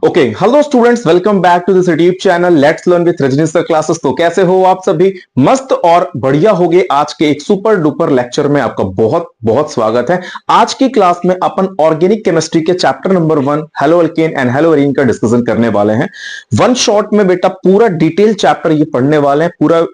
Okay, hello students, welcome back to this YouTube channel let's learn with Rajneesh sir classes. तो कैसे हो आप सभी? मस्त और बढ़िया हो गए। आज के एक सुपर डुपर लेक्चर में आपका बहुत बहुत स्वागत है। आज की क्लास में अपन ऑर्गेनिक केमिस्ट्री के chapter number 1 hello alkane and hello arene का डिस्कशन करने वाले हैं। वन शॉट में बेटा पूरा डिटेल चैप्टर ये पढ़ने वाले हैं। पूरा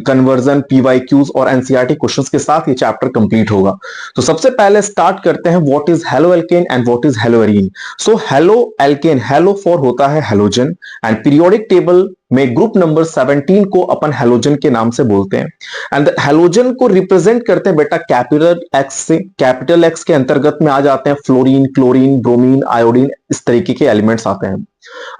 कन्वर्जन, पीवाईक्यूज और एनसीईआरटी क्वेश्चंस के साथ ये चैप्टर कंप्लीट होगा। तो सबसे पहले स्टार्ट करते हैं what is hello alkane and what is hello arene. So hello alkane, hello for होता है हेलोजन एंड पीरियोडिक टेबल में ग्रुप नंबर 17 को अपन हेलोजन के नाम से बोलते हैं। एंड हेलोजन को रिप्रेजेंट करते हैं बेटा कैपिटल एक्स से। कैपिटल एक्स के अंतर्गत में आ जाते हैं फ्लोरीन, क्लोरीन, ब्रोमीन, आयोडीन, इस तरीके के एलिमेंट्स आते हैं।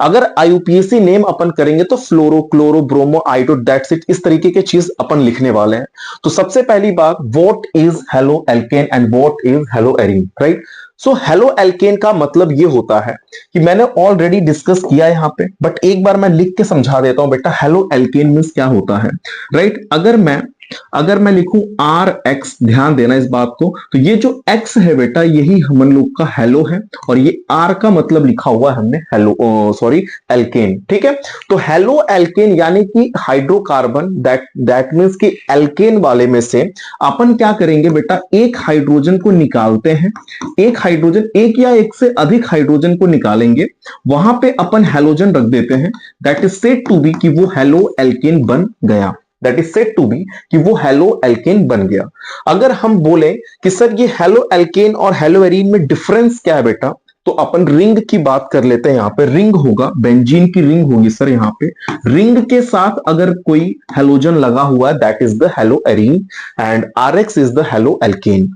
अगर आईयूपीएसी नेम अपन करेंगे तो fluoro, chloro, bromo, iodo, that's it, इस तरीके के चीज अपन लिखने वाले हैं। तो सबसे पहली बात, what is hello alkane and what is hello arene, right? So hello alkane का मतलब ये होता है कि मैंने ऑलरेडी डिस्कस किया है यहां पे, बट एक बार मैं लिख के समझा देता हूं बेटा हेलो अल्केन मींस क्या होता है, राइट? अगर मैं लिखूं आर एक्स, ध्यान देना इस बात को, तो ये जो एक्स है बेटा यही हम लोग का हेलो है और ये आर का मतलब लिखा हुआ है हमने हेलो, सॉरी, एल्केन, ठीक है? तो हेलो एल्केन यानी कि हाइड्रोकार्बन, दैट मींस कि एल्केन वाले में से अपन क्या करेंगे बेटा, एक हाइड्रोजन को निकालते हैं। एक हाइड्रोजन, एक या एक से अधिक हाइड्रोजन को निकालेंगे, वहां पे अपन हेलोजन रख देते हैं। That is said to be कि वो हेलो एल्केन बन गया। That is said to be कि वो हेलो एल्केन बन गया। अगर हम बोले कि सर ये हेलो एल्केन और हेलो एरीन में डिफरेंस क्या है बेटा, तो अपन रिंग की बात कर लेते हैं। यहां पे रिंग होगा, बेंजीन की रिंग होगी सर। यहां पे रिंग के साथ अगर कोई हेलोजन लगा हुआ है that is the haloarene and R X is the haloalkane.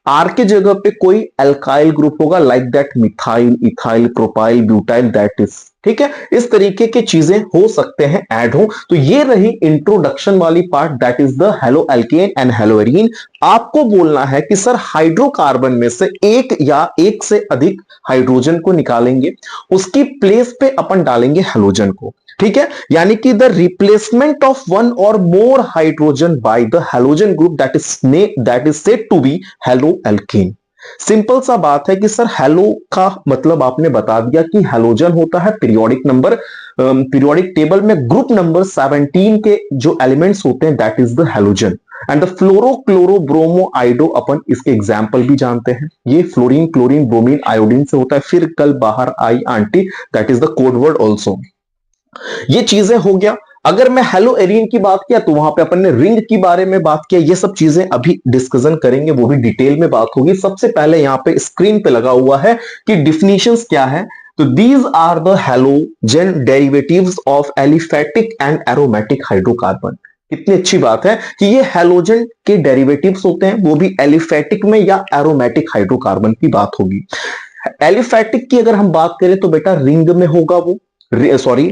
R के जगह पे कोई अल्काइल ग्रुप होगा, like that methyl, ethyl, propyl, butyl, that is, ठीक है? इस तरीके की चीजें हो सकते हैं ऐड हो। तो ये रही इंट्रोडक्शन वाली part, that is the halo alkane and hello arene. आपको बोलना है कि सर हाइड्रोकार्बन में से एक या एक से अधिक हाइड्रोजन को निकालेंगे, उसकी प्लेस पे अपन डालेंगे हेलोजन को, ठीक है? यानी कि the replacement of one or more hydrogen by the halogen group that is said to be haloalkane. Simple सा बात है कि सर हेलो का मतलब आपने बता दिया कि हेलोजन होता है पीरियोडिक टेबल में ग्रुप नंबर 17 के जो एलिमेंट्स होते हैं that is the halogen. And the fluoro, chloro, bromo, iodo, अपन इसके एग्जाम्पल भी जानते हैं। ये फ्लोरीन, क्लोरीन, ब्रोमीन, आयोडीन से होता है। फिर कल बाहर आई aunty, that is the code word also. ये चीजें हो गया। अगर मैं हेलो एरीन की बात किया तो वहां पे अपन ने रिंग के बारे में बात किया। ये सब चीजें अभी डिस्कशन करेंगे, वो भी डिटेल में बात होगी। सबसे पहले यहां पे स्क्रीन पे लगा हुआ है कि डिफिनीशंस क्या है। तो these are the halogen derivatives of aliphatic and aromatic hydrocarbon. कितनी अच्छी बात है कि ये हेलोजन के डेरिवेटिव्स होते हैं, वो भी एलिफेटिक में या एरोमेटिक हाइड्रोकार्बन की बात होगी। एलिफेटिक की अगर हम बात करें तो बेटा रिंग में होगा वो, सॉरी,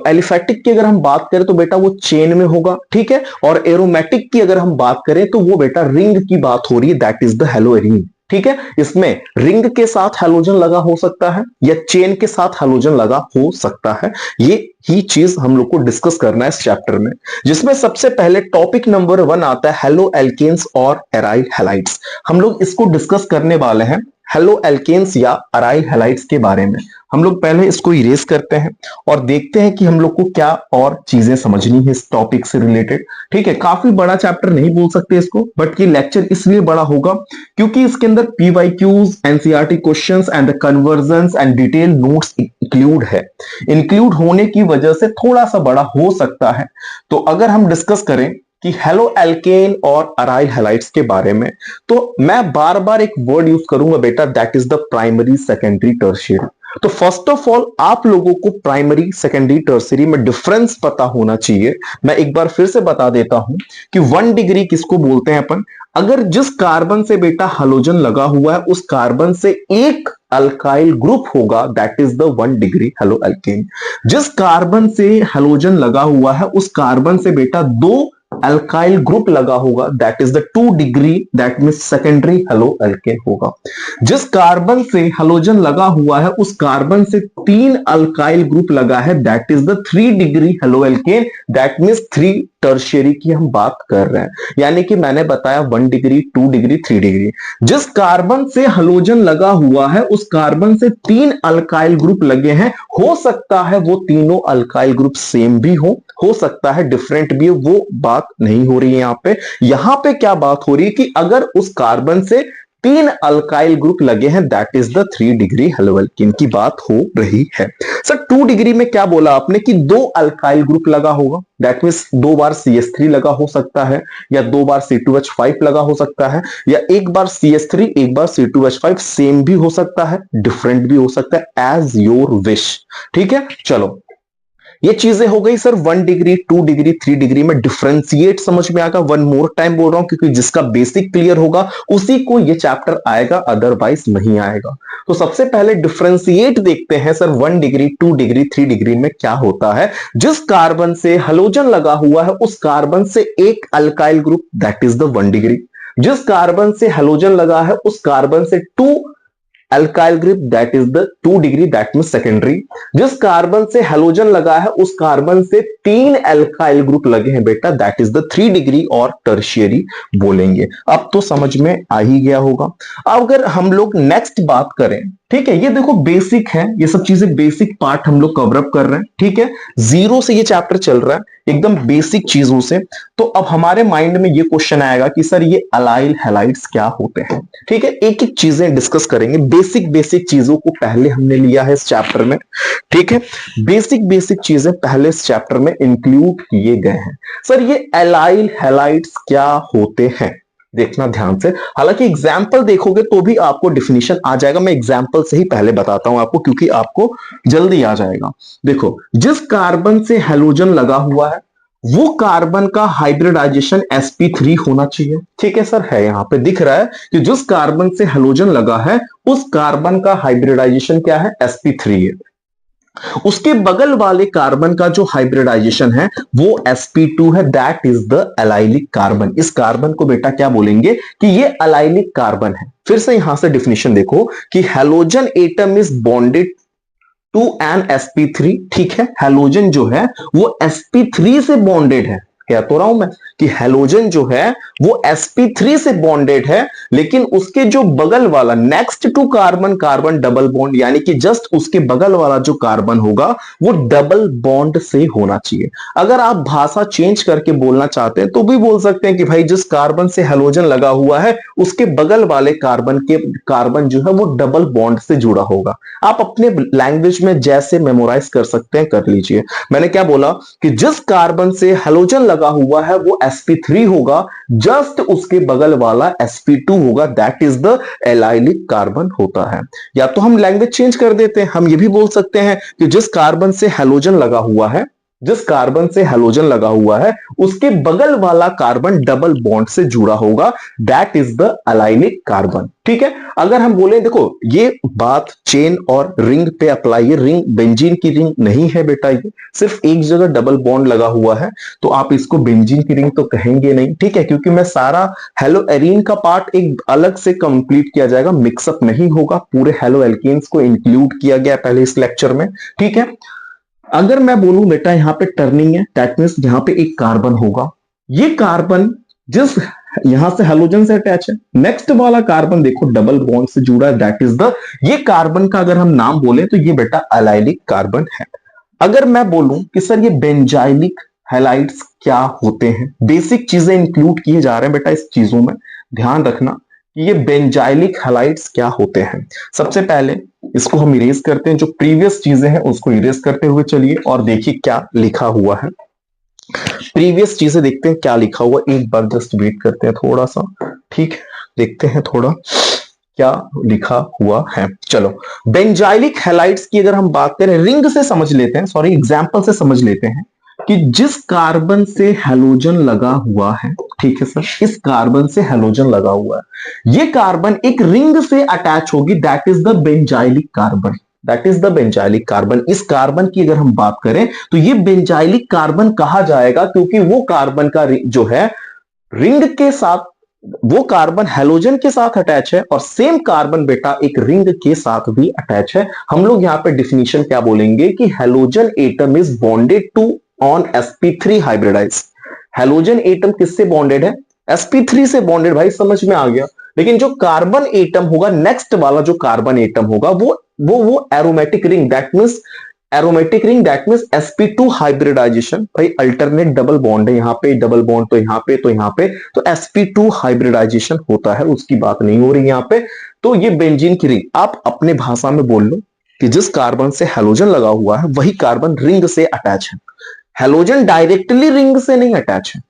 एलिफेटिक की अगर हम बात करें तो बेटा वो चेन में होगा, ठीक है? और एरोमेटिक की अगर हम बात करें तो वो बेटा रिंग की बात हो रही है, that is the hello arene, ठीक है? इसमें रिंग के साथ हेलोजन लगा हो सकता है या चेन के साथ हेलोजन लगा हो सकता है। ये ही चीज हम लोग को डिस्कस करना है इस चैप्टर में, जिसमें सबसे पहले टॉपिक नंबर 1 आता है हेलो एल्केन्स और एराइल हैलाइड्स। हम लोग इसको डिस्कस करने वाले हैं, हेलो एल्केन्स या अराइल हैलाइड्स के बारे में। हम लोग पहले इसको इरेज करते हैं और देखते हैं कि हम लोग को क्या और चीजें समझनी है इस टॉपिक से रिलेटेड, ठीक है? काफी बड़ा चैप्टर नहीं बोल सकते इसको, बट ये लेक्चर इसलिए बड़ा होगा क्योंकि इसके अंदर PYQs, NCERT questions and the convergence and detail notes include है। इंक्लूड होने की वजह से थोड़ा सा बड़ा हो सकता है। तो अगर हम डिस्कस करें कि हेलो एल्केन और अराइल हैलाइड्स के बारे में, तो मैं बार बार एक वर्ड यूज करूंगा बेटा, that is the primary, secondary, tertiary. तो फर्स्ट ऑफ ऑल आप लोगों को प्राइमरी, सेकेंडरी, टर्शियरी में डिफरेंस पता होना चाहिए। मैं एक बार फिर से बता देता हूं कि 1 डिग्री किसको बोलते हैं अपन, अगर जिस कार्बन से बेटा हेलोजन लगा हुआ है उस कार्बन से एक अल्काइल ग्रुप होगा that is the 1 degree halo alkane. जिस कार्बन से हेलोजन लगा हुआ है उस कार्बन से बेटा 2 अल्काइल ग्रुप लगा होगा that is the 2 degree, that mean secondary halo alkane होगा। जिस कार्बन से हेलोजन लगा हुआ है उस कार्बन से 3 अल्काइल ग्रुप लगा है that is the 3 degree halo alkane, that means 3 tertiary की हम बात कर रहे हैं। यानी कि मैंने बताया 1 डिग्री, 2 डिग्री, 3 डिग्री। जिस कार्बन से हेलोजन लगा हुआ है उस कार्बन से 3 अल्काइल ग्रुप लगे हैं, हो सकता है वो तीनों अल्काइल ग्रुप सेम भी हो सकता है डिफरेंट भी हो, वो बात नहीं हो रही है यहां पे। यहां पे क्या बात हो रही है कि अगर उस कार्बन से 3 अल्काइल ग्रुप लगे हैं that is the 3 degree halo alkane की बात हो रही है। सर 2 डिग्री में क्या बोला आपने कि 2 अल्काइल ग्रुप लगा होगा, दैट मीन्स 2 बार CH3 लगा हो सकता है, या 2 बार C2H5 लगा हो सकता है, या एक बार CH3 एक बार C2H5, सेम भी हो सकता है डिफरेंट भी हो सकता है, एज योर विश। ठीक है, चलो ये चीजें हो गई सर 1 डिग्री, 2 डिग्री, 3 डिग्री में डिफरेंशिएट समझ में आएगा। वन मोर टाइम बोल रहा हूं क्योंकि जिसका बेसिक क्लियर होगा उसी को ये चैप्टर आएगा, अदरवाइज नहीं आएगा। तो सबसे पहले डिफरेंशिएट देखते हैं सर 1 डिग्री, 2 डिग्री, 3 डिग्री में क्या होता है। जिस कार्बन से हेलोजन लगा हुआ है उस कार्बन से एक alkyl group that is the 1 degree. जिस कार्बन से हेलोजन लगा है उस कार्बन से 2 alkyl group that is the 2 degree, that mean secondary. जिस कार्बन से हेलोजन लगा है उस कार्बन से 3 अल्काइल ग्रुप लगे हैं बेटा दैट इज द 3 डिग्री और टर्शियरी बोलेंगे। अब तो समझ में आ ही गया होगा। अब अगर हम लोग नेक्स्ट बात करें, ठीक है, ये देखो बेसिक है, ये सब चीजें बेसिक पार्ट हम लोग कवर अप कर रहे हैं। ठीक है, जीरो से ये चैप्टर चल रहा है एकदम बेसिक चीजों से। तो अब हमारे माइंड में ये क्वेश्चन आएगा कि सर ये अलाइल हैलाइड्स क्या होते हैं। ठीक है, एक एक चीजें डिस्कस करेंगे। बेसिक बेसिक चीजों को पहले हमने लिया है इस चैप्टर में। ठीक है, बेसिक बेसिक चीजें पहले इस चैप्टर में इंक्लूड किए गए हैं। सर ये अलाइल हैलाइड्स क्या होते हैं, देखना ध्यान से। हालांकि एग्जाम्पल देखोगे तो भी आपको डिफिनीशन आ जाएगा, मैं एग्जाम्पल से ही पहले बताता हूं आपको क्योंकि आपको जल्दी आ जाएगा। देखो, जिस कार्बन से हेलोजन लगा हुआ है वो कार्बन का हाइब्रिडाइजेशन sp3 होना चाहिए। ठीक है सर, है यहां पे दिख रहा है कि जिस कार्बन से हेलोजन लगा है उस कार्बन का हाइब्रिडाइजेशन क्या है, sp3 है। उसके बगल वाले कार्बन का जो हाइब्रिडाइजेशन है वो sp2 है, that is the allylic carbon. इस कार्बन को बेटा क्या बोलेंगे कि ये एलाइलिक कार्बन है। फिर से यहां से डिफिनेशन देखो कि halogen atom is bonded to an sp3। ठीक है, हेलोजन जो है वो sp3 से बॉन्डेड है। कह तो रहा हूं मैं कि हेलोजन जो है वो sp3 से बॉन्डेड है, लेकिन उसके जो बगल वाला next to carbon, carbon double bond, यानी कि जस्ट उसके बगल वाला जो कार्बन होगा वो डबल बॉन्ड से होना चाहिए। अगर आप भाषा चेंज करके बोलना चाहते हैं तो भी बोल सकते हैं कि भाई जिस कार्बन से हेलोजन लगा हुआ है उसके बगल वाले कार्बन जो है वो डबल बॉन्ड से जुड़ा होगा। आप अपने लैंग्वेज में जैसे मेमोराइज कर सकते हैं कर लीजिए। मैंने क्या बोला कि जिस कार्बन से हेलोजन लगा हुआ है वो sp3 होगा, जस्ट उसके बगल वाला sp2 होगा, that is the allylic carbon होता है। या तो हम लैंग्वेज चेंज कर देते हैं, हम ये भी बोल सकते हैं कि जिस कार्बन से हेलोजन लगा हुआ है, जिस कार्बन से हेलोजन लगा हुआ है उसके बगल वाला कार्बन डबल बॉन्ड से जुड़ा होगा, that is the allylic carbon. ठीक है, अगर हम बोले देखो ये बात चेन और रिंग पे अप्लाई है, रिंग बेंजीन की रिंग नहीं है बेटा, ये सिर्फ एक जगह डबल बॉन्ड लगा हुआ है तो आप इसको बेंजीन की रिंग तो कहेंगे नहीं। ठीक है, क्योंकि मैं सारा हेलो एरीन का पार्ट एक अलग से कंप्लीट किया जाएगा, मिक्सअप नहीं होगा, पूरे हेलो एल्केन्स को इंक्लूड किया गया पहले इस लेक्चर में। ठीक है, अगर मैं बोलूं बेटा यहां पे टर्निंग है, दैट मींस यहां पे एक कार्बन होगा, ये कार्बन जिस यहां से हेलोजन से अटैच है, नेक्स्ट वाला कार्बन देखो डबल बॉन्ड से जुड़ा है, दैट इज द, ये कार्बन का अगर हम नाम बोले तो ये बेटा एलाइलिक कार्बन है। अगर मैं बोलूं कि सर ये बेंजाइलिक हैलाइड्स क्या होते हैं, बेसिक चीजें इंक्लूड किए जा रहे हैं बेटा इस चीजों में, ध्यान रखना कि ये बेंजाइलिक हैलाइड्स क्या होते हैं। सबसे पहले इसको हम इरेज करते हैं, जो प्रीवियस चीजें हैं उसको इरेज करते हुए चलिए और देखिए क्या लिखा हुआ है। प्रीवियस चीजें देखते हैं क्या लिखा हुआ, एक बार जस्ट वेट करते हैं थोड़ा सा। ठीक, देखते हैं थोड़ा क्या लिखा हुआ है। चलो, बेंजाइलिक हैलाइड्स की अगर हम बात करें, रिंग से समझ लेते हैं, सॉरी एग्जांपल से समझ लेते हैं कि जिस कार्बन से हेलोजन लगा हुआ है, ठीक है सर, इस कार्बन से हेलोजन लगा हुआ है, ये कार्बन एक रिंग से अटैच होगी, that is the benzylic carbon. That is the benzylic carbon. इस कार्बन की अगर हम बात करें तो ये बेंजाइलिक कार्बन कहा जाएगा, क्योंकि वो कार्बन का जो है रिंग के साथ, वो कार्बन हेलोजन के साथ अटैच है और सेम कार्बन बेटा एक रिंग के साथ भी अटैच है। हम लोग यहां पे डिफिनीशन क्या बोलेंगे कि halogen atom is bonded to on sp3 hybridise. Halogen atom किससे बॉन्डेड है? sp3 से बॉन्डेड। भाई समझ में आ गया। लेकिन जो कार्बन एटम होगा, नेक्स्ट वाला जो कार्बन एटम होगा वो aromatic ring, that means aromatic ring, that means sp2 hybridisation. भाई अल्टरनेट डबल बॉन्ड है, यहां पे डबल बॉन्ड तो यहां पे तो यहां पे, तो sp2 हाइब्रिडाइजेशन होता है, उसकी बात नहीं हो रही यहां पे। तो ये बेंजीन की रिंग, आप अपने भाषा में बोल लो कि जिस कार्बन से हेलोजन लगा हुआ है वही कार्बन रिंग से अटैच है। हेलोजन डायरेक्टली रिंग से नहीं अटैच है,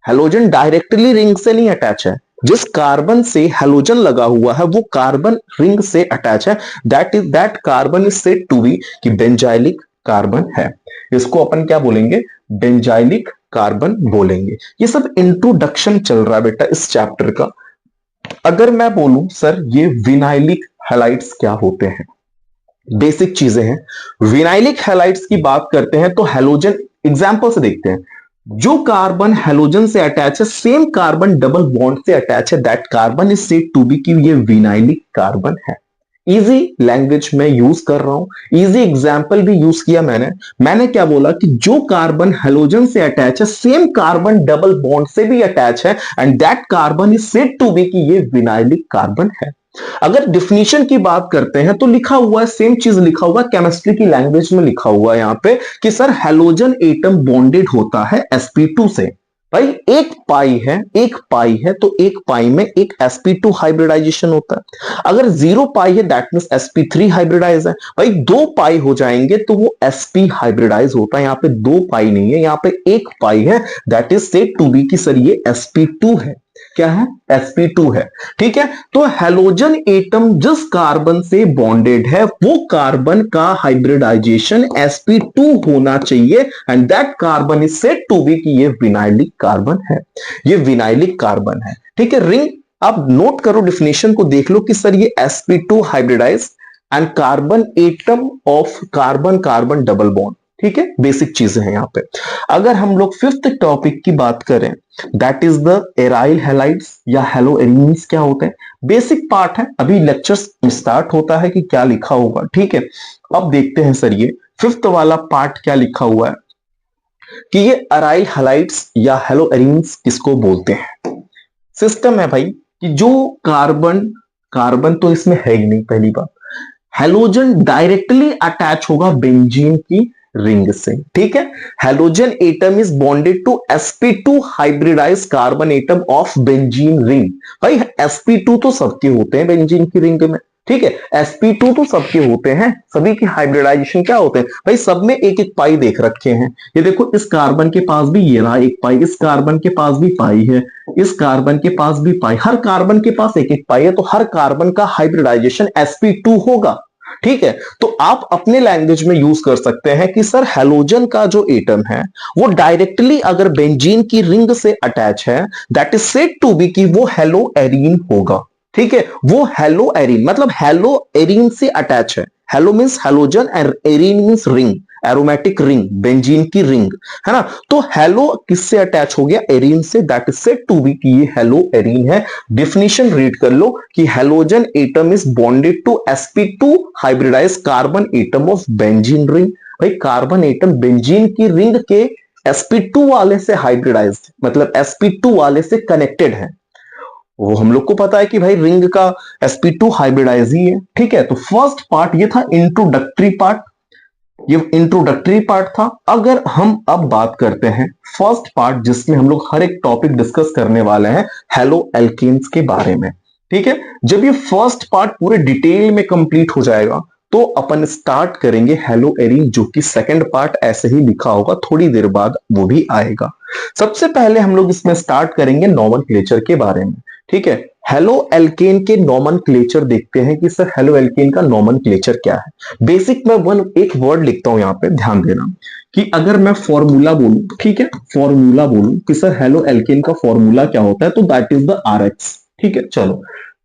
हेलोजन डायरेक्टली रिंग से नहीं अटैच है। जिस कार्बन से हेलोजन लगा हुआ है वो कार्बन रिंग से अटैच है, that carbon is said to be कि बेंजाइलिक कार्बन है। इसको अपन क्या बोलेंगे? बेंजाइलिक कार्बन बोलेंगे। ये सब इंट्रोडक्शन चल रहा है बेटा इस चैप्टर का। अगर मैं बोलूं सर ये विनाइलिक हैलाइड्स क्या होते हैं, बेसिक चीजें हैं। विनाइलिक हैलाइड्स की बात करते हैं तो हेलोजन एग्जांपल से देखते हैं। जो कार्बन हेलोजन से अटैच है, सेम कार्बन डबल बॉन्ड से अटैच है, that carbon is said to be कि ये विनाइलिक कार्बन है। इजी लैंग्वेज में यूज कर रहा हूं, इजी एग्जांपल भी यूज किया मैंने क्या बोला कि जो कार्बन हेलोजन से अटैच है, सेम कार्बन डबल बॉन्ड से भी अटैच है, and that carbon is said to be कि ये विनाइलिक कार्बन है। अगर डिफिनीशन की बात करते हैं तो लिखा हुआ है, सेम चीज लिखा हुआ है, केमिस्ट्री की लैंग्वेज में लिखा हुआ है यहां पे कि सर हेलोजन एटम बॉन्डेड होता है sp2 से। भाई एक पाई है तो एक पाई में एक sp2 हाइब्रिडाइजेशन होता है। अगर 0 पाई है दैट मींस sp3 हाइब्रिडाइज है। भाई 2 पाई हो जाएंगे तो वो sp हाइब्रिडाइज होता है। यहां पे 2 पाई नहीं है, यहां पे एक पाई है, that is said to be कि सर ये sp2 है। क्या है? sp2 है। ठीक है, तो हेलोजन एटम जिस कार्बन से बॉन्डेड है वो कार्बन का हाइब्रिडाइजेशन sp2 होना चाहिए, and that carbon is said to be कि ये विनाइलिक कार्बन है, ये विनाइलिक कार्बन है। ठीक है, रिंग आप नोट करो, डिफिनेशन को देख लो कि सर ये sp2 hybridize and carbon atom of carbon carbon double bond. ठीक है, बेसिक चीजें हैं यहां पे। अगर हम लोग फिफ्थ टॉपिक की बात करें, that is the aryl halides या हेलोएरीन्स क्या होते हैं। बेसिक पार्ट है, अभी लेक्चर्स स्टार्ट होता है कि क्या लिखा होगा। ठीक है, अब देखते हैं सर ये फिफ्थ वाला पार्ट क्या लिखा हुआ है कि ये एराइल हैलाइड्स या हेलोएरीन्स किसको बोलते हैं। सिस्टम है भाई कि जो कार्बन तो इसमें है ही नहीं, पहली बात। हेलोजन डायरेक्टली अटैच होगा बेंजीन की रिंग से। ठीक है, halogen atom is bonded to sp2 hybridize carbon atom of benzene ring. भाई sp2 तो सबके होते हैं बेंजीन की रिंग में। ठीक है, sp2 तो सबके होते हैं, सभी की हाइब्रिडाइजेशन क्या होते हैं भाई, सब में एक एक पाई देख रखे हैं। ये देखो इस कार्बन के पास भी ये रहा एक पाई, इस कार्बन के पास भी पाई है, इस कार्बन के पास भी पाई, हर कार्बन के पास एक एक पाई है, तो हर कार्बन का हाइब्रिडाइजेशन sp2 होगा। ठीक है, तो आप अपने लैंग्वेज में यूज कर सकते हैं कि सर हेलोजन का जो एटम है वो डायरेक्टली अगर बेंजीन की रिंग से अटैच है, that is said to be कि वो हेलोएरीन होगा। ठीक है, वो हेलोएरीन मतलब हेलोएरीन से अटैच है। Hello means halogen and arene means ring, aromatic ring, benzene की रिंग, है ना। तो हेलो किससे अटैच हो गया? एरीन से, that is said to be कि ये हेलोएरीन है। डिफिनीशन रीड कर लो कि halogen atom is bonded to sp2 hybridize carbon atom of benzene ring. भाई कार्बन एटम बेंजीन की रिंग के sp2 वाले से हाइब्रिडाइज, मतलब sp2 वाले से कनेक्टेड है। वो हम लोग को पता है कि भाई रिंग का sp2 हाइब्रिडाइज ही है। ठीक है, तो फर्स्ट पार्ट ये था इंट्रोडक्टरी पार्ट, ये इंट्रोडक्टरी पार्ट था। अगर हम अब बात करते हैं फर्स्ट पार्ट जिसमें हम लोग हर एक टॉपिक डिस्कस करने वाले हैं हेलो एल्केन्स के बारे में। ठीक है, जब ये फर्स्ट पार्ट पूरे डिटेल में कंप्लीट हो जाएगा तो अपन स्टार्ट करेंगे हेलो एरीन, जो कि सेकंड पार्ट ऐसे ही लिखा होगा, थोड़ी देर बाद वो भी आएगा। सबसे पहले हम लोग इसमें स्टार्ट करेंगे नॉमेनक्लेचर के बारे में। ठीक है, हेलो एल्केन के नॉमेनक्लेचर देखते हैं कि सर हेलो एल्केन का नॉमेनक्लेचर क्या है। बेसिक में एक वर्ड लिखता हूं यहां पे, ध्यान देना कि अगर मैं फॉर्मूला बोलूं, ठीक है, फॉर्मूला बोलूं कि सर हेलो एल्केन का फॉर्मूला क्या होता है, तो दैट इज द RX। ठीक है, चलो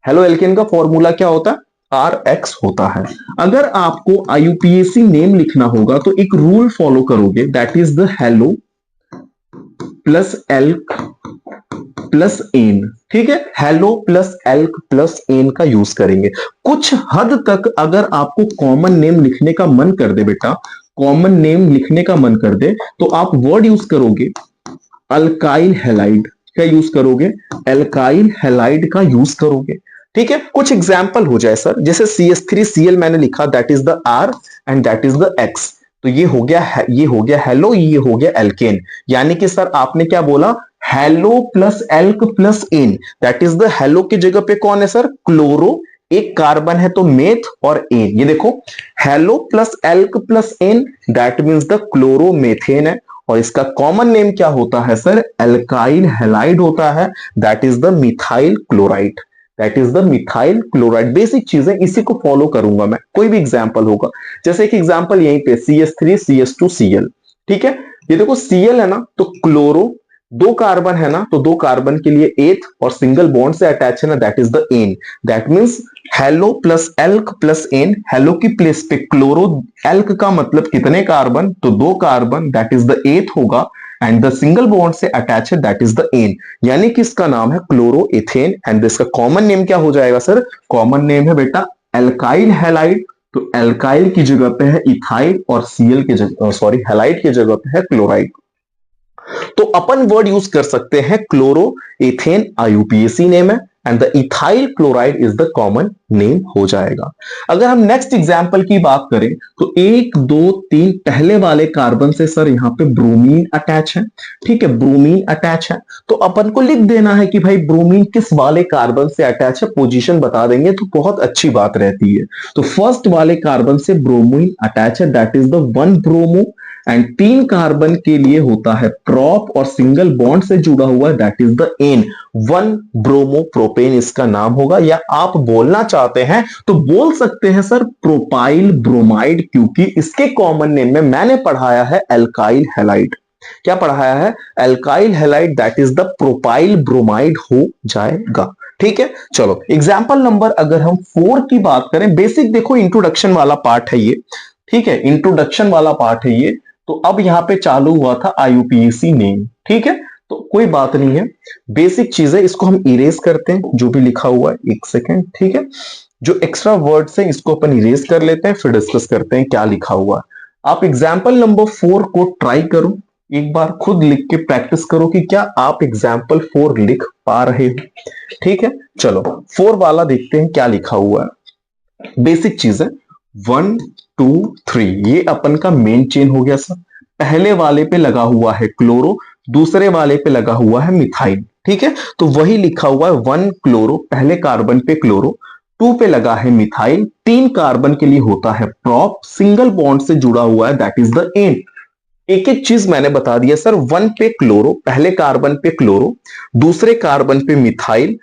हेलो एल्केन का फॉर्मूला क्या होता है? आर एक्स होता है। अगर आपको आईयूपीएसी नेम लिखना होगा तो एक रूल फॉलो करोगे, that is the halo plus alk plus ane. ठीक है, halo plus alk plus ane का यूज करेंगे। कुछ हद तक अगर आपको कॉमन नेम लिखने का मन कर दे बेटा, कॉमन नेम लिखने का मन कर दे, तो आप वर्ड यूज करोगे अल्काइल हैलाइड का यूज करोगे, एल्काइल हैलाइड का यूज करोगे। ठीक है, कुछ एग्जाम्पल हो जाए सर, जैसे CH3Cl मैंने लिखा, that is the R and that is the X, तो ये हो गया हेलो, ये हो गया एल्केन। यानी कि सर आपने क्या बोला, halo plus alk plus ane, that is the halo की जगह पे कौन है सर, क्लोरो, एक कार्बन है तो मेथ और एन। ये देखो, halo plus alk plus ane, that means the chloromethane है, और इसका कॉमन नेम क्या होता है सर, एल्काइल हैलाइड होता है, that is the methyl chloride, that is the methyl chloride. Basic चीजें, इसी को फॉलो करूंगा मैं, कोई भी एग्जांपल होगा। जैसे एक एग्जांपल यहीं पे CH3CH2Cl, ठीक है, ये देखो Cl है ना, तो क्लोरो, दो कार्बन है ना, तो दो कार्बन के लिए एथ और सिंगल बॉन्ड से अटैच है ना, that is the ane. That means hello plus alk plus N, hello की प्लेस पे क्लोरो, एल्क का मतलब कितने कार्बन, तो दो carbon, that is the eighth होगा, एंड द सिंगल बॉन्ड से अटैच है, दैट इज द एन। यानी कि इसका नाम है क्लोरो एथेन, एंड इसका कॉमन नेम क्या हो जाएगा सर, कॉमन नेम है बेटा एल्काइल हैलाइड। तो एल्काइल की जगह पे है इथाइल, और सीएल की जगह, सॉरी, हैलाइड की जगह पे है क्लोराइड। तो अपन वर्ड यूज कर सकते हैं क्लोरो एथेन, आईयूपीएसी नेम है, and the ethyl chloride is the common name हो जाएगा। अगर हम नेक्स्ट एग्जांपल की बात करें, तो 1 2 3 पहले वाले कार्बन से सर यहां पे ब्रोमीन अटैच है। ठीक है, ब्रोमीन अटैच है, तो अपन को लिख देना है कि भाई ब्रोमीन किस वाले कार्बन से अटैच है, पोजीशन बता देंगे तो बहुत अच्छी बात रहती है। तो फर्स्ट वाले कार्बन से ब्रोमीन अटैच है, that is the 1 bromo, and 3 carbon के लिए होता है प्रॉप, और सिंगल बॉन्ड से जुड़ा हुआ है, that is the ane, 1 bromo propane इसका नाम होगा। या आप बोलना चाहते हैं तो बोल सकते हैं सर प्रोपाइल ब्रोमाइड, क्योंकि इसके कॉमन नेम में मैंने पढ़ाया है एल्काइल हैलाइड। क्या पढ़ाया है, alkyl halide, that is the propyl bromide हो जाएगा। ठीक है, चलो एग्जाम्पल नंबर अगर हम 4 की बात करें, बेसिक देखो इंट्रोडक्शन वाला पार्ट है ये। ठीक है, इंट्रोडक्शन वाला पार्ट है ये। तो अब यहां पे चालू हुआ था आईयूपीएसी नेम। ठीक है, तो कोई बात नहीं है, बेसिक चीजें, इसको हम इरेज करते हैं जो भी लिखा हुआ है, एक सेकेंड। ठीक है, जो एक्स्ट्रा वर्ड्स हैं इसको अपन इरेज कर लेते हैं, फिर डिस्कस करते हैं क्या लिखा हुआ है। आप एग्जाम्पल नंबर 4 को ट्राई करो, एक बार खुद लिख के प्रैक्टिस करो कि क्या आप एग्जाम्पल 4 लिख पा रहे हो। ठीक है, चलो 4 वाला देखते हैं क्या लिखा हुआ है। बेसिक चीज है, 1 2 3, ये अपन का मेन चेन हो गया सर। पहले वाले पे लगा हुआ है क्लोरो, दूसरे वाले पे लगा हुआ है मिथाइल। ठीक है, तो वही लिखा हुआ है 1 क्लोरो, पहले कार्बन पे क्लोरो, 2 पे लगा है मिथाइल, 3 कार्बन के लिए होता है प्रॉप, सिंगल बॉन्ड से जुड़ा हुआ है, दैट इज द एन। एक एक चीज मैंने बता दिया सर, 1 पे क्लोरो, पहले कार्बन पे क्लोरो, दूसरे कार्बन पे मिथाइल,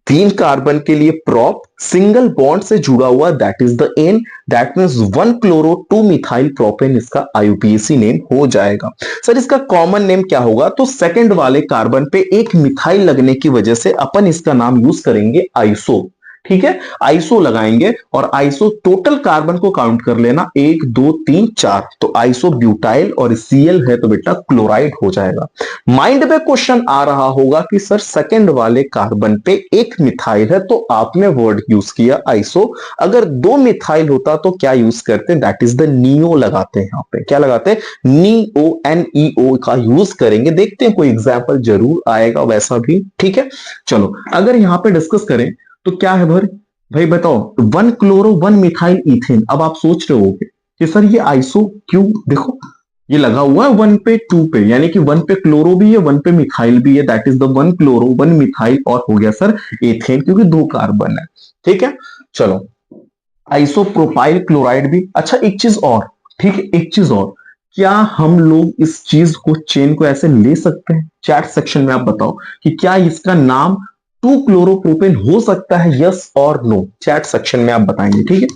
3 कार्बन के लिए प्रॉप, सिंगल बॉन्ड से जुड़ा हुआ, that is the ane. That means 1 chloro 2 methyl propane इसका आईयूपीएसी नेम हो जाएगा। सर इसका कॉमन नेम क्या होगा, तो सेकंड वाले कार्बन पे एक मिथाइल लगने की वजह से अपन इसका नाम यूज करेंगे आइसो। ठीक है, आइसो लगाएंगे, और आइसो टोटल कार्बन को काउंट कर लेना, 1 2 3 4, तो आइसो ब्यूटाइल, और सीएल है तो बेटा क्लोराइड हो जाएगा। माइंड में क्वेश्चन आ रहा होगा कि सर सेकंड वाले कार्बन पे एक मिथाइल है, तो आपने वर्ड यूज किया आइसो, अगर 2 मिथाइल होता तो क्या यूज करते, दैट इज द नियो लगाते हैं। यहाँ पे क्या लगाते हैं, NEO NEO का यूज करेंगे। देखते हैं कोई एग्जाम्पल जरूर आएगा वैसा भी। ठीक है, चलो अगर यहाँ पे डिस्कस करें तो क्या है भाई बताओ, 1 क्लोरो 1 मिथाइल इथेन। अब आप सोच रहे होगे कि सर ये आइसो क्यों, देखो ये लगा हुआ है 1 पे 2 पे, यानी कि 1 पे क्लोरो भी है 1 पे मिथाइल भी है, that is the 1 chloro 1 methyl, और हो गया सर एथेन, क्योंकि 2 कार्बन है। ठीक है, चलो आइसो प्रोपाइल क्लोराइड भी। अच्छा एक चीज और, ठीक है, एक चीज और, क्या हम लोग इस चीज को, चेन को ऐसे ले सकते हैं? चैट सेक्शन में आप बताओ कि क्या इसका नाम 2 क्लोरोप्रोपेन हो सकता है, यस और नो, चैट सेक्शन में आप बताएंगे। ठीक है,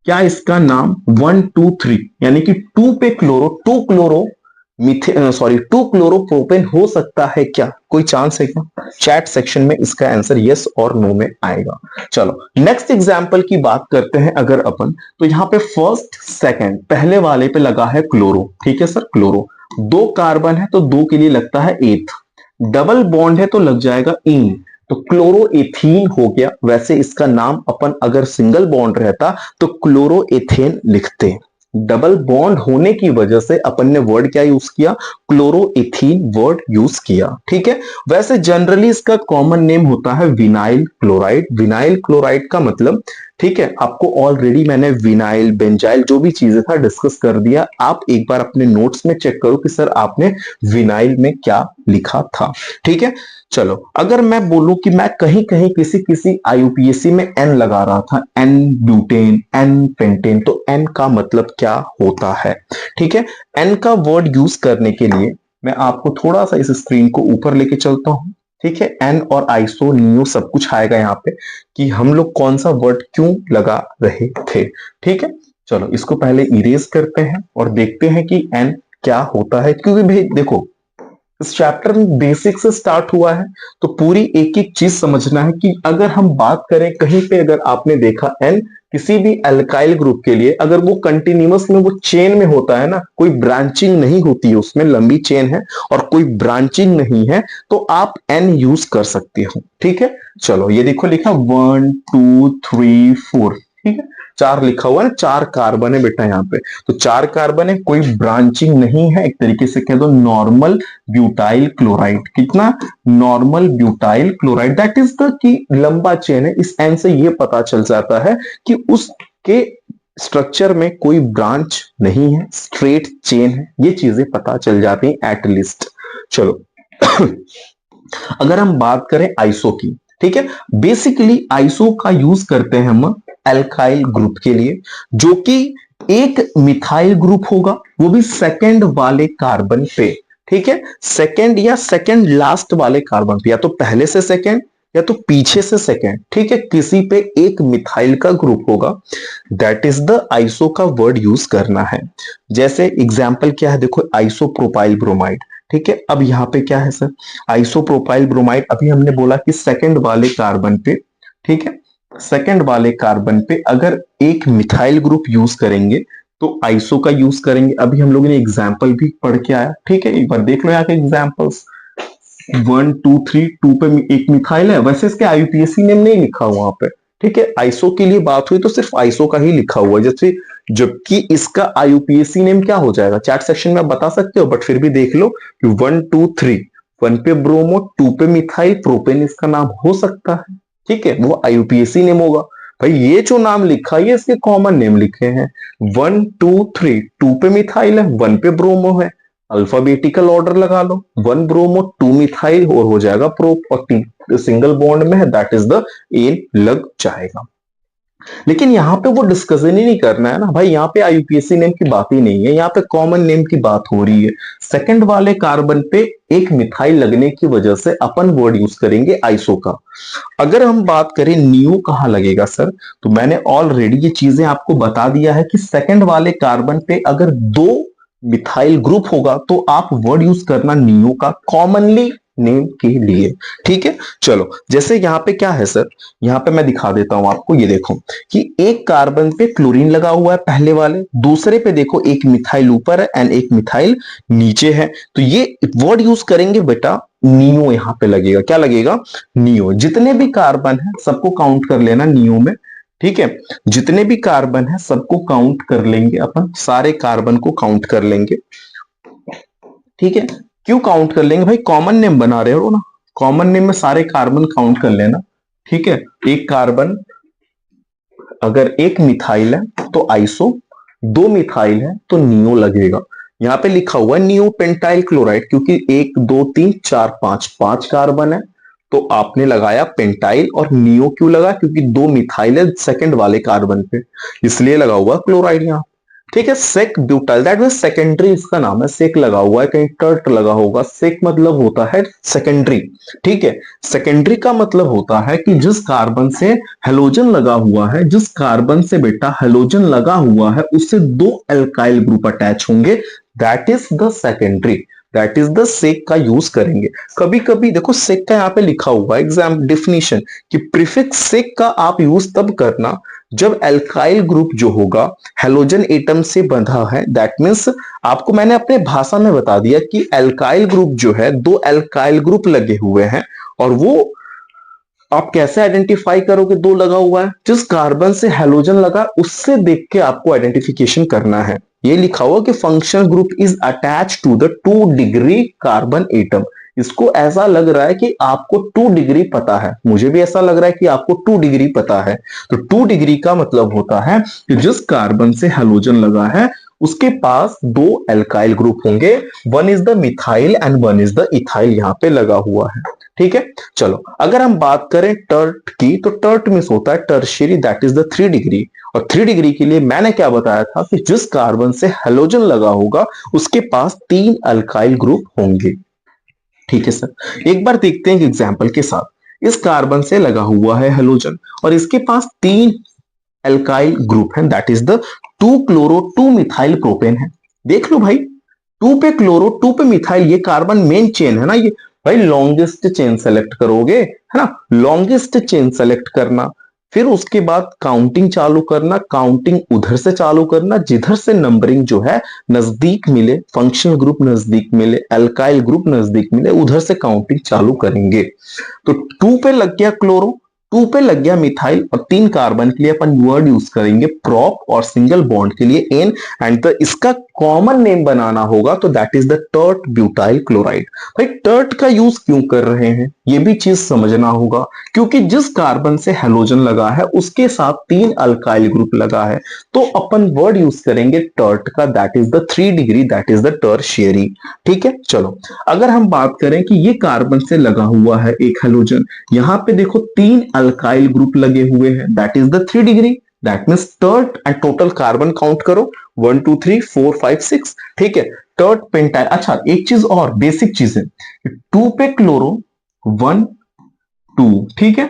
क्या इसका नाम 1 2 3 यानी कि 2 पे क्लोरो, 2 क्लोरो टू क्लोरोप्रोपेन हो सकता है क्या? कोई चांस है क्या? चैट सेक्शन में इसका आंसर यस और नो में आएगा। चलो नेक्स्ट एग्जांपल की बात करते हैं अगर अपन, तो यहाँ पे फर्स्ट सेकंड पहले वाले पे लगा है क्लोरो, ठीक है सर, क्लोरो, दो कार्बन है तो दो के लिए लगता है एथ, डबल बॉन्ड है तो लग जाएगा इन, तो क्लोरोएथीन हो गया। वैसे इसका नाम अपन अगर सिंगल बॉन्ड रहता तो क्लोरोएथेन लिखते, डबल बॉन्ड होने की वजह से अपन ने वर्ड क्या यूज किया, क्लोरोइथीन वर्ड यूज किया, ठीक है। वैसे जनरली इसका कॉमन नेम होता है विनाइल क्लोराइड, विनाइल क्लोराइड का मतलब, ठीक है, आपको ऑलरेडी मैंने विनाइल बेंजाइल जो भी चीजें था डिस्कस कर दिया। आप एक बार अपने नोट्स में चेक करो कि सर आपने विनाइल में क्या लिखा था, ठीक है। चलो अगर मैं बोलूं कि मैं कहीं कहीं किसी किसी आईयूपीएससी में एन लगा रहा था, एन ब्यूटेन, एन पेंटेन, तो एन का मतलब क्या होता है, ठीक है। एन का वर्ड यूज करने के लिए मैं आपको थोड़ा सा इस स्क्रीन को ऊपर लेके चलता हूं, ठीक है। एन और आइसो नियो सब कुछ आएगा यहाँ पे कि हम लोग कौन सा वर्ड क्यों लगा रहे थे, ठीक है। चलो इसको पहले इरेज करते हैं और देखते हैं कि एन क्या होता है, क्योंकि भाई देखो इस चैप्टर में बेसिक से स्टार्ट हुआ है तो पूरी एक एक चीज समझना है कि अगर हम बात करें कहीं पे, अगर आपने देखा एन किसी भी अल्काइल ग्रुप के लिए अगर वो कंटिन्यूअस में वो चेन में होता है ना, कोई ब्रांचिंग नहीं होती है उसमें, लंबी चेन है और कोई ब्रांचिंग नहीं है, तो आप एन यूज कर सकते हो, ठीक है। चलो ये देखो लिखा 1 2 3 4, ठीक है, चार लिखा हुआ है ना, चार कार्बन है बेटा यहाँ पे, तो चार कार्बन है, कोई ब्रांचिंग नहीं है, एक तरीके से कह दो नॉर्मल ब्यूटाइल क्लोराइड। कितना? Normal butyl chloride, that is the कि लंबा चेन है। इस एन से ये पता चल जाता है कि उसके स्ट्रक्चर में कोई ब्रांच नहीं है, स्ट्रेट चेन है, ये चीजें पता चल जाती हैं एटलीस्ट। चलो अगर हम बात करें आइसो की, ठीक है, बेसिकली आइसो का यूज करते हैं हम एल्काइल ग्रुप के लिए, जो कि एक मिथाइल ग्रुप होगा, वो भी सेकंड वाले कार्बन पे, ठीक है, सेकंड या सेकंड लास्ट वाले कार्बन पे, या तो पहले से सेकंड या तो पीछे से सेकंड, ठीक है, किसी पे एक मिथाइल का ग्रुप होगा, दैट इज द आइसो का वर्ड यूज करना है। जैसे एग्जाम्पल क्या है, देखो आइसोप्रोपाइल ब्रोमाइड, ठीक है। अब यहाँ पे क्या है सर, आइसोप्रोपाइल ब्रोमाइड, अभी हमने बोला कि सेकंड वाले कार्बन पे, ठीक है, सेकंड वाले कार्बन पे अगर एक मिथाइल ग्रुप यूज करेंगे तो आइसो का यूज करेंगे। अभी हम लोगों ने एग्जाम्पल भी पढ़ के आया, ठीक है, एक बार देख लो यहाँ के एग्जाम्पल्स, 1 2 3, 2 पे एक मिथाइल है, वैसे इसके आईयूपीएसी नेम नहीं लिखा हुआ वहां पे, ठीक है, आइसो के लिए बात हुई तो सिर्फ आइसो का ही लिखा हुआ है, जैसे जबकि इसका आईयूपीएसी नेम क्या हो जाएगा चैट सेक्शन में आप बता सकते हो, बट फिर भी देख लो कि 1 2 3, 1 पे ब्रोमो, 2 पे मिथाइल प्रोपेन इसका नाम हो सकता है, ठीक है, वो आईयूपीएसी नेम होगा। भाई ये जो नाम लिखा है ये इसके कॉमन नेम लिखे हैं, 1 2 3, 2 पे मिथाइल है, 1 पे ब्रोमो है, अल्फाबेटिकल ऑर्डर लगा लो, 1 ब्रोमो 2 मिथाइल और हो जाएगा प्रो, और सिंगल बॉन्ड में है दैट इज द एन लग जाएगा। लेकिन यहाँ पे वो डिस्कशन ही नहीं करना है ना भाई, यहाँ पे आईयूपीएसी नेम की बात ही नहीं है, यहाँ पे कॉमन नेम की बात हो रही है। सेकंड वाले कार्बन पे एक मिथाइल लगने की वजह से अपन वर्ड यूज करेंगे आइसो का। अगर हम बात करें नियो कहाँ लगेगा सर, तो मैंने ऑलरेडी ये चीजें आपको बता दिया है कि सेकंड वाले कार्बन पे अगर दो मिथाइल ग्रुप होगा तो आप वर्ड यूज करना नियो का कॉमनली नेम के लिए, ठीक है। चलो जैसे यहाँ पे क्या है सर, यहाँ पे मैं दिखा देता हूं आपको, ये देखो कि एक कार्बन पे क्लोरीन लगा हुआ है पहले वाले, दूसरे पे देखो एक मिथाइल ऊपर है एंड एक मिथाइल नीचे है, तो ये वर्ड यूज करेंगे बेटा नियो, यहाँ पे लगेगा, क्या लगेगा, नियो। जितने भी कार्बन है सबको काउंट कर लेना नियो में, ठीक है, जितने भी कार्बन है सबको काउंट कर लेंगे अपन, सारे कार्बन को काउंट कर लेंगे, ठीक है। क्यों काउंट कर लेंगे भाई, कॉमन नेम बना रहे हो ना, कॉमन नेम में सारे कार्बन काउंट कर लेना, ठीक है। एक कार्बन अगर एक मिथाइल है तो आइसो, दो मिथाइल है तो नियो लगेगा। यहाँ पे लिखा हुआ है नियो पेंटाइल क्लोराइड, क्योंकि 1 2 3 4 5 5 कार्बन है तो आपने लगाया पेंटाइल, और नियो क्यों लगा, क्योंकि दो मिथाइल है सेकंड वाले कार्बन पे, इसलिए लगा हुआ क्लोराइड यहाँ, ठीक है। Sec butyl that mean secondary इसका नाम है, सेक लगा हुआ है, कहीं टर्ट लगा होगा, सेक मतलब होता है सेकेंडरी, ठीक है। सेकेंडरी का मतलब होता है कि जिस कार्बन से हेलोजन लगा हुआ है, जिस कार्बन से बेटा हेलोजन लगा हुआ है उससे दो एल्काइल ग्रुप अटैच होंगे that is the secondary, that is the sake का यूज करेंगे। कभी कभी देखो सेक का यहाँ पे लिखा हुआ एग्जाम डिफिनीशन कि प्रीफिक्स सेक का आप यूज तब करना जब एल्काइल ग्रुप जो होगा हेलोजन एटम से बंधा है। दैट मीन्स आपको मैंने अपने भाषा में बता दिया कि एल्काइल ग्रुप जो है, दो एल्काइल ग्रुप लगे हुए हैं, और वो आप कैसे आइडेंटिफाई करोगे दो लगा हुआ है, जिस कार्बन से हेलोजन लगा उससे देख के आपको आइडेंटिफिकेशन करना है। ये लिखा हुआ कि functional group is attach to the 2 degree carbon atom. इसको ऐसा लग रहा है कि आपको 2 डिग्री पता है, मुझे भी ऐसा लग रहा है कि आपको 2 डिग्री पता है। तो 2 डिग्री का मतलब होता है कि जिस कार्बन से हेलोजन लगा है उसके पास दो एल्काइल ग्रुप होंगे, one is the methyl and one is the ethyl यहाँ पे लगा हुआ है। ठीक है, चलो अगर हम बात करें टर्ट की, तो टर्ट मीन्स होता है tertiary, that is the 3 degree. और 3 डिग्री के लिए मैंने क्या बताया था कि जिस कार्बन से हेलोजन लगा होगा उसके पास 3 अल्काइल ग्रुप होंगे। ठीक है सर, एक बार देखते हैं एग्जाम्पल के साथ। इस कार्बन से लगा हुआ है हेलोजन और इसके पास 3 एल्काइल ग्रुप है, that is the 2 chloro 2 methyl propane है। देख लो भाई, 2 पे क्लोरो 2 पे मिथाइल, ये कार्बन मेन चेन है ना ये। भाई लॉन्गेस्ट चेन सेलेक्ट करोगे, है ना, लॉन्गेस्ट चेन सेलेक्ट करना, फिर उसके बाद काउंटिंग चालू करना, काउंटिंग उधर से चालू करना जिधर से नंबरिंग जो है नजदीक मिले, फंक्शनल ग्रुप नजदीक मिले, एल्काइल ग्रुप नजदीक मिले, उधर से काउंटिंग चालू करेंगे। तो 2 पे लग गया क्लोरो, 2 पे लग गया मिथाइल, और 3 कार्बन के लिए अपन वर्ड यूज करेंगे प्रोप, और सिंगल बॉन्ड के लिए एन, एंड इसका कॉमन नेम बनाना होगा तो that is the tert butyl chloride. भाई टर्ट का यूज क्यों कर रहे हैं ये भी चीज समझना होगा, क्योंकि जिस कार्बन से हेलोजन लगा है उसके साथ 3 अल्काइल ग्रुप लगा है, तो अपन वर्ड यूज करेंगे टर्ट का, that is the 3 degree, that is the tertiary. ठीक है, चलो अगर हम बात करें कि ये कार्बन से लगा हुआ है एक हेलोजन, यहां पे देखो 3 अल्काइल ग्रुप लगे हुए हैं, that is the 3 degree, that means tert, and total carbon count करो 1 2 3 4 5 6। ठीक है, टर्ट पेंटाइल। अच्छा एक चीज और बेसिक चीज है, 2 पे क्लोरो 1 2, ठीक है,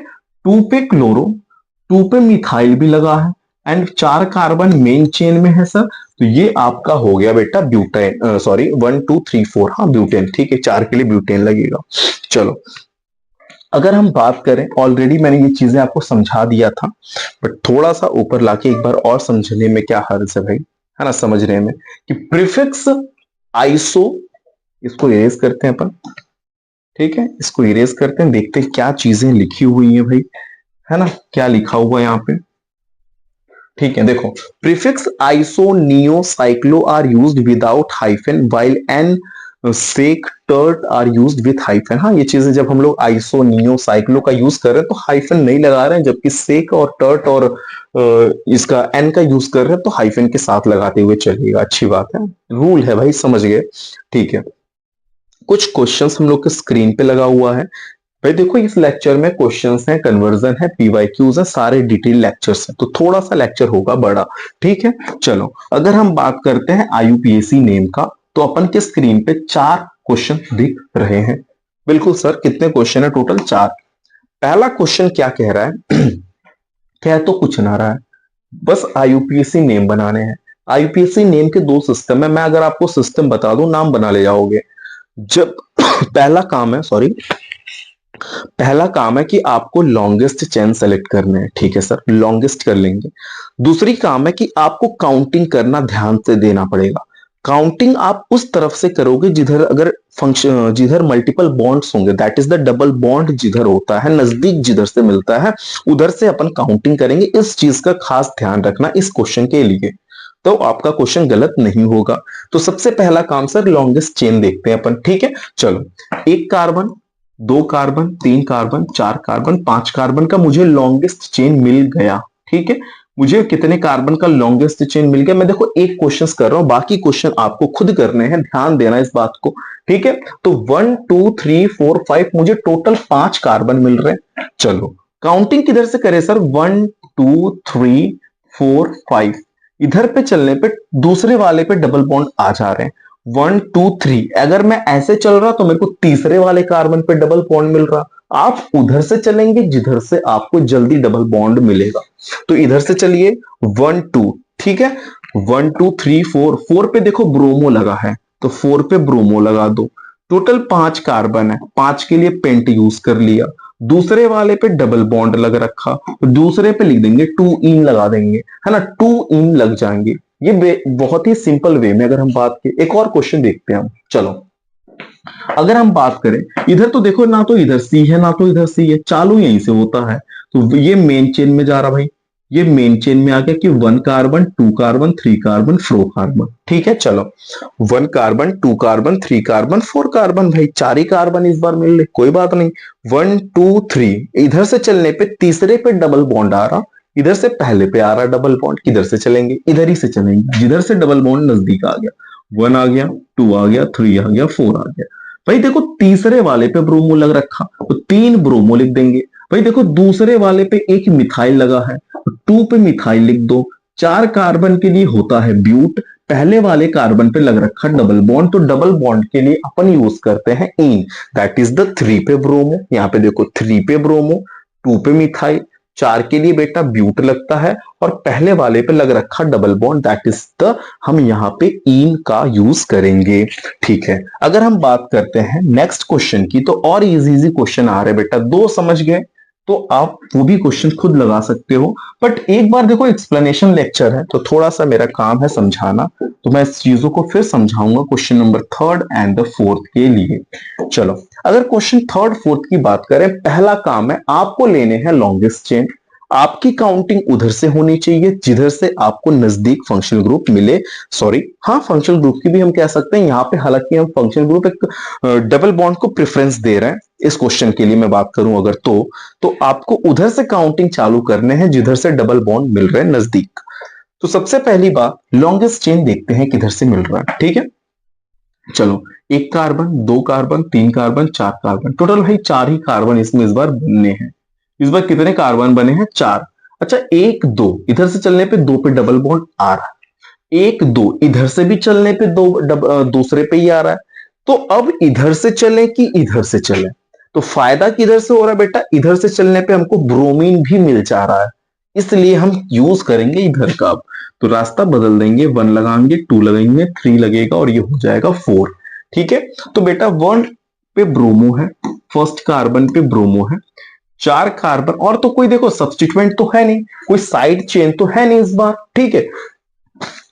2 पे क्लोरो 2 पे मिथाइल भी लगा है, एंड 4 कार्बन मेन चेन में है सर, तो ये आपका हो गया बेटा ब्यूटेन, सॉरी 1 2 3 4, हाँ ब्यूटेन। ठीक है, 4 के लिए ब्यूटेन लगेगा। चलो अगर हम बात करें, ऑलरेडी मैंने ये चीजें आपको समझा दिया था, बट थोड़ा सा ऊपर लाके एक बार और समझने में क्या हर्ज है भाई, है ना, समझने में, कि प्रीफिक्स आइसो, इसको इरेज करते हैं अपन। ठीक है, इसको इरेज करते हैं, देखते हैं क्या चीजें लिखी हुई है भाई, है ना, क्या लिखा हुआ है यहाँ पे। ठीक है, देखो prefix iso neo cyclo are used without hyphen while n sec tert are used with hyphen. हाँ ये चीजें जब हम लोग आइसो नियो साइक्लो का यूज कर रहे हैं तो हाइफन नहीं लगा रहे हैं, जबकि सेक और टर्ट और इसका एन का यूज कर रहे हैं तो हाइफन के साथ लगाते हुए चलिएगा। अच्छी बात है, रूल है भाई, समझ गए। ठीक है, कुछ क्वेश्चंस हम लोग के स्क्रीन पे लगा हुआ है भाई। देखो इस लेक्चर में क्वेश्चंस हैं, कन्वर्जन है, पीवाईक्यूज है, सारे डिटेल लेक्चर्स हैं, तो थोड़ा सा लेक्चर होगा बड़ा। ठीक है, चलो अगर हम बात करते हैं आईयूपीएसी नेम का, तो अपन के स्क्रीन पे 4 क्वेश्चन दिख रहे हैं। बिल्कुल सर, कितने क्वेश्चन है टोटल? 4। पहला क्वेश्चन क्या कह रहा है? कह तो कुछ ना रहा है, बस आईयूपीएसी नेम बनाने हैं। आईयूपीएसी नेम के 2 सिस्टम है, मैं अगर आपको सिस्टम बता दूं नाम बना ले जाओगे। जब पहला काम है, सॉरी, पहला काम है कि आपको लॉन्गेस्ट चेन सेलेक्ट करने हैं। ठीक है सर, लॉन्गेस्ट कर लेंगे। दूसरी काम है कि आपको काउंटिंग करना ध्यान से देना पड़ेगा। काउंटिंग आप उस तरफ से करोगे जिधर अगर फंक्शन, जिधर मल्टीपल बॉन्ड्स होंगे, that is the double bond जिधर होता है, नजदीक जिधर से मिलता है उधर से अपन काउंटिंग करेंगे। इस चीज का खास ध्यान रखना इस क्वेश्चन के लिए, तो आपका क्वेश्चन गलत नहीं होगा। तो सबसे पहला काम सर लॉन्गेस्ट चेन देखते हैं अपन। ठीक है, चलो 1 carbon 2 carbon 3 carbon 4 carbon 5 carbon का मुझे लॉन्गेस्ट चेन मिल गया। ठीक है, मुझे कितने कार्बन का लॉन्गेस्ट चेन मिल गया? मैं देखो एक क्वेश्चन कर रहा हूं, बाकी क्वेश्चन आपको खुद करने हैं, ध्यान देना इस बात को। ठीक है, तो 1 2 3 4 5 मुझे टोटल 5 कार्बन मिल रहे हैं। चलो काउंटिंग किधर से करें सर? 1 2 3 4 5, इधर पे चलने पे दूसरे वाले पे डबल बॉन्ड आ जा रहे हैं। 1 2 3, अगर मैं ऐसे चल रहा तो मेरे को तीसरे वाले कार्बन पे डबल बॉन्ड मिल रहा। आप उधर से चलेंगे जिधर से आपको जल्दी डबल बॉन्ड मिलेगा, तो इधर से चलिए 1 2। ठीक है, 1 2 3 4, 4 पे देखो ब्रोमो लगा है तो 4 पे ब्रोमो लगा दो। टोटल 5 कार्बन है, 5 के लिए पेंट यूज कर लिया। दूसरे वाले पे डबल बॉन्ड लग रखा तो दूसरे पे लिख देंगे 2 इन लगा देंगे, है ना, 2 इन लग जाएंगे। ये बहुत ही सिंपल वे में अगर हम बात करें, एक और क्वेश्चन देखते हैं हम। चलो अगर हम बात करें, इधर तो देखो ना तो इधर सी है ना तो इधर सी है, चालू यहीं से होता है तो ये मेन चेन में जा रहा भाई। ये मेन चेन में आ गया कि 1 कार्बन 2 कार्बन 3 कार्बन 4 कार्बन। ठीक है, चलो 1 कार्बन 2 कार्बन 3 कार्बन 4 कार्बन, भाई 4 ही कार्बन इस बार मिल रहे, कोई बात नहीं। 1 2 3 इधर से चलने पे तीसरे पे डबल बॉन्ड आ रहा, इधर से पहले पे आ रहा डबल बॉन्ड, किधर से चलेंगे, इधर ही से चलेंगे, जिधर से डबल बॉन्ड नजदीक आ गया। 1 आ गया, 2 आ गया, 3 आ गया, 4 आ गया। भाई देखो तीसरे वाले पे ब्रोमो लग रखा तो 3 ब्रोमो लिख देंगे। भाई देखो दूसरे वाले पे एक मिथाइल लगा है तो 2 पे मिथाइल लिख दो। 4 कार्बन के लिए होता है ब्यूट, पहले वाले कार्बन पे लग रखा डबल बॉन्ड, तो डबल बॉन्ड के लिए अपन यूज करते हैं इन, दैट इज द 3 पे ब्रोमो। यहाँ पे देखो 3 पे ब्रोमो, 2 पे मिथाइल, 4 के लिए बेटा ब्यूट लगता है और पहले वाले पे लग रखा double bond, that is the, हम यहाँ पे इन का यूज करेंगे। ठीक है, अगर हम बात करते हैं नेक्स्ट क्वेश्चन की तो और इजी इजी क्वेश्चन आ रहे बेटा, 2 समझ गए तो आप वो भी क्वेश्चन खुद लगा सकते हो, बट एक बार देखो एक्सप्लेनेशन लेक्चर है तो थोड़ा सा मेरा काम है समझाना, तो मैं इस चीजों को फिर समझाऊंगा question number 3rd and the 4th के लिए। चलो अगर क्वेश्चन 3rd 4th की बात करें, पहला काम है आपको लेने हैं लॉन्गेस्ट चेन। आपकी काउंटिंग उधर से होनी चाहिए जिधर से आपको नजदीक फंक्शनल ग्रुप मिले, सॉरी हाँ फंक्शनल ग्रुप की भी हम कह सकते हैं यहाँ पे, हालांकि हम फंक्शनल ग्रुप एक डबल बॉन्ड को प्रेफरेंस दे रहे हैं इस क्वेश्चन के लिए मैं बात करूं अगर, तो आपको उधर से काउंटिंग चालू करने हैं जिधर से डबल बॉन्ड मिल रहे हैं नजदीक। तो सबसे पहली बात लॉन्गेस्ट चेन देखते हैं किधर से मिल रहा है। ठीक है, चलो 1 carbon 2 carbon 3 carbon 4 carbon, total भाई 4 ही कार्बन इसमें इस बार बनने हैं। इस बार कितने कार्बन बने हैं, 4। अच्छा 1 2 इधर से चलने पे 2 पे डबल बॉन्ड आ रहा है, 1 2 इधर से भी चलने पे दूसरे पे ही आ रहा है। तो अब इधर से चले कि इधर से चले, तो फायदा किधर से हो रहा है बेटा, इधर से चलने पे हमको ब्रोमीन भी मिल जा रहा है, इसलिए हम यूज करेंगे इधर का। अब तो रास्ता बदल देंगे, 1 लगाएंगे 2 लगाएंगे 3 लगेगा और ये हो जाएगा 4। ठीक है, तो बेटा 1 पे ब्रोमो है, फर्स्ट कार्बन पे ब्रोमो है, 4 कार्बन, और तो कोई देखो सब्स्टिट्यूएंट तो है नहीं, कोई साइड चेन तो है नहीं इस बार। ठीक है,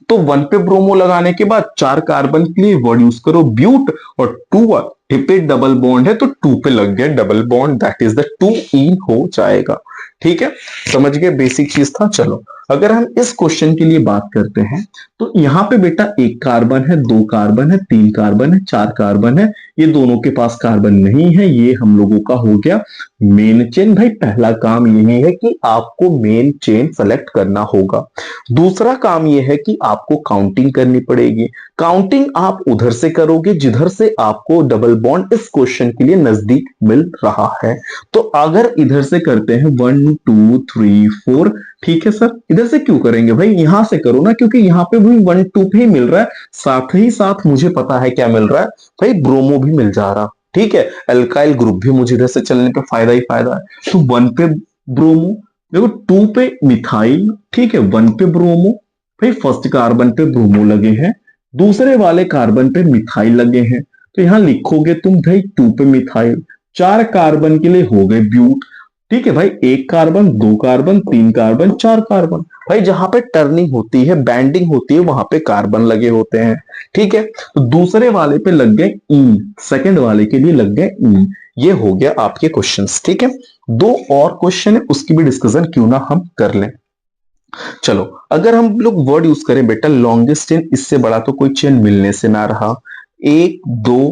तो 1 पे ब्रोमो लगाने के बाद 4 कार्बन के लिए वर्ड यूज करो ब्यूट, और 2 पे डबल बॉन्ड है तो 2 पे लग गया double bond, that is the 2 इन हो जाएगा। ठीक है, समझ गए, बेसिक चीज था। चलो अगर हम इस क्वेश्चन के लिए बात करते हैं तो यहाँ पे बेटा 1 कार्बन है 2 कार्बन है 3 कार्बन है 4 कार्बन है, ये दोनों के पास कार्बन नहीं है, ये हम लोगों का हो गया मेन चेन। भाई पहला काम यही है कि आपको मेन चेन सेलेक्ट करना होगा। दूसरा काम यह है कि आपको काउंटिंग करनी पड़ेगी। काउंटिंग आप उधर से करोगे जिधर से आपको डबल बॉन्ड इस क्वेश्चन के लिए नजदीक मिल रहा है। तो अगर इधर से करते हैं 1 2 3 4, ठीक है सर, इधर से क्यों करेंगे भाई, यहां से करो ना, क्योंकि यहाँ पे भी 1 2 पे ही मिल रहा है, साथ ही साथ मुझे पता है क्या मिल रहा है भाई, ब्रोमो भी मिल जा रहा। ठीक है, अल्काइल ग्रुप भी मुझे इधर से चलने पे फायदा ही फायदा है। तो 1 पे ब्रोमो, देखो 2 पे मिथाइल, ठीक है 1 पे ब्रोमो, भाई फर्स्ट कार्बन पे ब्रोमो लगे हैं, दूसरे वाले कार्बन पे मिथाइल लगे हैं, तो यहां लिखोगे तुम भाई 2 पे मिथाइल, 4 कार्बन के लिए हो गए ब्यूट। ठीक है भाई, 1 कार्बन 2 कार्बन 3 कार्बन 4 कार्बन, भाई जहां पे टर्निंग होती है बैंडिंग होती है वहां पे कार्बन लगे होते हैं। ठीक है, तो दूसरे वाले पे लग गए इन, सेकंड वाले के लिए लग गए इन, ये हो गया आपके क्वेश्चंस। ठीक है, 2 और क्वेश्चन है उसकी भी डिस्कशन क्यों ना हम कर लें। चलो अगर हम लोग वर्ड यूज करें बेटा लॉन्गेस्ट चेन, इससे बड़ा तो कोई चेन मिलने से ना रहा, 1 2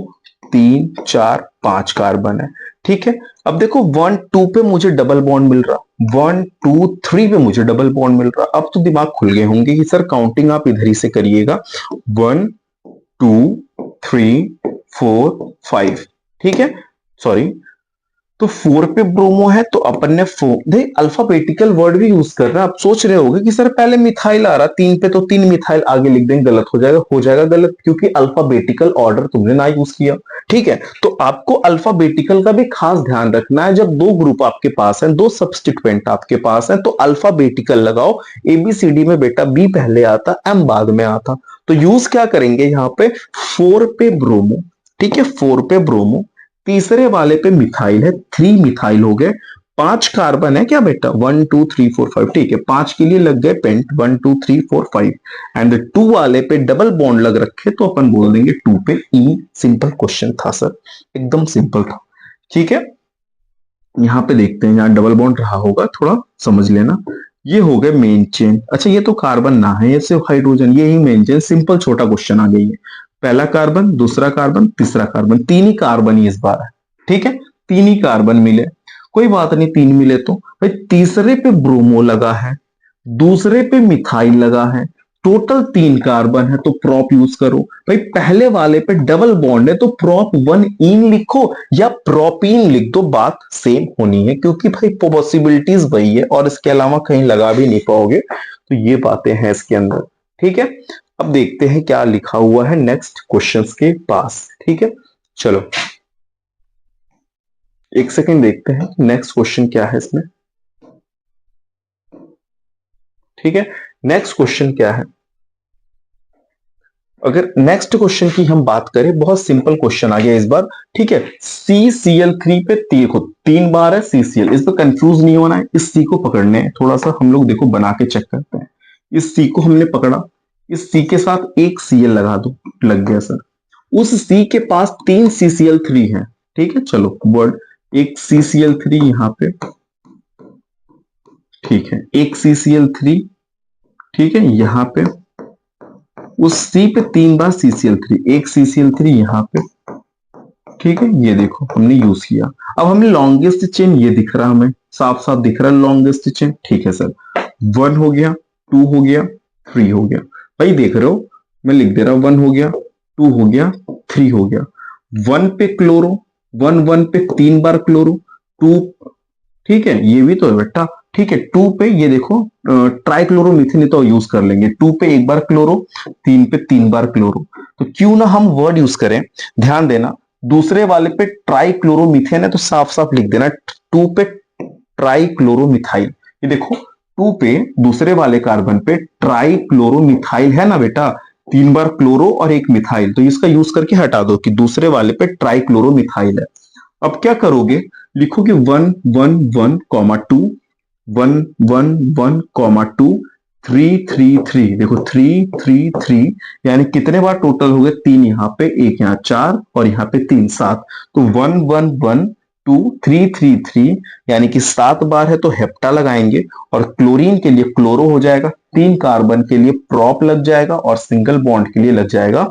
3 4 5 कार्बन है। ठीक है, अब देखो 1 2 पे मुझे डबल बॉन्ड मिल रहा, 1 2 3 पे मुझे डबल बॉन्ड मिल रहा। अब तो दिमाग खुल गए होंगे कि सर काउंटिंग आप इधर ही से करिएगा, 1 2 3 4 5। ठीक है, सॉरी, तो 4 पे ब्रोमो है तो अपन ने अल्फाबेटिकल वर्ड भी यूज कर रहा है। आप सोच रहे होगे कि सर पहले मिथाइल आ रहा 3 पे तो 3 मिथाइल आगे लिख देंगे, गलत हो जाएगा गलत, क्योंकि अल्फाबेटिकल ऑर्डर तुमने ना यूज किया। ठीक है, तो आपको अल्फाबेटिकल का भी खास ध्यान रखना है। जब दो ग्रुप आपके पास है, दो सब्स्टिट्यूएंट आपके पास है, तो अल्फाबेटिकल लगाओ। एबीसीडी में बेटा बी पहले आता, एम बाद में आता। तो यूज क्या करेंगे यहाँ पे, 4 पे ब्रोमो, ठीक है, 4 पे ब्रोमो। तीसरे वाले पे मिथाइल है, 3 मिथाइल हो गए। 5 कार्बन है क्या बेटा, 1 2 3 4 5, ठीक है, 5 के लिए लग गए पेंट, 1 2 3 4 5। एंड 2 वाले पे डबल बॉन्ड लग रखे, तो अपन बोल देंगे 2 पे ई। सिंपल क्वेश्चन था सर, एकदम सिंपल था। ठीक है, यहाँ पे देखते हैं, यहाँ डबल बॉन्ड रहा होगा, थोड़ा समझ लेना। ये हो गए मेन चेन। अच्छा, ये तो कार्बन ना है, ये सिर्फ हाइड्रोजन, ये ही मेन चेन। सिंपल छोटा क्वेश्चन आ गई है। पहला कार्बन, दूसरा कार्बन, तीसरा कार्बन, 3 ही कार्बन ही इस बार है। ठीक है, 3 ही कार्बन मिले, कोई बात नहीं, 3 मिले तो भाई तीसरे पे ब्रोमो लगा है, दूसरे पे मिथाइल लगा है, टोटल 3 कार्बन है, तो प्रॉप यूज करो। भाई पहले वाले पे डबल बॉन्ड है, तो प्रॉप 1 इन लिखो या प्रोपीन लिख दो, बात सेम होनी है, क्योंकि भाई पॉसिबिलिटीज वही है और इसके अलावा कहीं लगा भी नहीं पाओगे। तो ये बातें हैं इसके अंदर। ठीक है, अब देखते हैं क्या लिखा हुआ है नेक्स्ट क्वेश्चंस के पास। ठीक है, चलो एक सेकेंड देखते हैं नेक्स्ट क्वेश्चन क्या है इसमें। ठीक है, नेक्स्ट क्वेश्चन क्या है। अगर नेक्स्ट क्वेश्चन की हम बात करें, बहुत सिंपल क्वेश्चन आ गया इस बार। ठीक है, CCl3 पे देखो 3 बार है CCl, इस पर कंफ्यूज नहीं होना है। इस C को पकड़ने है, थोड़ा सा हम लोग देखो बना के चेक करते हैं। इस C को हमने पकड़ा, इस C के साथ एक Cl लगा दो, लग गया सर। उस C के पास 3 CCl3 है। ठीक है, चलो वर्ड, एक CCl3 यहाँ पे, ठीक है, एक CCl3, ठीक है, यहाँ पे उस C पे 3 बार CCl3, एक CCl3 यहाँ पे, ठीक है, ये देखो हमने यूज किया। अब हमें लॉन्गेस्ट चेन ये दिख रहा, हमें साफ साफ दिख रहा है लॉन्गेस्ट चेन। ठीक है सर, 1 हो गया, 2 हो गया, 3 हो गया। भाई देख रहे हो, मैं लिख दे रहा हूं, 1 हो गया, 2 हो गया, 3 हो गया। 1 पे क्लोरो, 1 पे 3 बार क्लोरो, 2, ठीक है, ये भी तो है बेटा। ठीक है, 2 पे ये देखो ट्राइक्लोरोमीथेन तो यूज कर लेंगे। 2 पे 1 बार क्लोरो, 3 पे 3 बार क्लोरो। तो क्यों ना हम वर्ड यूज करें, ध्यान देना। दूसरे वाले पे ट्राइक्लोरोमीथेन है, तो साफ साफ लिख देना 2 पे ट्राइक्लोरोमिथाइल। ये देखो 2 पे दूसरे वाले कार्बन पे ट्राइक्लोरोमिथाइल है ना बेटा, 3 बार क्लोरो और 1 मिथाइल, तो इसका यूज करके हटा दो कि दूसरे वाले पे ट्राइक्लोरोमिथाइल है। अब क्या करोगे, लिखोगे 1 1 1 2, 1 1 1 2, 3 3 3, देखो 3 3 3, यानी कितने बार टोटल हो गए, 3 यहाँ पे, 1 यहाँ, 4 और यहाँ पे 3, 7। तो 1 1 1 2 3 3 3, यानी कि 7 बार है, तो हेप्टा लगाएंगे। और क्लोरीन के लिए क्लोरो हो जाएगा, 3 कार्बन के लिए प्रॉप लग जाएगा, और सिंगल बॉन्ड के लिए लग जाएगा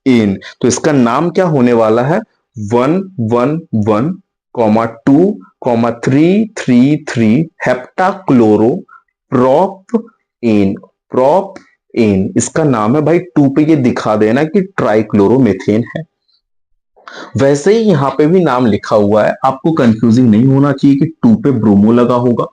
एन। तो इसका नाम क्या होने वाला है, 1 1 1 2 3 3 3 हेप्टाक्लोरो प्रॉप एन, प्रॉप एन इसका नाम है। भाई 2 पे ये दिखा देना कि ट्राइक्लोरोमेथेन है। वैसे ही यहां पे भी नाम लिखा हुआ है, आपको कंफ्यूजिंग नहीं होना चाहिए कि 2 पे ब्रोमो लगा होगा,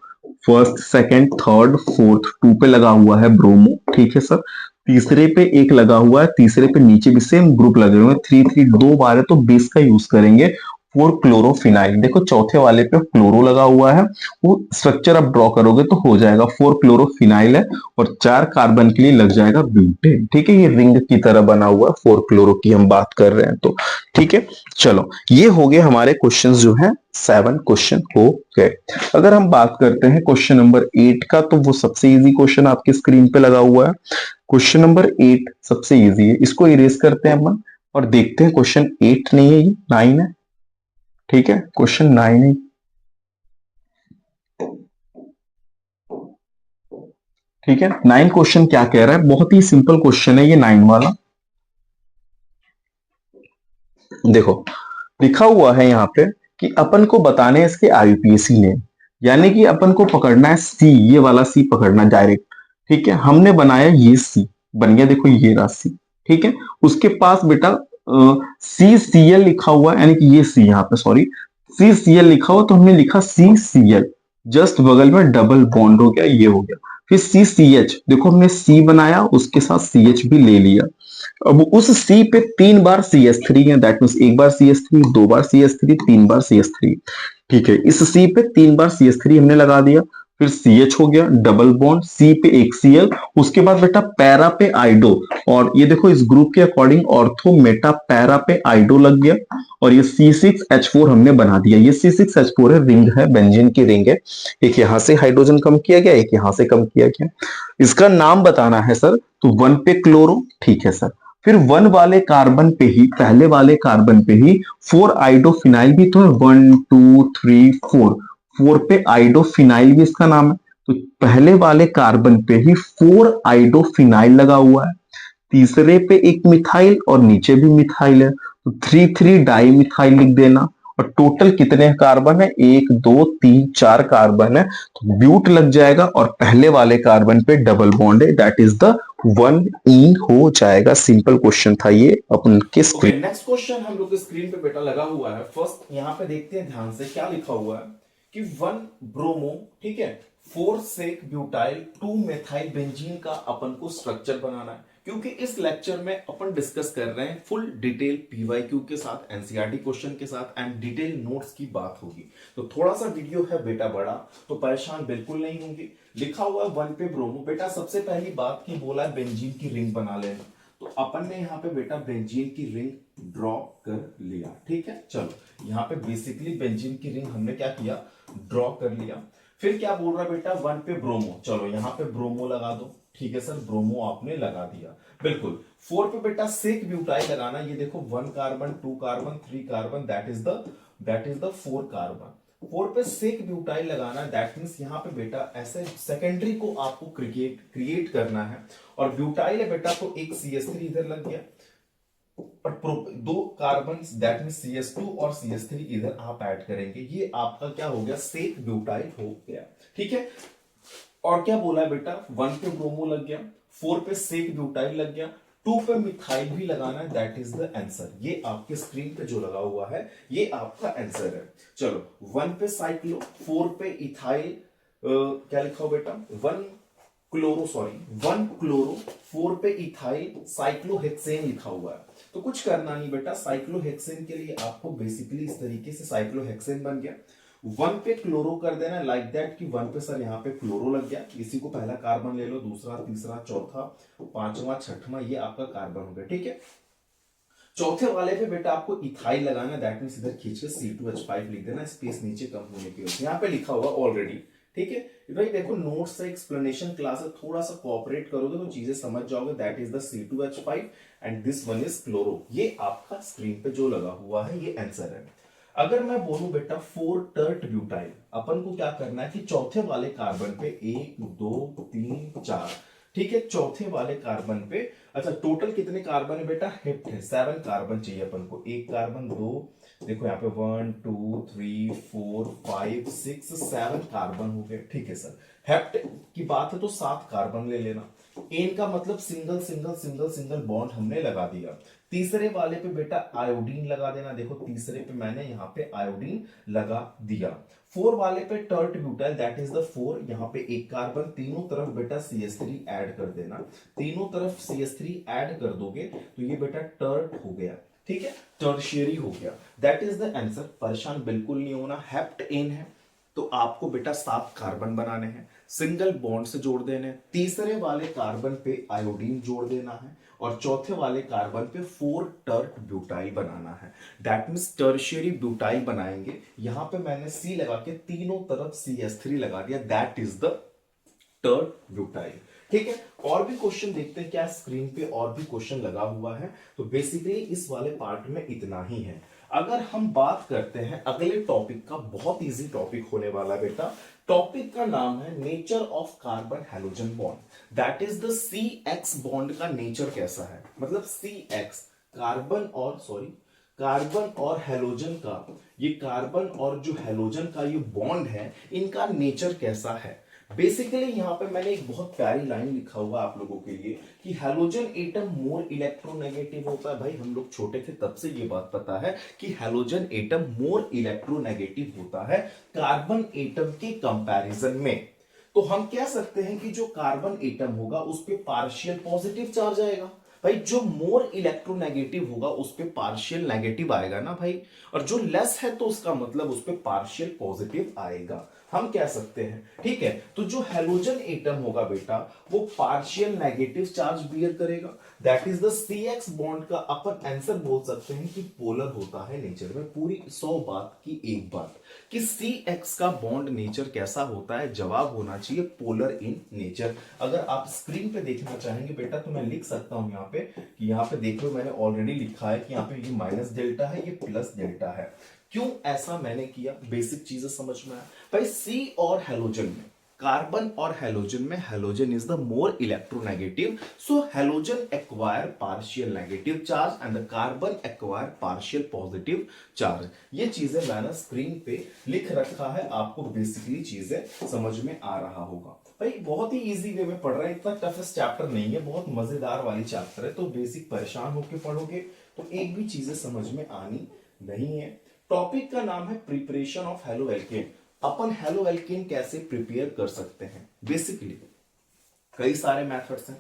फर्स्ट सेकंड थर्ड फोर्थ 2 पे लगा हुआ है ब्रोमो। ठीक है सर, तीसरे पे एक लगा हुआ है, तीसरे पे नीचे भी सेम ग्रुप लगे हुए हैं, 3 3 2 बार है, तो बेस का यूज करेंगे 4 क्लोरोफिनाइल। देखो चौथे वाले पे क्लोरो लगा हुआ है, वो स्ट्रक्चर अब ड्रॉ करोगे तो हो जाएगा 4 क्लोरोफिनाइल है, और 4 कार्बन के लिए लग जाएगा ब्यूटेन। ठीक है, ये रिंग की तरह बना हुआ है, 4 क्लोरो की हम बात कर रहे हैं तो। ठीक है, चलो ये हो गए हमारे क्वेश्चंस जो है, 7 क्वेश्चन हो गए। अगर हम बात करते हैं क्वेश्चन नंबर 8 का, तो वो सबसे इजी क्वेश्चन आपकी स्क्रीन पे लगा हुआ है। क्वेश्चन नंबर 8 सबसे इजी है, इसको इरेज करते हैं अपन और देखते हैं क्वेश्चन 8 नहीं है, ये 9 है। ठीक है, क्वेश्चन 9 है। ठीक है, 9 क्वेश्चन क्या कह रहा है, बहुत ही सिंपल क्वेश्चन है ये 9 वाला। देखो लिखा हुआ है यहाँ पे कि अपन को बताने हैं इसके आईयूपीएसी नेम, यानी कि अपन को पकड़ना है सी, ये वाला सी पकड़ना डायरेक्ट। ठीक है, हमने बनाया ये सी, बन गया, देखो ये रहा सी। ठीक है, उसके पास बेटा CCl लिखा हुआ है, यानी कि ये सी यहाँ पे, सॉरी CCl लिखा हुआ, तो हमने लिखा CCl, जस्ट बगल में डबल बॉन्ड हो गया, ये हो गया। फिर CCH, देखो हमने C बनाया उसके साथ CH भी ले लिया। अब उस C पे 3 बार CH3 है, दैट मीन्स एक बार CH3, 2 बार CH3, 3 बार CH3। ठीक है, इस C पे 3 बार CH3 हमने लगा दिया। फिर CH हो गया, डबल बॉन्ड, C पे एक Cl, उसके बाद बेटा पैरा पे आइडो। और ये देखो इस ग्रुप के अकॉर्डिंग ऑर्थो मेटा पैरा पे आइडो लग गया। और ये C6H4 हमने बना दिया। ये C6H4 है, रिंग है, बेंजीन की रिंग है। एक यहां से हाइड्रोजन कम किया गया, एक यहां से कम किया गया। इसका नाम बताना है सर, तो 1 पे क्लोरो, ठीक है सर। फिर 1 वाले कार्बन पे ही, पहले वाले कार्बन पे ही 4 आइडोफिनाइल भी तो है, 1 2 3 4। 4 पे आइडोफिनाइल भी इसका नाम है। तो पहले वाले कार्बन पे ही 4 आइडोफिनाइल लगा हुआ है। तीसरे पे एक मिथाइल और नीचे भी मिथाइल है, तो 3 डाई मिथाइल लिख देना। और टोटल कितने कार्बन है, 1 2 3 4 कार्बन है, तो ब्यूट लग जाएगा। और पहले वाले कार्बन पे डबल बॉन्ड है, दैट इज द 1 ईन हो जाएगा। सिंपल क्वेश्चन था ये अपन के स्क्रीन। नेक्स्ट क्वेश्चन हम लोग के स्क्रीन पे बेटा लगा हुआ है। फर्स्ट यहाँ पे देखते हैं ध्यान से क्या लिखा हुआ है कि 1 ब्रोमो, ठीक है, 4 सेक ब्यूटाइल 2 मेथाइल बेंजीन का अपन को स्ट्रक्चर बनाना है। क्योंकि इस लेक्चर में अपन डिस्कस कर रहे हैं फुल डिटेल पीवाईक्यू के साथ, एनसीईआरटी क्वेश्चन के साथ एंड डिटेल नोट्स की बात होगी। तो थोड़ा सा वीडियो है बेटा बड़ा, तो परेशान बिल्कुल नहीं होंगे। लिखा हुआ है 1 पे ब्रोमो। बेटा सबसे पहली बात की बोला है बेंजीन की रिंग बना लेना, तो अपन ने यहाँ पे बेटा बेंजीन की रिंग ड्रॉ कर लिया। ठीक है, चलो यहाँ पे बेसिकली बेंजीन की रिंग हमने क्या किया, ड्रॉ कर लिया। फिर क्या बोल रहा है बेटा 1 पे ब्रोमो, चलो यहाँ पे ब्रोमो लगा दो। ठीक है सर, ब्रोमो आपने लगा दिया बिल्कुल। 4 पे बेटा सेक ब्यूटाइल लगाना, ये देखो 1 carbon 2 carbon 3 carbon, that is the 4 carbon. 4 पे सेक ब्यूटाइल लगाना, दैट मींस यहाँ पे बेटा ऐसे सेकेंडरी को आपको क्रिएट करना है। और ब्यूटाइल है बेटा, तो एक CH3 इधर लग गया और 2 कार्बन, दैट मींस CH2 और CH3 इधर आप ऐड करेंगे। ये आपका क्या हो गया, सेक ब्यूटाइल हो गया। ठीक है, और क्या बोला है बेटा, 1 पे ब्रोमो लग गया, 4 पे सेक ब्यूटाइल लग गया, 2 पे मिथाइल भी लगाना है, दैट इज द आंसर। ये आपके स्क्रीन पे जो लगा हुआ है ये आपका आंसर है। चलो 1 पे साइक्लो, 4 पे इथाइल, क्या लिखा हो बेटा, 1 क्लोरो, सॉरी 1 क्लोरो, 4 पे इथाइल साइक्लोहेक्सेन लिखा हुआ है। तो कुछ करना नहीं बेटा, साइक्लोहेक्सेन के लिए आपको बेसिकली इस तरीके से साइक्लोहेक्सेन बन गया। 1 पे क्लोरो कर देना लाइक दैट कि 1 पे सर यहाँ पे क्लोरो लग गया, इसी को पहला कार्बन ले लो, दूसरा तीसरा चौथा पांचवा छठवां, ये आपका कार्बन हो गया। ठीक है, चौथे वाले पे बेटा आपको इथाइल लगाना, दैट मींस इधर खींच के C2H5 लिख देना, स्पेस नीचे कम होने की वजह से। यहाँ पे लिखा हुआ ऑलरेडी। ठीक है भाई, देखो नोट्स से एक्सप्लेनेशन क्लास है, थोड़ा सा कोऑपरेट करोगे तो चीजें समझ जाओगे। That is the C2H5 and this one is chloro. ये आपका स्क्रीन पे जो लगा हुआ है ये आंसर है। अगर मैं बोलूं बेटा 4 टर्ट ब्यूटाइल, अपन को क्या करना है कि चौथे वाले कार्बन पे 1 2 3 4, ठीक है, चौथे वाले कार्बन पे, अच्छा टोटल कितने कार्बन है बेटा, हेप्ट है, 7 कार्बन चाहिए अपन को। एक कार्बन, दो, देखो यहाँ पे 1 2 3 4 5 6 7 कार्बन हो गए। ठीक है सर, हेप्ट की बात है तो 7 कार्बन ले लेना। एन का मतलब single single single single bond हमने लगा दिया। तीसरे वाले पे बेटा आयोडीन लगा देना, देखो तीसरे पे मैंने यहाँ पे आयोडीन लगा दिया। 4 वाले पे tert butyl, that is the 4, यहाँ पे एक कार्बन, तीनों तरफ बेटा CH3 ऐड कर देना। तीनों तरफ CH3 ऐड कर दोगे तो ये बेटा टर्ट हो गया। ठीक है, टर्शियरी हो गया, दैट इज द आंसर। परेशान बिल्कुल नहीं होना, हेप्ट एन है तो आपको बेटा 7 कार्बन बनाने हैं, सिंगल बॉन्ड से जोड़ देने हैं। तीसरे वाले कार्बन पे आयोडीन जोड़ देना है और चौथे वाले कार्बन पे 4 टर्ट ब्यूटाइल बनाना है, दैट मींस टर्शियरी ब्यूटाइल बनाएंगे। यहां पे मैंने C लगा के तीनों तरफ CH3 लगा दिया, that is the tert butyl. ठीक है, और भी क्वेश्चन देखते हैं क्या स्क्रीन पे और भी क्वेश्चन लगा हुआ है। तो बेसिकली इस वाले पार्ट में इतना ही है। अगर हम बात करते हैं अगले टॉपिक का, बहुत इजी टॉपिक होने वाला बेटा। टॉपिक का नाम है nature of carbon halogen bond, that is the CX bond का नेचर कैसा है, मतलब CX कार्बन और हैलोजन का, ये कार्बन और जो हैलोजन का ये बॉन्ड है, इनका नेचर कैसा है। बेसिकली यहां पे मैंने एक बहुत प्यारी लाइन लिखा हुआ आप लोगों के लिए कि हैलोजन एटम मोर इलेक्ट्रोनेगेटिव होता है। भाई हम लोग छोटे थे तब से ये बात पता है कि हैलोजन एटम मोर इलेक्ट्रोनेगेटिव होता है कार्बन एटम के कंपैरिजन में। तो हम कह सकते हैं कि जो कार्बन एटम होगा उस पे पार्शियल पॉजिटिव चार्ज आएगा भाई, जो मोर इलेक्ट्रोनेगेटिव होगा उस पे पार्शियल नेगेटिव आएगा ना भाई, और जो लेस है तो उसका मतलब उस पे पार्शियल पॉजिटिव आएगा, हम कह सकते हैं। ठीक है, तो जो हेलोजन एटम होगा बेटा वो पार्शियल नेगेटिव चार्ज बियर करेगा, that is the CX bond का अपन आंसर बोल सकते हैं कि पोलर होता है नेचर में। पूरी 100 बात की एक बात कि CX का बॉन्ड नेचर कैसा होता है, जवाब होना चाहिए पोलर इन नेचर। अगर आप स्क्रीन पे देखना चाहेंगे बेटा तो मैं लिख सकता हूं यहाँ पे कि यहाँ पे देखो मैंने ऑलरेडी लिखा है कि यहाँ पे ये माइनस डेल्टा है, ये प्लस डेल्टा है। क्यों ऐसा मैंने किया, बेसिक चीजें समझ में आया भाई। सी और हेलोजन में, कार्बन और हेलोजन में, halogen is the more electronegative, so halogen acquire partial negative charge and the carbon acquire partial positive charge. ये चीजें मैंने स्क्रीन पे लिख रखा है, आपको बेसिकली चीजें समझ में आ रहा होगा भाई। बहुत ही इजी वे में पढ़ रहे हैं, इतना टफेस्ट चैप्टर नहीं है, बहुत मजेदार वाली चैप्टर है, तो बेसिक परेशान होकर पढ़ोगे तो एक भी चीजें समझ में आनी नहीं है। टॉपिक का नाम है preparation of halo alkane. Upon halo alkane कैसे प्रिपेयर कर सकते हैं, बेसिकली कई सारे मेथड्स हैं,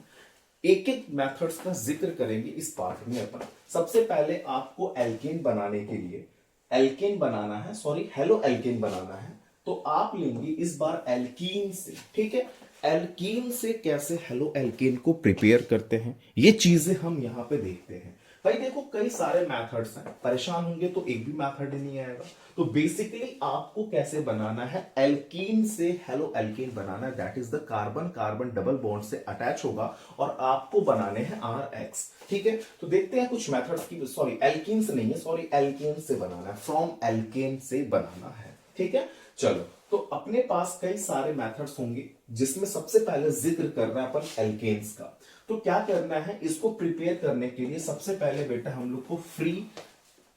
एक एक मेथड्स का जिक्र करेंगे इस पार्ट में अपन। सबसे पहले आपको एल्केन बनाने के लिए, एल्केन बनाना है, सॉरी हेलो एल्केन बनाना है, तो आप लेंगे इस बार एल्कीन से। ठीक है, एल्कीन से कैसे हेलो एल्केन को प्रिपेयर करते हैं ये चीजें हम यहां पे देखते हैं भाई। देखो कई सारे मेथड्स हैं, परेशान होंगे तो एक भी मेथड नहीं आएगा। तो बेसिकली आपको कैसे बनाना है, एल्कीन से हेलो एल्केन बनाना है, that is the carbon, carbon double bond से अटैच होगा और आपको बनाने हैं RX। ठीक है, तो देखते हैं कुछ मेथड्स की, सॉरी एल्कीन से नहीं है, सॉरी एल्केन से बनाना है, फ्रॉम एल्केन से बनाना है। ठीक है, चलो तो अपने पास कई सारे मेथड्स होंगे जिसमें सबसे पहले जिक्र करना है अपन एल्केन्स का। तो क्या करना है, इसको प्रिपेयर करने के लिए सबसे पहले बेटा हम लोग को फ्री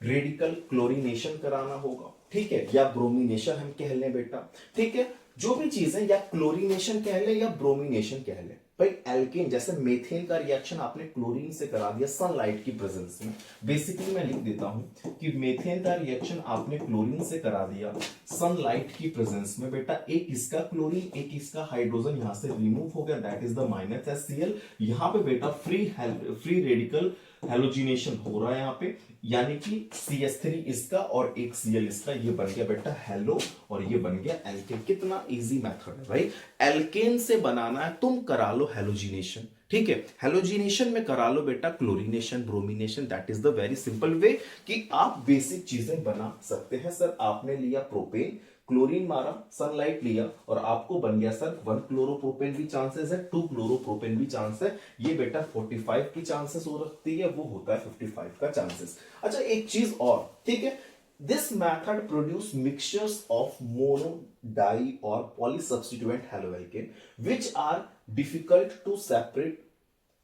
रेडिकल क्लोरीनेशन कराना होगा। ठीक है, या ब्रोमिनेशन हम कह लें बेटा। ठीक है, जो भी चीज है या क्लोरीनेशन कह लें या ब्रोमिनेशन कह लें भाई। एल्केन जैसे मेथेन का रिएक्शन आपने क्लोरीन से करा दिया सनलाइट की प्रेजेंस में, बेसिकली मैं लिख देता हूं कि मेथेन का रिएक्शन आपने क्लोरीन से करा दिया सनलाइट की प्रेजेंस में बेटा। एक इसका क्लोरीन, एक इसका हाइड्रोजन यहां से रिमूव हो गया, that is the minus HCl। यहां पे बेटा फ्री रेडिकल हेलोजिनेशन हो रहा है यहाँ पे, यानी कि CH3 इसका और एक Cl इसका, ये बन गया बेटा हेलो और ये बन गया एल्केन। कितना इजी मेथड है भाई, एल्केन से बनाना है, तुम करा लो हेलोजिनेशन। ठीक है, हेलोजिनेशन में करा लो बेटा chlorination, bromination, that is the very simple way कि आप बेसिक चीजें बना सकते हैं। सर आपने लिया प्रोपेन, क्लोरीन मारा, सनलाइट लिया और आपको बन गया सर 1 क्लोरोप्रोपेन भी चांसेस है, 2 क्लोरोप्रोपेन भी चांस है। ये बेटा 45 की चांसेस हो सकती है, वो होता है 55 का चांसेस। अच्छा एक चीज और, ठीक है, this method produce mixtures of mono, di और polysubstituted haloalkane which are difficult to separate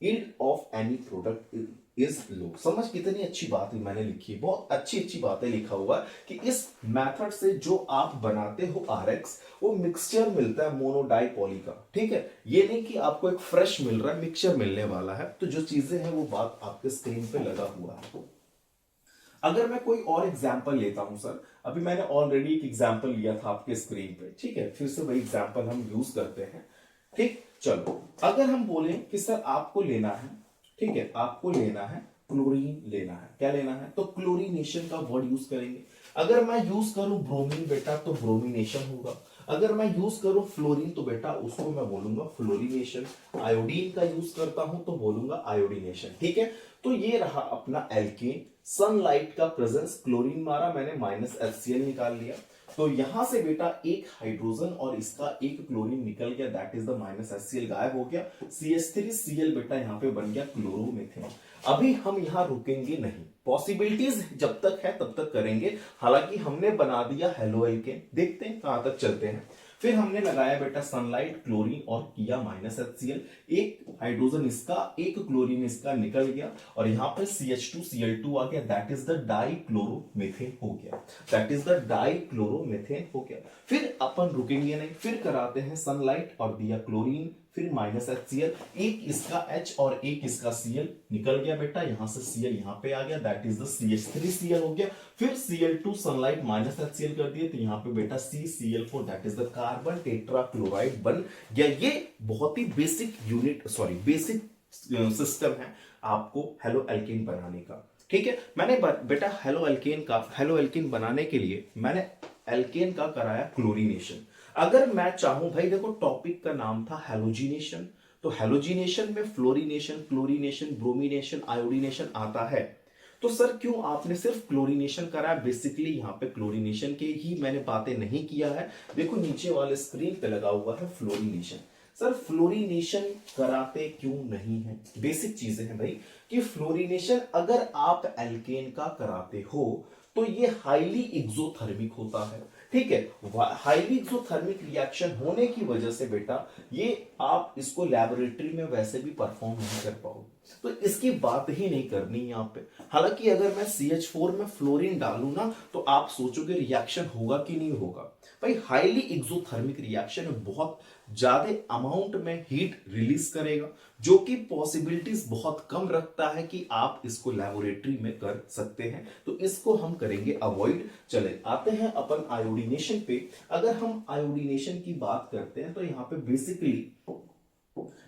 yield of any product is low. समझ कितनी अच्छी बात है मैंने लिखी है, बहुत अच्छी अच्छी बातें लिखा हुआ है कि इस मेथड से जो आप बनाते हो RX वो मिक्सचर मिलता है मोनो डाई पॉली का। ठीक है, ये नहीं कि आपको एक फ्रेश मिल रहा है, मिक्सचर मिलने वाला है। तो जो चीजें हैं वो बात आपके स्क्रीन पे लगा हुआ है। अगर मैं कोई और एग्जाम्पल लेता हूं सर, अभी मैंने ऑलरेडी एक एग्जाम्पल लिया था आपके स्क्रीन पे। ठीक है, फिर से वही एग्जाम्पल हम यूज करते हैं। ठीक, चलो अगर हम बोले कि सर आपको लेना है, ठीक है, आपको लेना है क्लोरीन लेना है, क्या लेना है, तो क्लोरीनेशन का वर्ड यूज करेंगे। अगर मैं यूज करूं ब्रोमीन बेटा तो ब्रोमिनेशन होगा, अगर मैं यूज करूं फ्लोरीन तो बेटा उसको मैं बोलूंगा फ्लोरीनेशन, आयोडीन का यूज करता हूं तो बोलूंगा आयोडीनेशन। ठीक है, तो ये रहा अपना एल्केन, सनलाइट का प्रेजेंस, क्लोरीन मारा मैंने, माइनस HCl निकाल लिया, तो यहां से बेटा एक हाइड्रोजन और इसका एक क्लोरीन निकल गया, that is the minus HCl गायब हो गया, CH3Cl बेटा यहां पे बन गया क्लोरोमीथेन। अभी हम यहां रुकेंगे नहीं, पॉसिबिलिटीज जब तक है तब तक करेंगे। हालांकि हमने बना दिया हेलो एल्केन, देखते हैं कहां तक चलते हैं। फिर हमने लगाया बेटा सनलाइट, क्लोरीन और किया माइनस HCl, एक हाइड्रोजन इसका एक क्लोरीन इसका निकल गया और यहां पे CH2Cl2 आ गया, दैट इज द डाइक्लोरोमीथेन हो गया, दैट इज द डाइक्लोरोमीथेन हो गया। फिर अपन रुकेंगे नहीं, फिर कराते हैं सनलाइट और दिया क्लोरीन, फिर माइनस HCl, एक इसका H और एक इसका Cl निकल गया बेटा, यहां से Cl यहां पे आ गया, दैट इज द CH3Cl हो गया। फिर Cl2 सनलाइट माइनस HCl कर दिए, तो यहाँ पे बेटा CCl4 that is the carbon tetrachloride बन गया। ये बहुत ही बेसिक यूनिट बेसिक सिस्टम है आपको हेलो एल्केन बनाने का। ठीक है, मैंने बेटा हेलो एल्केन बनाने के लिए मैंने एल्केन का कराया क्लोरीनेशन। अगर मैं चाहूं, भाई देखो टॉपिक का नाम था हेलोजिनेशन, तो हेलोजिनेशन में फ्लोरीनेशन, क्लोरीनेशन, ब्रोमीनेशन, आयोडीनेशन आता है। तो सर क्यों आपने सिर्फ क्लोरीनेशन कराया? बेसिकली यहाँ पे क्लोरीनेशन के ही मैंने बातें नहीं किया है। देखो नीचे वाले स्क्रीन पे लगा हुआ है फ्लोरीनेशन। सर फ्लोरीनेशन कराते क्यों नहीं है? बेसिक चीजें हैं भाई कि फ्लोरीनेशन अगर आप एल्केन का कराते हो तो ये हाईली एक्सोथर्मिक होता है। ठीक है, हाईली एक्सोथर्मिक रिएक्शन होने की वजह से बेटा ये आप इसको लैबोरेटरी में वैसे भी परफॉर्म नहीं कर पाओगे, तो इसकी बात ही नहीं करनी यहाँ पे। हालांकि अगर मैं CH4 में फ्लोरीन डालूं ना तो आप सोचोगे रिएक्शन होगा कि नहीं होगा। भाई हाईली एक्सोथर्मिक रिएक्शन में बहुत ज्यादा अमाउंट में हीट रिलीज करेगा, जो कि पॉसिबिलिटीज बहुत कम रखता है कि आप इसको लेबोरेटरी में कर सकते हैं, तो इसको हम करेंगे अवॉइड। चले आते हैं अपन आयोडीनेशन पे। अगर हम आयोडीनेशन की बात करते हैं तो यहाँ पे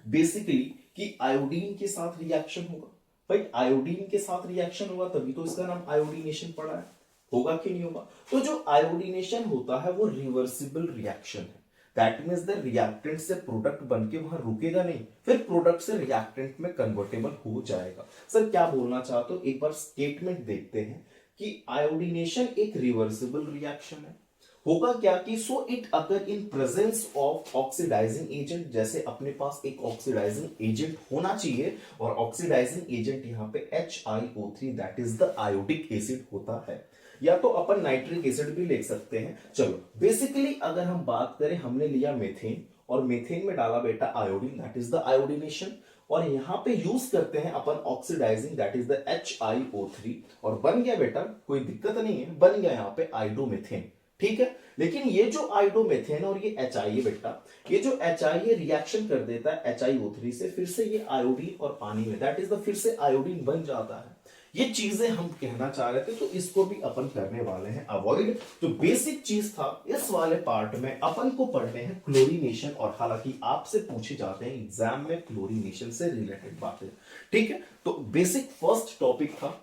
बेसिकली कि आयोडीन के साथ रिएक्शन होगा। भाई आयोडीन के साथ रिएक्शन होगा तभी तो इसका नाम आयोडीनेशन पड़ा है, होगा कि नहीं होगा? तो जो आयोडीनेशन होता है वो रिवर्सिबल रिएक्शन है। दैट मीन्स द रिएक्टेंट से प्रोडक्ट बनके वहां रुकेगा नहीं, फिर प्रोडक्ट से रिएक्टेंट में कन्वर्टेबल हो जाएगा। सर क्या बोलना चाहते हो? एक बार स्टेटमेंट देखते हैं कि आयोडीनेशन एक रिवर्सिबल रिएक्शन है। होगा क्या कि so it occur in presence of oxidizing agent, जैसे अपने पास एक ऑक्सीडाइजिंग एजेंट होना चाहिए, और ऑक्सीडाइजिंग एजेंट यहाँ पे HiO3 that is the iodic acid होता है, या तो अपन नाइट्रिक एसिड भी लिख सकते हैं। चलो बेसिकली अगर हम बात करें, हमने लिया मेथेन और मेथेन में डाला बेटा iodine that is the iodination, और यहां पे यूज करते हैं अपन oxidising that is the HiO3, और बन गया बेटा, कोई दिक्कत नहीं है, बन गया यहाँ पे आइडोमेथेन। ठीक है, लेकिन ये जो आइडोमेथेन और ये HI बेटा, ये जो HI रिएक्शन कर देता है HiO3 से, फिर से ये आयोडीन और पानी में दैट इज द फिर से आयोडीन बन जाता है। ये चीजें हम कहना चाह रहे थे, तो इसको भी अपन करने वाले हैं अवॉइड। तो बेसिक चीज था इस वाले पार्ट में अपन को पढ़ने हैं क्लोरीनेशन, और हालांकि आपसे पूछे जाते हैं एग्जाम में क्लोरीनेशन से रिलेटेड बातें। ठीक है, तो बेसिक फर्स्ट टॉपिक था।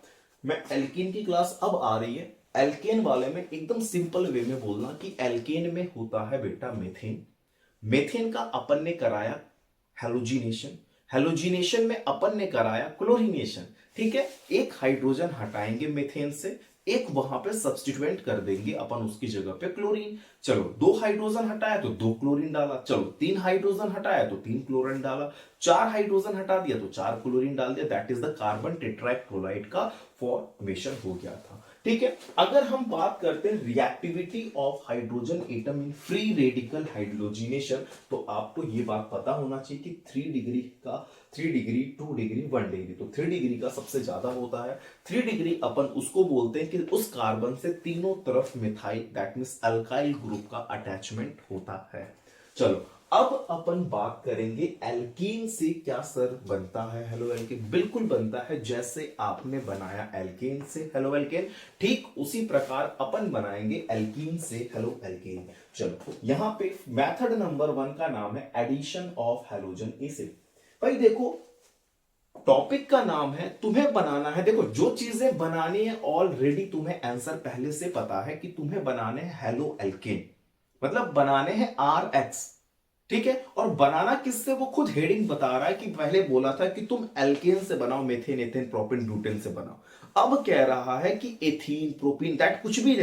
मैं एल्केन की क्लास अब आ रही है। एल्केन वाले में एकदम सिंपल वे में बोलना कि एल्केन में होता है बेटा मेथेन। मेथेन का अपन ने कराया हेलोजिनेशन, हेलोजिनेशन में अपन ने कराया क्लोरीनेशन। ठीक है, एक हाइड्रोजन हटाएंगे मेथेन से, एक वहां पे सब्स्टिट्यूएंट कर देंगे अपन उसकी जगह पे क्लोरीन। चलो 2 हाइड्रोजन हटाया तो 2 क्लोरीन डाला, चलो 3 हाइड्रोजन हटाया तो 3 क्लोरीन डाला, 4 हाइड्रोजन हटा दिया तो 4 क्लोरीन डाल दिया, that is the carbon tetrachloride का फॉर्मेशन हो गया था। ठीक है, अगर हम बात करते हैं reactivity of hydrogen atom in free radical hydrogenation, तो आपको ये बात पता होना चाहिए कि 3 डिग्री का 3 डिग्री 2 डिग्री 1 डिग्री, तो 3 डिग्री का सबसे ज्यादा होता है। 3 डिग्री अपन उसको बोलते हैं कि उस कार्बन से तीनों तरफ methyl that means alkyl group का अटैचमेंट होता है। चलो अब अपन बात करेंगे एल्कीन से क्या सर बनता है हेलो एल्केन। बिल्कुल बनता है, जैसे आपने बनाया एल्केन से हेलो एल्केन, ठीक उसी प्रकार अपन बनाएंगे एल्कीन से हेलो एल्केन। चलो यहां पे मेथड नंबर 1 का नाम है एडिशन ऑफ हैलोजन एसिड। भाई देखो टॉपिक का नाम है, तुम्हें बनाना है, देखो जो चीजें बनानी है ऑलरेडी तुम्हें आंसर पहले से पता है कि तुम्हें बनाने हैं हेलो एल्केन, मतलब बनाने हैं RH। ठीक है, और बनाना किससे वो खुद हेडिंग बता रहा है कि पहले बोला था कि तुम एल्केन से बनाओ, मेथेन एथेन प्रोपेन ब्यूटेन से बनाओ। अब कह रहा है कि एथीन प्रोपीन दैट कुछ भी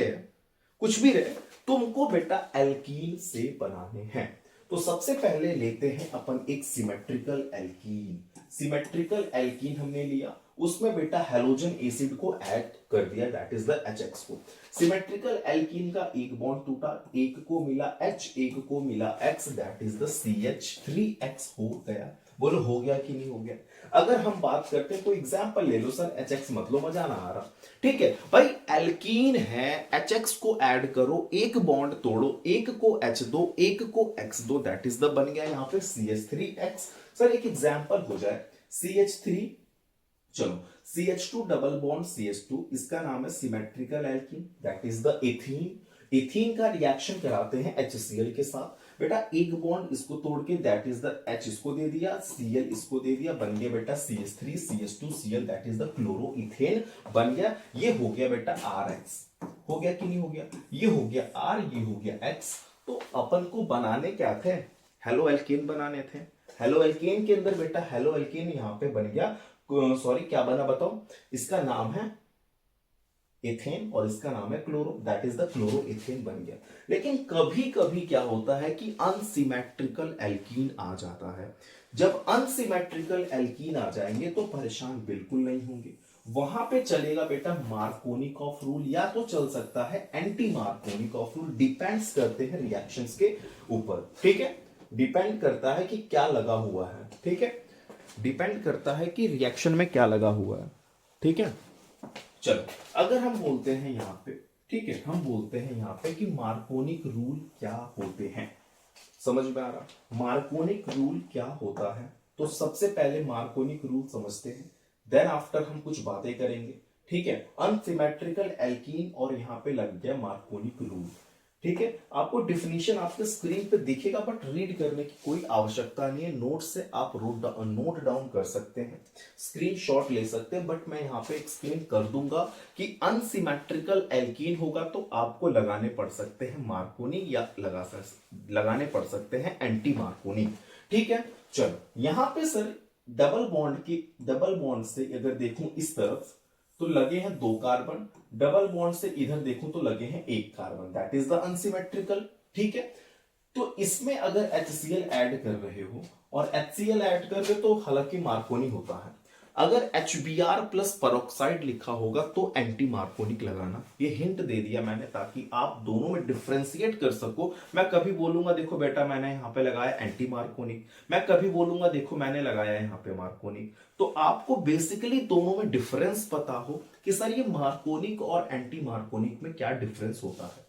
रहे तुमको बेटा एल्कीन से बनाने हैं। तो सबसे पहले लेते हैं अपन एक सिमेट्रिकल एल्कीन। सिमेट्रिकल एल्कीन हमने लिया, उसमें बेटा हैलोजन एसिड को ऐड कर दिया दैट इज द HX को। सिमेट्रिकल एल्कीन का एक बॉन्ड टूटा, एक को मिला H एक को मिला X that is the CH3X हो गया। बोलो हो गया कि नहीं हो गया। अगर हम बात करते हैं, कोई एग्जांपल ले लो सर, HX मत लो, मजा ना आ रहा। ठीक है भाई, एल्कीन है, HX को ऐड करो, एक बॉन्ड तोड़ो, एक को H दो, एक को X दो, दैट इज द बन गया यहां पे CH3X। सर एक एग्जांपल हो जाए CH3, चलो CH2 डबल बॉन्ड CH2, इसका नाम है symmetrical alkene, that is the ethene. Ethene का रिएक्शन कराते हैं HCl के साथ, बेटा एक बॉन्ड इसको तोड़ के, दैट इज द H इसको दे दिया, Cl इसको दे दिया, बन गया बेटा CH3 CH2 Cl, that is the chloroethane बन गया। ये हो गया बेटा RX, हो गया कि नहीं हो गया, ये हो गया R, ये हो गया X। तो अपन को बनाने क्या थे, हेलो एल्केन बनाने थे। हेलो एल्केन के अंदर बेटा हेलो एल्केन यहां पे बन गया, सॉरी क्या बना बताओ, इसका नाम है एथेन और इसका नाम है chloro, that is the chloroethane बन गया। लेकिन कभी कभी क्या होता है कि अनसिमेट्रिकल एल्कीन आ जाता है। जब अनसिमेट्रिकल एल्कीन आ जाएंगे तो परेशान बिल्कुल नहीं होंगे, वहां पे चलेगा बेटा मार्कोनिकॉफ रूल, या तो चल सकता है एंटी मार्कोनिकॉफ रूल, डिपेंड्स करते हैं रिएक्शंस के ऊपर। ठीक है, डिपेंड करता है कि क्या लगा हुआ है। ठीक है, डिपेंड करता है कि रिएक्शन में क्या लगा हुआ है। ठीक है, चलो अगर हम बोलते हैं यहां पे, ठीक है, हम बोलते हैं यहां पे कि मार्कोनिक रूल क्या होते हैं, समझ में आ रहा, मार्कोनिक रूल क्या होता है। तो सबसे पहले मार्कोनिक रूल समझते हैं, देन आफ्टर हम कुछ बातें करेंगे। ठीक है, अनसिमेट्रिकल एल्कीन और यहां पे लग गया मार्कोनिक रूल। ठीक है, आपको डिफिनीशन आपके स्क्रीन पे दिखेगा, बट रीड करने की कोई आवश्यकता नहीं है, नोट से आप नोट डाउन कर सकते हैं, स्क्रीनशॉट ले सकते हैं, बट मैं यहां पे एक्सप्लेन कर दूंगा कि अनसिमेट्रिकल एल्कीन होगा तो आपको लगाने पड़ सकते हैं मार्कोनी, या लगाने पड़ सकते हैं एंटी मार्कोनी। ठीक है, चलो यहां पे सर डबल बॉन्ड से अगर देखूं इस तरफ तो लगे हैं 2 कार्बन, डबल बॉन्ड से इधर देखूं तो लगे हैं 1 carbon, that is the unsymmetrical. ठीक है, तो इसमें अगर HCl ऐड कर रहे हो और HCl ऐड कर रहे हो तो हालांकि मार्कोनी होता है, अगर HBr प्लस परऑक्साइड लिखा होगा तो एंटी मार्कोनिक लगाना। ये हिंट दे दिया मैंने ताकि आप दोनों में डिफरेंशिएट कर सको। मैं कभी बोलूंगा देखो बेटा मैंने यहां पे लगाया एंटी मार्कोनिक, मैं कभी बोलूंगा देखो मैंने लगाया यहां पे मार्कोनिक, तो आपको बेसिकली दोनों में डिफरेंस पता हो कि सर ये मार्कोनिक और एंटी मार्कोनिक में क्या डिफरेंस होता है।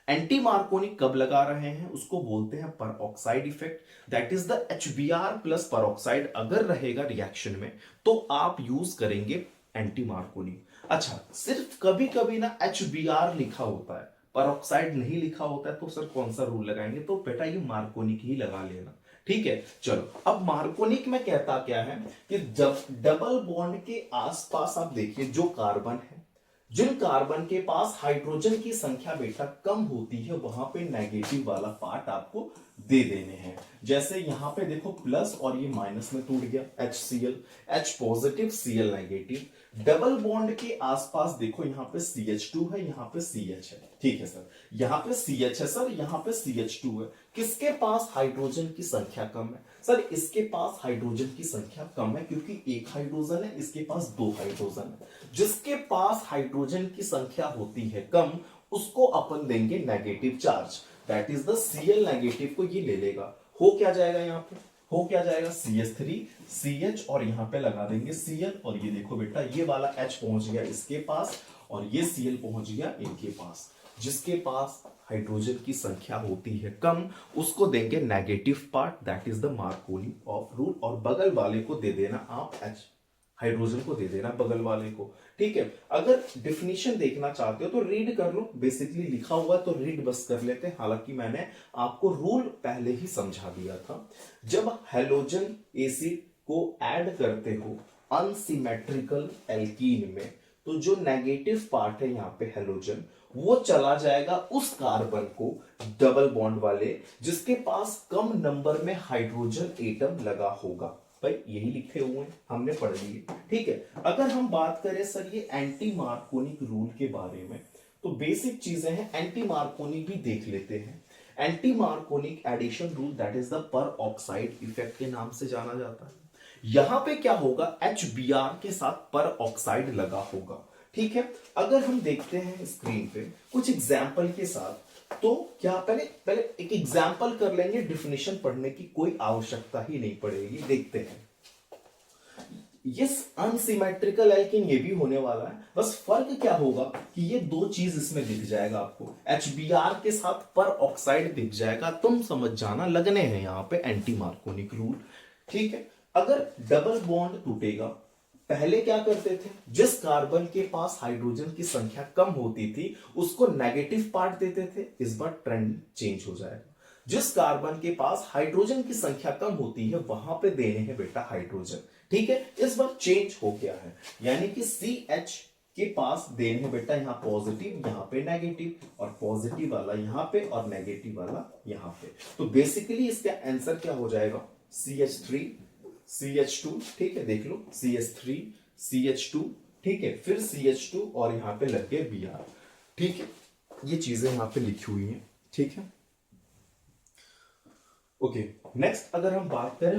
एंटी मार्कोनिक कब लगा रहे हैं उसको बोलते हैं peroxide effect, that is the HBr plus peroxide अगर रहेगा रिएक्शन में तो आप यूज करेंगे एंटी मार्कोनिक। अच्छा, सिर्फ कभी कभी ना HBr लिखा होता है, परऑक्साइड नहीं लिखा होता है, तो सर कौन सा रूल लगाएंगे, तो बेटा ये मार्कोनिक ही लगा लेना। ठीक है, चलो अब मार्कोनिक में कहता क्या है कि जब डबल बॉन्ड के आसपास आप देखिए जो कार्बन है, जिन कार्बन के पास हाइड्रोजन की संख्या बेटा कम होती है वहां पे नेगेटिव वाला पार्ट आपको दे देने हैं। जैसे यहां पे देखो प्लस और ये माइनस में टूट गया, HCl, H positive Cl negative. Double bond के आसपास देखो यहां पे CH2 है, यहां पे CH है। ठीक है सर, यहां पे CH है सर, यहां पे CH2 है। किसके पास हाइड्रोजन की संख्या कम है, सर इसके पास हाइड्रोजन की संख्या कम है क्योंकि एक हाइड्रोजन है, इसके पास 2 हाइड्रोजन है। जिसके पास हाइड्रोजन की संख्या होती है कम उसको अपन देंगे negative charge, that is the Cl negative को ये ले लेगा। हो क्या जाएगा यहाँ पे, हो क्या जाएगा CH3 CH और यहां पे लगा देंगे Cl, और ये देखो बेटा ये वाला H पहुंच गया इसके पास और ये Cl पहुंच गया इनके पास। जिसके पास हाइड्रोजन की संख्या होती है कम उसको देंगे negative part, that is the Markovnikov of rule, और बगल वाले को दे देना आप H, हाइड्रोजन को दे देना बगल वाले को। ठीक है, अगर डिफिनीशन देखना चाहते हो तो रीड कर लो, बेसिकली लिखा हुआ तो रीड बस कर लेते हैं, हालांकि मैंने आपको रूल पहले ही समझा दिया था। जब हैलोजन एसिड को ऐड करते हो अनसिमेट्रिकल एल्कीन में तो जो नेगेटिव पार्ट है यहाँ पे हैलोजन वो चला जाएगा उस कार्बन को डबल बॉन्ड वाले जिसके पास कम नंबर में हाइड्रोजन एटम लगा होगा। भाई यही लिखे हुए हैं, हमने पढ़ लिए। ठीक है, अगर हम बात करें सर ये एंटी मार्कोनिक रूल के बारे में तो बेसिक चीजें हैं, एंटी मार्कोनिक भी देख लेते हैं। Anti Markovnikov addition rule that is the peroxide effect के नाम से जाना जाता है। यहां पे क्या होगा, HBr के साथ पर ऑक्साइड लगा होगा। ठीक है, अगर हम देखते हैं स्क्रीन पे कुछ एग्जाम्पल के साथ, तो क्या पहले पहले एक एग्जाम्पल कर लेंगे, डिफिनेशन पढ़ने की कोई आवश्यकता ही नहीं पड़ेगी। देखते हैं, ये अनसिमेट्रिकल एल्कीन ये भी होने वाला है, बस फर्क क्या होगा कि ये दो चीज इसमें दिख जाएगा आपको, HBr के साथ पर ऑक्साइड दिख जाएगा, तुम समझ जाना, लगने हैं यहां पे एंटी मार्कोनिक रूल। ठीक है, अगर डबल बॉन्ड टूटेगा, पहले क्या करते थे, जिस कार्बन के पास हाइड्रोजन की संख्या कम होती थी उसको नेगेटिव पार्ट देते थे, इस बार ट्रेंड चेंज हो जाएगा, जिस कार्बन के पास हाइड्रोजन की संख्या कम होती है वहां पे देने हैं बेटा हाइड्रोजन। ठीक है, इस बार चेंज हो गया है, यानी कि CH के पास देने हैं बेटा यहाँ पॉजिटिव, यहाँ पे नेगेटिव, और पॉजिटिव वाला यहाँ पे और नेगेटिव वाला यहाँ पे। तो बेसिकली इसका आंसर क्या हो जाएगा, CH3 CH2। ठीक है, देख लो CH3 CH2, ठीक है, फिर CH2 और यहाँ पे लग गए Br। ठीक है, ये चीजें यहाँ पे लिखी हुई हैं। ठीक है, ओके, नेक्स्ट अगर हम बात करें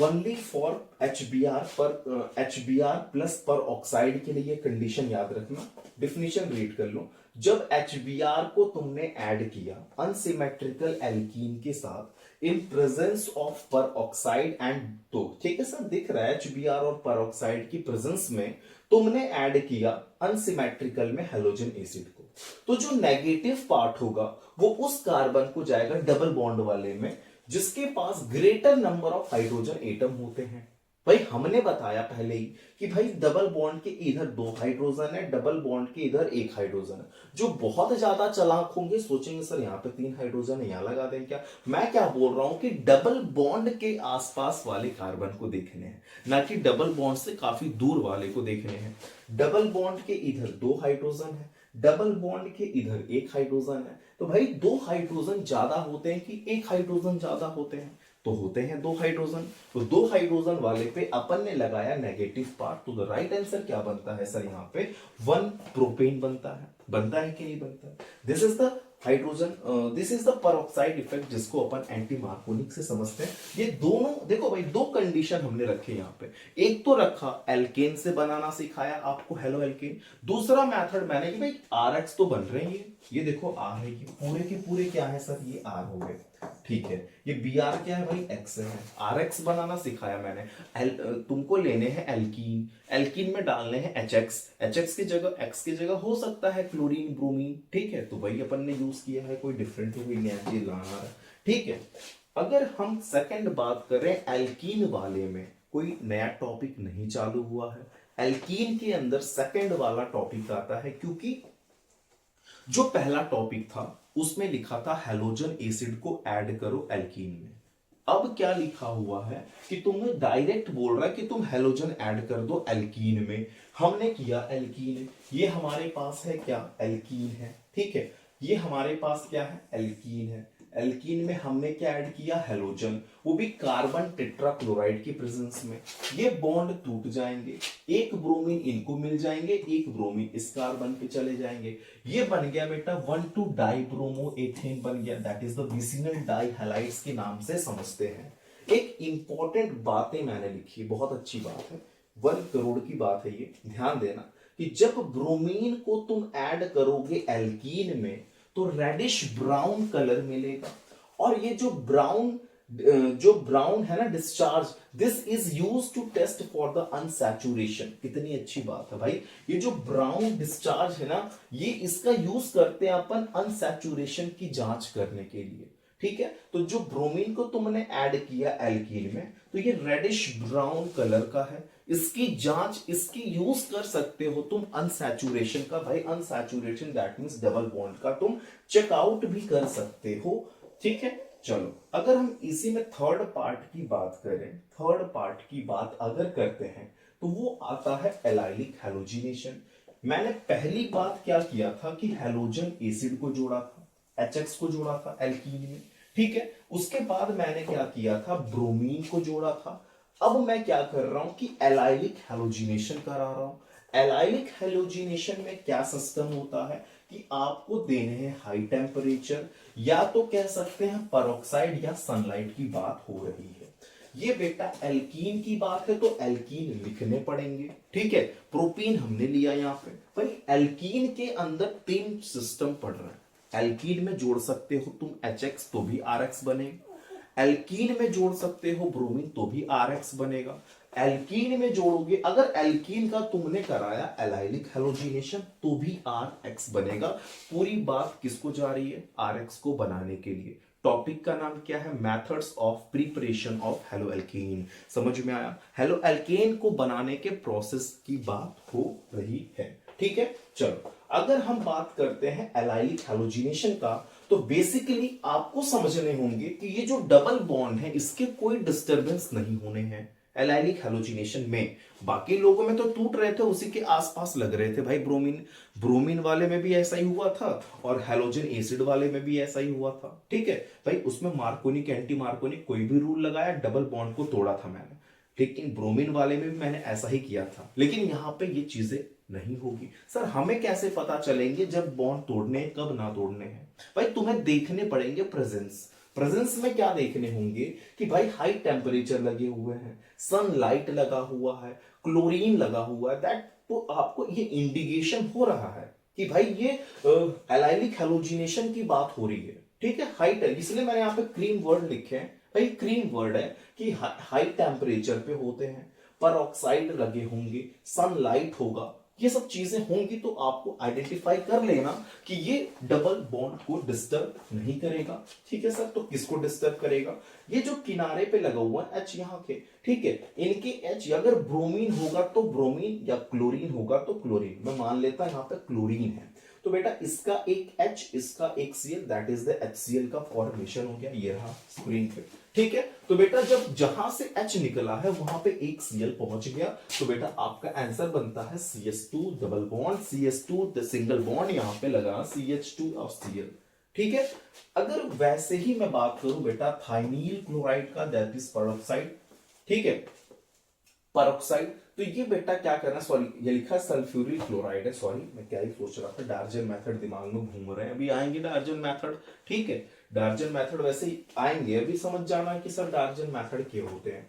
ओनली फॉर HBr पर HBr प्लस पर ऑक्साइड के लिए कंडीशन याद रखना, डिफिनीशन रीड कर लो। जब HBr को तुमने ऐड किया अनसिमेट्रिकल एल्कीन के साथ इन प्रेजेंस ऑफ पर ऑक्साइड एंड, तो ठीक है सर, दिख रहा है HBr और पर ऑक्साइड की प्रेजेंस में तुमने ऐड किया अनसिमेट्रिकल में हेलोजन एसिड को, तो जो नेगेटिव पार्ट होगा वो उस कार्बन को जाएगा डबल बॉन्ड वाले में जिसके पास greater number of hydrogen atom होते हैं। भाई हमने बताया पहले ही कि भाई डबल बॉन्ड के इधर 2 हाइड्रोजन है, डबल बॉन्ड के इधर 1 हाइड्रोजन है। जो बहुत ज्यादा चालाक होंगे सोचेंगे सर यहाँ पे 3 हाइड्रोजन है, यहाँ लगा दें क्या। मैं क्या बोल रहा हूं कि डबल बॉन्ड के आसपास वाले कार्बन को देखने हैं, ना कि डबल बॉन्ड से काफी दूर वाले को देखने हैं। डबल बॉन्ड के इधर 2 हाइड्रोजन है, डबल बॉन्ड के इधर 1 हाइड्रोजन है, तो भाई 2 हाइड्रोजन ज्यादा होते हैं कि 1 हाइड्रोजन ज्यादा होते हैं, तो होते हैं 2 हाइड्रोजन। तो 2 हाइड्रोजन वाले पे अपन ने लगाया नेगेटिव पार्ट, तो द राइट आंसर क्या बनता है सर, यहाँ पे 1 प्रोपेन बनता है कि नहीं बनता है। This is the hydrogen, this is the peroxide effect जिसको अपन एंटी मार्कोनिक से समझते हैं। ये दोनों देखो भाई, 2 कंडीशन हमने रखे यहाँ पे, एक तो रखा एल्केन से बनाना सिखाया आपको हेलो एल्केन, दूसरा मेथड मैंने कि भाई RX तो बन रहे हैं, ये देखो R है, ये पूरे के पूरे क्या है सर, ये R हो गए। ठीक है, ये Br क्या है भाई, X है, RX बनाना सिखाया मैंने। तुमको लेने हैं एल्कीन, एल्कीन में डालने हैं HX, HX की जगह X की जगह हो सकता है क्लोरीन ब्रोमीन। ठीक है, तो भाई अपन ने यूज किया है, कोई डिफरेंट कोई नया चीज लाना है। ठीक है, अगर हम सेकंड बात करें एल्कीन वाले में, कोई नया टॉपिक नहीं चालू हुआ है, एल्कीन के अंदर सेकंड वाला टॉपिक आता है, क्योंकि जो पहला टॉपिक था उसमें लिखा था हेलोजन एसिड को ऐड करो एल्कीन में। अब क्या लिखा हुआ है कि तुम्हें डायरेक्ट बोल रहा है कि तुम हेलोजन ऐड कर दो एल्कीन में। हमने किया एल्कीन, ये हमारे पास है क्या, एल्कीन है। ठीक है, ये हमारे पास क्या है, एल्कीन है। एल्कीन में हमने क्या ऐड किया, हेलोजन, वो भी कार्बन टेट्राक्लोराइड की प्रेजेंस में। ये बॉन्ड टूट जाएंगे, एक ब्रोमीन इनको मिल जाएंगे, एक ब्रोमीन इस कार्बन पे चले जाएंगे। ये बन गया बेटा 1,2 डाइब्रोमो एथेन बन गया, दैट इज द विसिनल डाइहैलाइड्स के नाम से समझते हैं। एक इंपॉर्टेंट बातें मैंने लिखी, बहुत अच्छी बात है, 1 करोड़ की बात है ये, ध्यान देना कि जब ब्रोमीन को तुम ऐड करोगे एल्कीन में तो रेडिश ब्राउन कलर मिलेगा, और ये जो ब्राउन है ना discharge, this is use to test for the unsaturation. कितनी अच्छी बात है भाई, ये जो ब्राउन डिस्चार्ज है ना, ये इसका यूज करते हैं अपन अनसैचुरेशन की जांच करने के लिए। ठीक है, तो जो ब्रोमीन को तुमने ऐड किया एल्कीन में, तो ये रेडिश ब्राउन कलर का है, इसकी जांच इसकी यूज कर सकते हो तुम अनसैचुरेशन का। भाई unsaturation that means double bond का तुम चेकआउट भी कर सकते हो। ठीक है, चलो अगर हम इसी में थर्ड पार्ट की बात करें, थर्ड पार्ट की बात अगर करते हैं तो वो आता है एलाइलिक हैलोजिनेशन। मैंने पहली बात क्या किया था कि हैलोजन एसिड को जोड़ा था, HX को जोड़ा था एल्कीन में। ठीक है, उसके बाद मैंने क्या किया था, ब्रोमीन को जोड़ा था। अब मैं क्या कर रहा हूं कि एलाइलिक हैलोजिनेशन करा रहा हूं। एलाइलिक हैलोजिनेशन में क्या सिस्टम होता है कि आपको देने हैं हाई टेम्परेचर, या तो कह सकते हैं परऑक्साइड या सनलाइट की बात हो रही है। ये बेटा एल्कीन की बात है तो एल्कीन लिखने पड़ेंगे। ठीक है, प्रोपीन हमने लिया यहां पे। भाई एल्कीन के अंदर 3 सिस्टम पड़ रहा है, एल्कीन में जोड़ सकते हो तुम HX तो भी RX बनेगा, एल्कीन में जोड़ सकते हो ब्रोमीन तो भी RX बनेगा, एल्कीन में जोड़ोगे अगर एल्कीन का तुमने कराया एलाइलिक हैलोजिनेशन तो भी RX बनेगा। पूरी बात किसको जा रही है? RX को बनाने के लिए। टॉपिक का नाम क्या है? Methods of preparation of halo alkane. समझ में आया? हेलो एल्केन को बनाने के प्रोसेस की बात हो रही है, ठीक है। चलो अगर हम बात करते हैं एलाइलिक हैलोजिनेशन का, तो बेसिकली आपको समझने होंगे कि ये जो डबल बॉन्ड है इसके कोई डिस्टरबेंस नहीं होने हैं एलाइलिक हैलोजिनेशन में। बाकी लोगों में तो टूट रहे थे, उसी के आसपास लग रहे थे भाई। ब्रोमीन ब्रोमीन वाले में भी ऐसा ही हुआ था और हैलोजन एसिड वाले में भी ऐसा ही हुआ था, ठीक है भाई। उसमें मार्कोनिक एंटी मार्कोनिक कोई भी रूल लगाया, डबल बॉन्ड को तोड़ा था मैंने, लेकिन ब्रोमीन वाले में भी मैंने ऐसा ही किया था। लेकिन यहां पे ये चीजें नहीं होगी। सर हमें कैसे पता चलेंगे जब बॉन्ड तोड़ने हैं कब ना तोड़ने हैं? भाई तुम्हें देखने पड़ेंगे प्रेजेंस। प्रेजेंस में क्या देखने होंगे कि भाई हाई टेम्परेचर लगे हुए हैं, सनलाइट लगा हुआ है, क्लोरीन लगा हुआ है, दैट तो आपको ये इंडिकेशन हो रहा है कि भाई ये एलाइलिक हैलोजिनेशन की बात हो रही है, ठीक है। हाई, इसलिए मैंने यहाँ पे क्रीम वर्ड लिखे हैं भाई। क्रीम वर्ड है कि हाई टेम्परेचर पे होते हैं, पर ऑक्साइड लगे होंगे, सनलाइट होगा, ये सब चीजें होंगी तो आपको आइडेंटिफाई कर लेना कि ये डबल बॉन्ड को डिस्टर्ब नहीं करेगा, ठीक है सर। तो किसको डिस्टर्ब करेगा? ये जो किनारे पे लगा हुआ है H यहाँ के, ठीक है, इनके H अगर ब्रोमीन होगा तो ब्रोमीन या क्लोरीन होगा तो क्लोरीन। मैं मान लेता यहाँ पे क्लोरीन है, तो बेटा इसका एक H इसका एक Cl, that is the HCl का फॉर्मेशन हो गया, ये रहा स्क्रीन पे, ठीक है। तो बेटा जब जहां से H निकला है वहां पे एक Cl पहुंच गया, तो बेटा आपका आंसर बनता है CH2 double bond, CH2 the single bond यहां पे लगा CH2 और Cl, ठीक है। अगर वैसे ही मैं बात करूं बेटा थाइनील क्लोराइड का, दैट इज पेरोक्साइड, ठीक है, पेरोक्साइड, तो ये बेटा क्या करना, सॉरी ये लिखा सल्फ्यूरिल क्लोराइड है, सॉरी मैं क्या ही सोच रहा था, डार्जन मेथड दिमाग में घूम रहे हैं, अभी आएंगे डार्जन मेथड, ठीक है। डार्जन मेथड वैसे ही आएंगे, अभी समझ जाना कि सर डार्जन मेथड क्या होते हैं।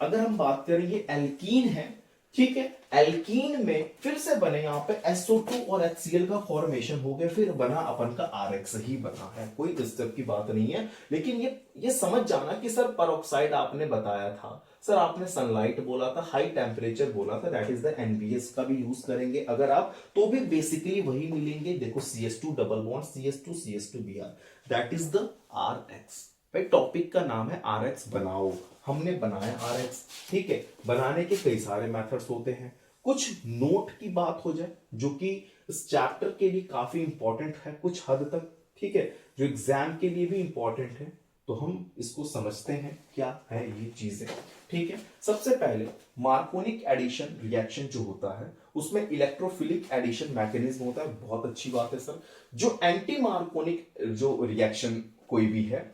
अगर हम बात करें ये एल्कीन है, ठीक है, एल्कीन में फिर से बने यहाँ पे SO2 और HCl का फॉर्मेशन हो गया, फिर बना अपन का RX ही बना है, कोई डिस्टर्ब की बात नहीं है। लेकिन ये समझ जाना कि सर पेरोक्साइड आपने बताया था, सर आपने सनलाइट बोला था, हाई टेम्परेचर बोला था, दैट इज द NBS का भी यूज करेंगे अगर आप, तो भी बेसिकली वही मिलेंगे। देखो CH2 double bond CH2 Br, that is the RX। भाई टॉपिक का नाम है RX बनाओ, हमने बनाया RX, ठीक है। बनाने के कई सारे मेथड्स होते हैं। कुछ नोट की बात हो जाए जो कि इस चैप्टर के लिए काफी इंपॉर्टेंट है कुछ हद तक, ठीक है, जो एग्जाम के लिए भी इंपॉर्टेंट है, तो हम इसको समझते हैं क्या है ये चीजें, ठीक है। सबसे पहले मार्कोनिक एडिशन रिएक्शन जो होता है उसमें इलेक्ट्रोफिलिक एडिशन मैकेनिज्म होता है, बहुत अच्छी बात है सर। जो एंटी मार्कोनिक जो रिएक्शन कोई भी है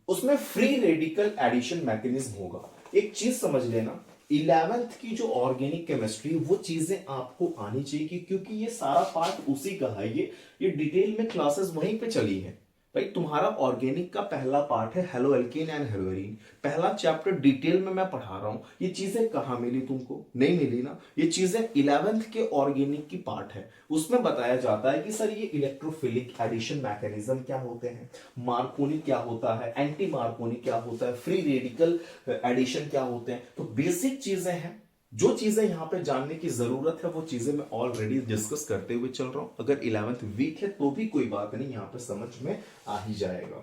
उसमें फ्री रेडिकल एडिशन मैकेनिज्म होगा। एक चीज समझ लेना, 11th की जो ऑर्गेनिक केमिस्ट्री वो चीजें आपको आनी चाहिए, क्योंकि ये सारा पार्ट उसी का है, ये डिटेल में क्लासेस वहीं पे चली है। भाई तुम्हारा ऑर्गेनिक का पहला पार्ट है हेलो एल्केन एंड हेलोएरीन, पहला चैप्टर डिटेल में मैं पढ़ा रहा हूं। ये चीजें कहां मिली तुमको? नहीं मिली ना, ये चीजें 11th के ऑर्गेनिक की पार्ट है, उसमें बताया जाता है कि सर ये इलेक्ट्रोफिलिक एडिशन मैकेनिज्म क्या होते हैं, मार्कोनिक क्या होता है, एंटी मार्कोनिक क्या होता है, फ्री रेडिकल एडिशन क्या होते हैं। तो बेसिक चीजें हैं, जो चीजें यहां पे जानने की जरूरत है वो चीजें मैं ऑलरेडी डिस्कस करते हुए चल रहा हूं। अगर 11th वीक है तो भी कोई बात नहीं, यहां पे समझ में आ ही जाएगा।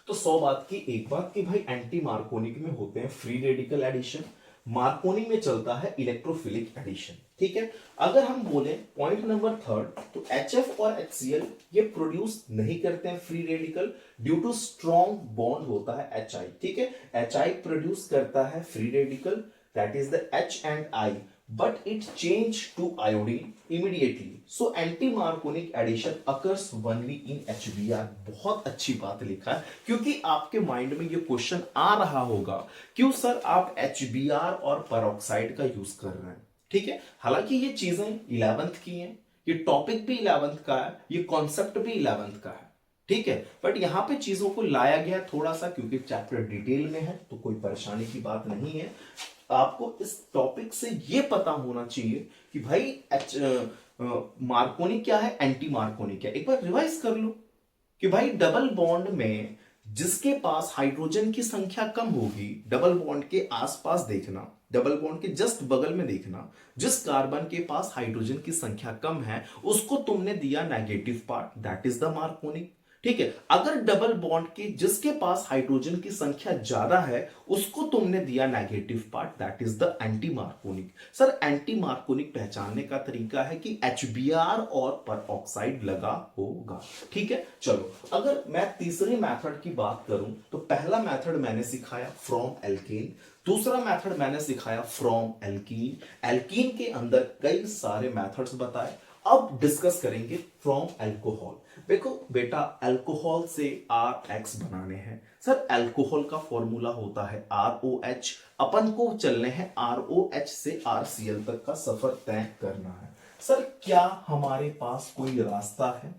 तो 100 बात की एक बात कि भाई एंटी मार्कोनिक में होते हैं फ्री रेडिकल एडिशन, मार्कोनिक में चलता है इलेक्ट्रोफिलिक एडिशन, ठीक है। अगर हम बोले पॉइंट नंबर 3, तो HF और HCl ये प्रोड्यूस नहीं करते हैं free radical, due to strong bond होता है HI, ठीक है। HI प्रोड्यूस करता है free radical, that is the H and I, but it change to iodine immediately. So anti-Marconic addition occurs only in HBr. बहुत अच्छी बात लिखा है, क्योंकि आपके माइंड में ये क्वेश्चन आ रहा होगा, क्यों सर आप HBr और पेरोक्साइड का यूज कर रहे हैं, ठीक है। हालांकि ये चीजें 11th की हैं, ये टॉपिक भी 11th का है, ये कॉन्सेप्ट भी 11th का है, ठीक है। बट यहां पे चीजों को लाया गया थोड़ा सा, क्योंकि चैप्टर डिटेल में है तो कोई परेशानी की बात नहीं है। आपको इस टॉपिक से ये पता होना चाहिए कि भाई मार्कोनी क्या है, एंटी मार्कोनी क्या है, एक बार रिवाइज कर लो कि भाई डबल बॉन्ड में जिसके पास हाइड्रोजन की संख्या कम होगी, डबल बॉन्ड के आसपास देखना, डबल बॉन्ड के जस्ट बगल में देखना, जिस कार्बन के पास हाइड्रोजन की संख्या कम है उसको तुमने दिया negative part, that is the मार्कोनिक। ठीक है, अगर डबल बॉन्ड के जिसके पास हाइड्रोजन की संख्या ज्यादा है उसको तुमने दिया negative part, that is the anti Markovnikov. Sir anti Markovnikov पहचानने का तरीका है कि HBr और पर ऑक्साइड लगा होगा। ठीक है, चलो अगर मैं तीसरे मेथड की बात करूं तो पहला मेथड मैंने सिखाया फ्रॉम एल्केन, दूसरा मेथड मैंने सिखाया फ्रॉम एल्कीन। एल्कीन के अंदर कई सारे मेथड्स बताए, अब डिस्कस करेंगे फ्रॉम अल्कोहल। देखो बेटा, अल्कोहल से RX बनाने हैं। सर अल्कोहल का फॉर्मूला होता है ROH, अपन को चलने हैं ROH से RCl तक का सफर तय करना है। सर क्या हमारे पास कोई रास्ता है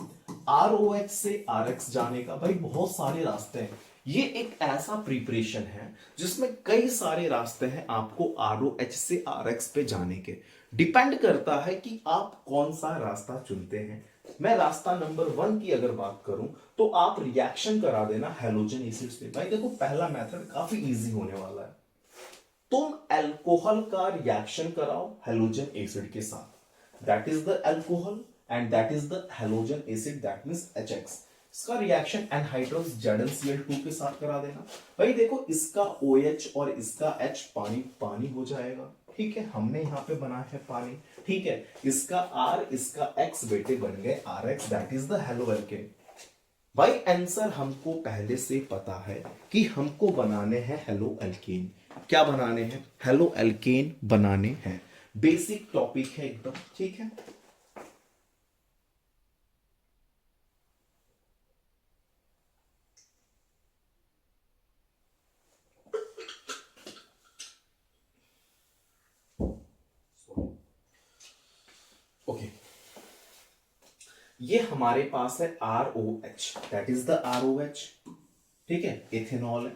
ROH से RX जाने का? भाई बहुत सारे रास्ते हैं, ये एक ऐसा प्रिपरेशन है जिसमें कई सारे रास्ते हैं आपको ROH से RX पे जाने के। डिपेंड करता है कि आप कौन सा रास्ता चुनते हैं। मैं रास्ता नंबर 1 की अगर बात करूं तो आप रिएक्शन करा देना हैलोजन एसिड से। भाई देखो पहला मेथड काफी इजी होने वाला है, तुम अल्कोहल का रिएक्शन कराओ हैलोजन एसिड के साथ, that is the alcohol and that is the halogen acid, that means HX। इसका रिएक्शन एनहाइड्रस ZnCl2 के साथ करा देना। भाई देखो इसका OH और इसका H पानी पानी हो जाएगा। ठीक है, हमने यहां पे बना है पानी। ठीक है, इसका R इसका X बेटे बन गए RX, that is the halo alkane. भाई आंसर हमको पहले से पता है कि हमको बनाने हैं हेलो एल्केन। क्या बनाने हैं? हेलो एल्केन बनाने हैं। बेसिक टॉपिक है एकदम। ठीक है, ओके ये हमारे पास है ROH, that is the ROH। ठीक है, इथेनॉल है,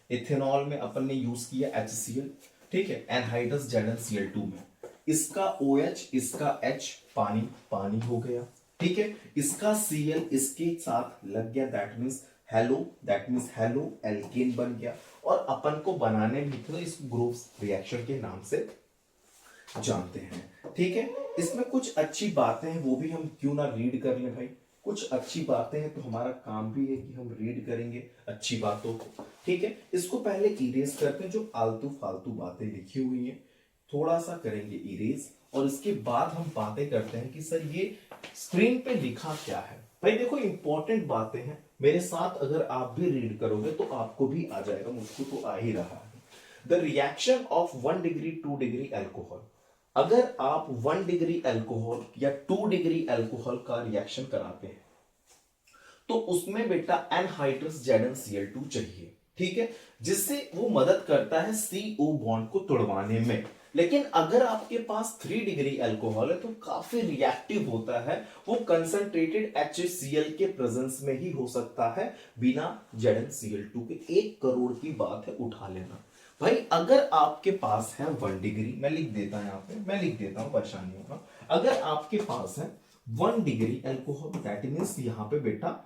इथेनॉल में अपन ने यूज किया HCl। ठीक है, एनहाइड्रस ZnCl2 में इसका OH इसका H पानी पानी हो गया। ठीक है, इसका Cl इसके साथ लग गया, that means hello, that means halo alkane बन गया। और अपन को बनाने भी तो इस ग्रुप रिएक्शन के नाम से जानते हैं। ठीक है, इसमें कुछ अच्छी बातें हैं वो भी हम क्यों ना रीड कर लें भाई। कुछ अच्छी बातें हैं तो हमारा काम भी है कि हम रीड करेंगे अच्छी बातों को। ठीक है, इसको पहले इरेज करते हैं, जो आलतू फालतू बातें लिखी हुई हैं थोड़ा सा करेंगे इरेज, और इसके बाद हम बातें करते हैं कि सर ये स्क्रीन पे लिखा क्या है। भाई देखो इंपॉर्टेंट बातें हैं, मेरे साथ अगर आप भी रीड करोगे तो आपको भी आ जाएगा, मुझको तो आ ही रहा है। The reaction of 1 degree 2 degree alcohol, अगर आप 1 डिग्री अल्कोहल या 2 डिग्री अल्कोहल का रिएक्शन कराते हैं तो उसमें बेटा एनहाइड्रस ZnCl2 चाहिए। ठीक है, जिससे वो मदद करता है CO बॉन्ड को तोड़वाने में। लेकिन अगर आपके पास 3 डिग्री अल्कोहल है तो काफी रिएक्टिव होता है, वो कंसंट्रेटेड HCl के प्रेजेंस में ही हो सकता है, बिना ZnCl2 के। 1 करोड़ की बात है, उठा लेना। भाई अगर आपके पास है 1 डिग्री, मैं लिख देता हूं यहाँ पे, मैं लिख देता हूं, परेशानी होगा। अगर आपके पास है 1 डिग्री अल्कोहल, दैट मींस यहाँ पे बेटा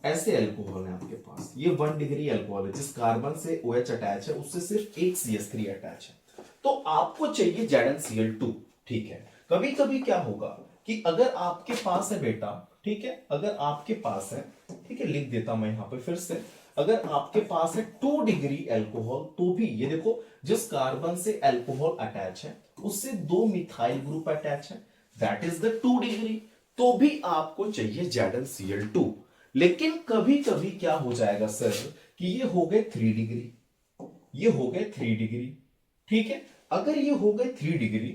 ऐसे अल्कोहल है आपके पास, ये 1 डिग्री अल्कोहल है, जिस कार्बन से OH अटैच है उससे सिर्फ एक CH3 अटैच है, तो आपको चाहिए ZnCl2। ठीक है, कभी कभी क्या होगा कि अगर आपके पास है बेटा, ठीक है, अगर आपके पास है, ठीक है, लिख देता मैं यहां पे फिर से, अगर आपके पास है 2 डिग्री अल्कोहल तो भी ये देखो जिस कार्बन से अल्कोहल अटैच है उससे 2 मिथाइल ग्रुप अटैच है, दैट इज द 2 डिग्री, तो भी आपको चाहिए ZnCl2। लेकिन कभी कभी क्या हो जाएगा सर कि ये हो गए 3 डिग्री, ये हो गए 3 डिग्री। ठीक है, अगर ये हो गए 3 डिग्री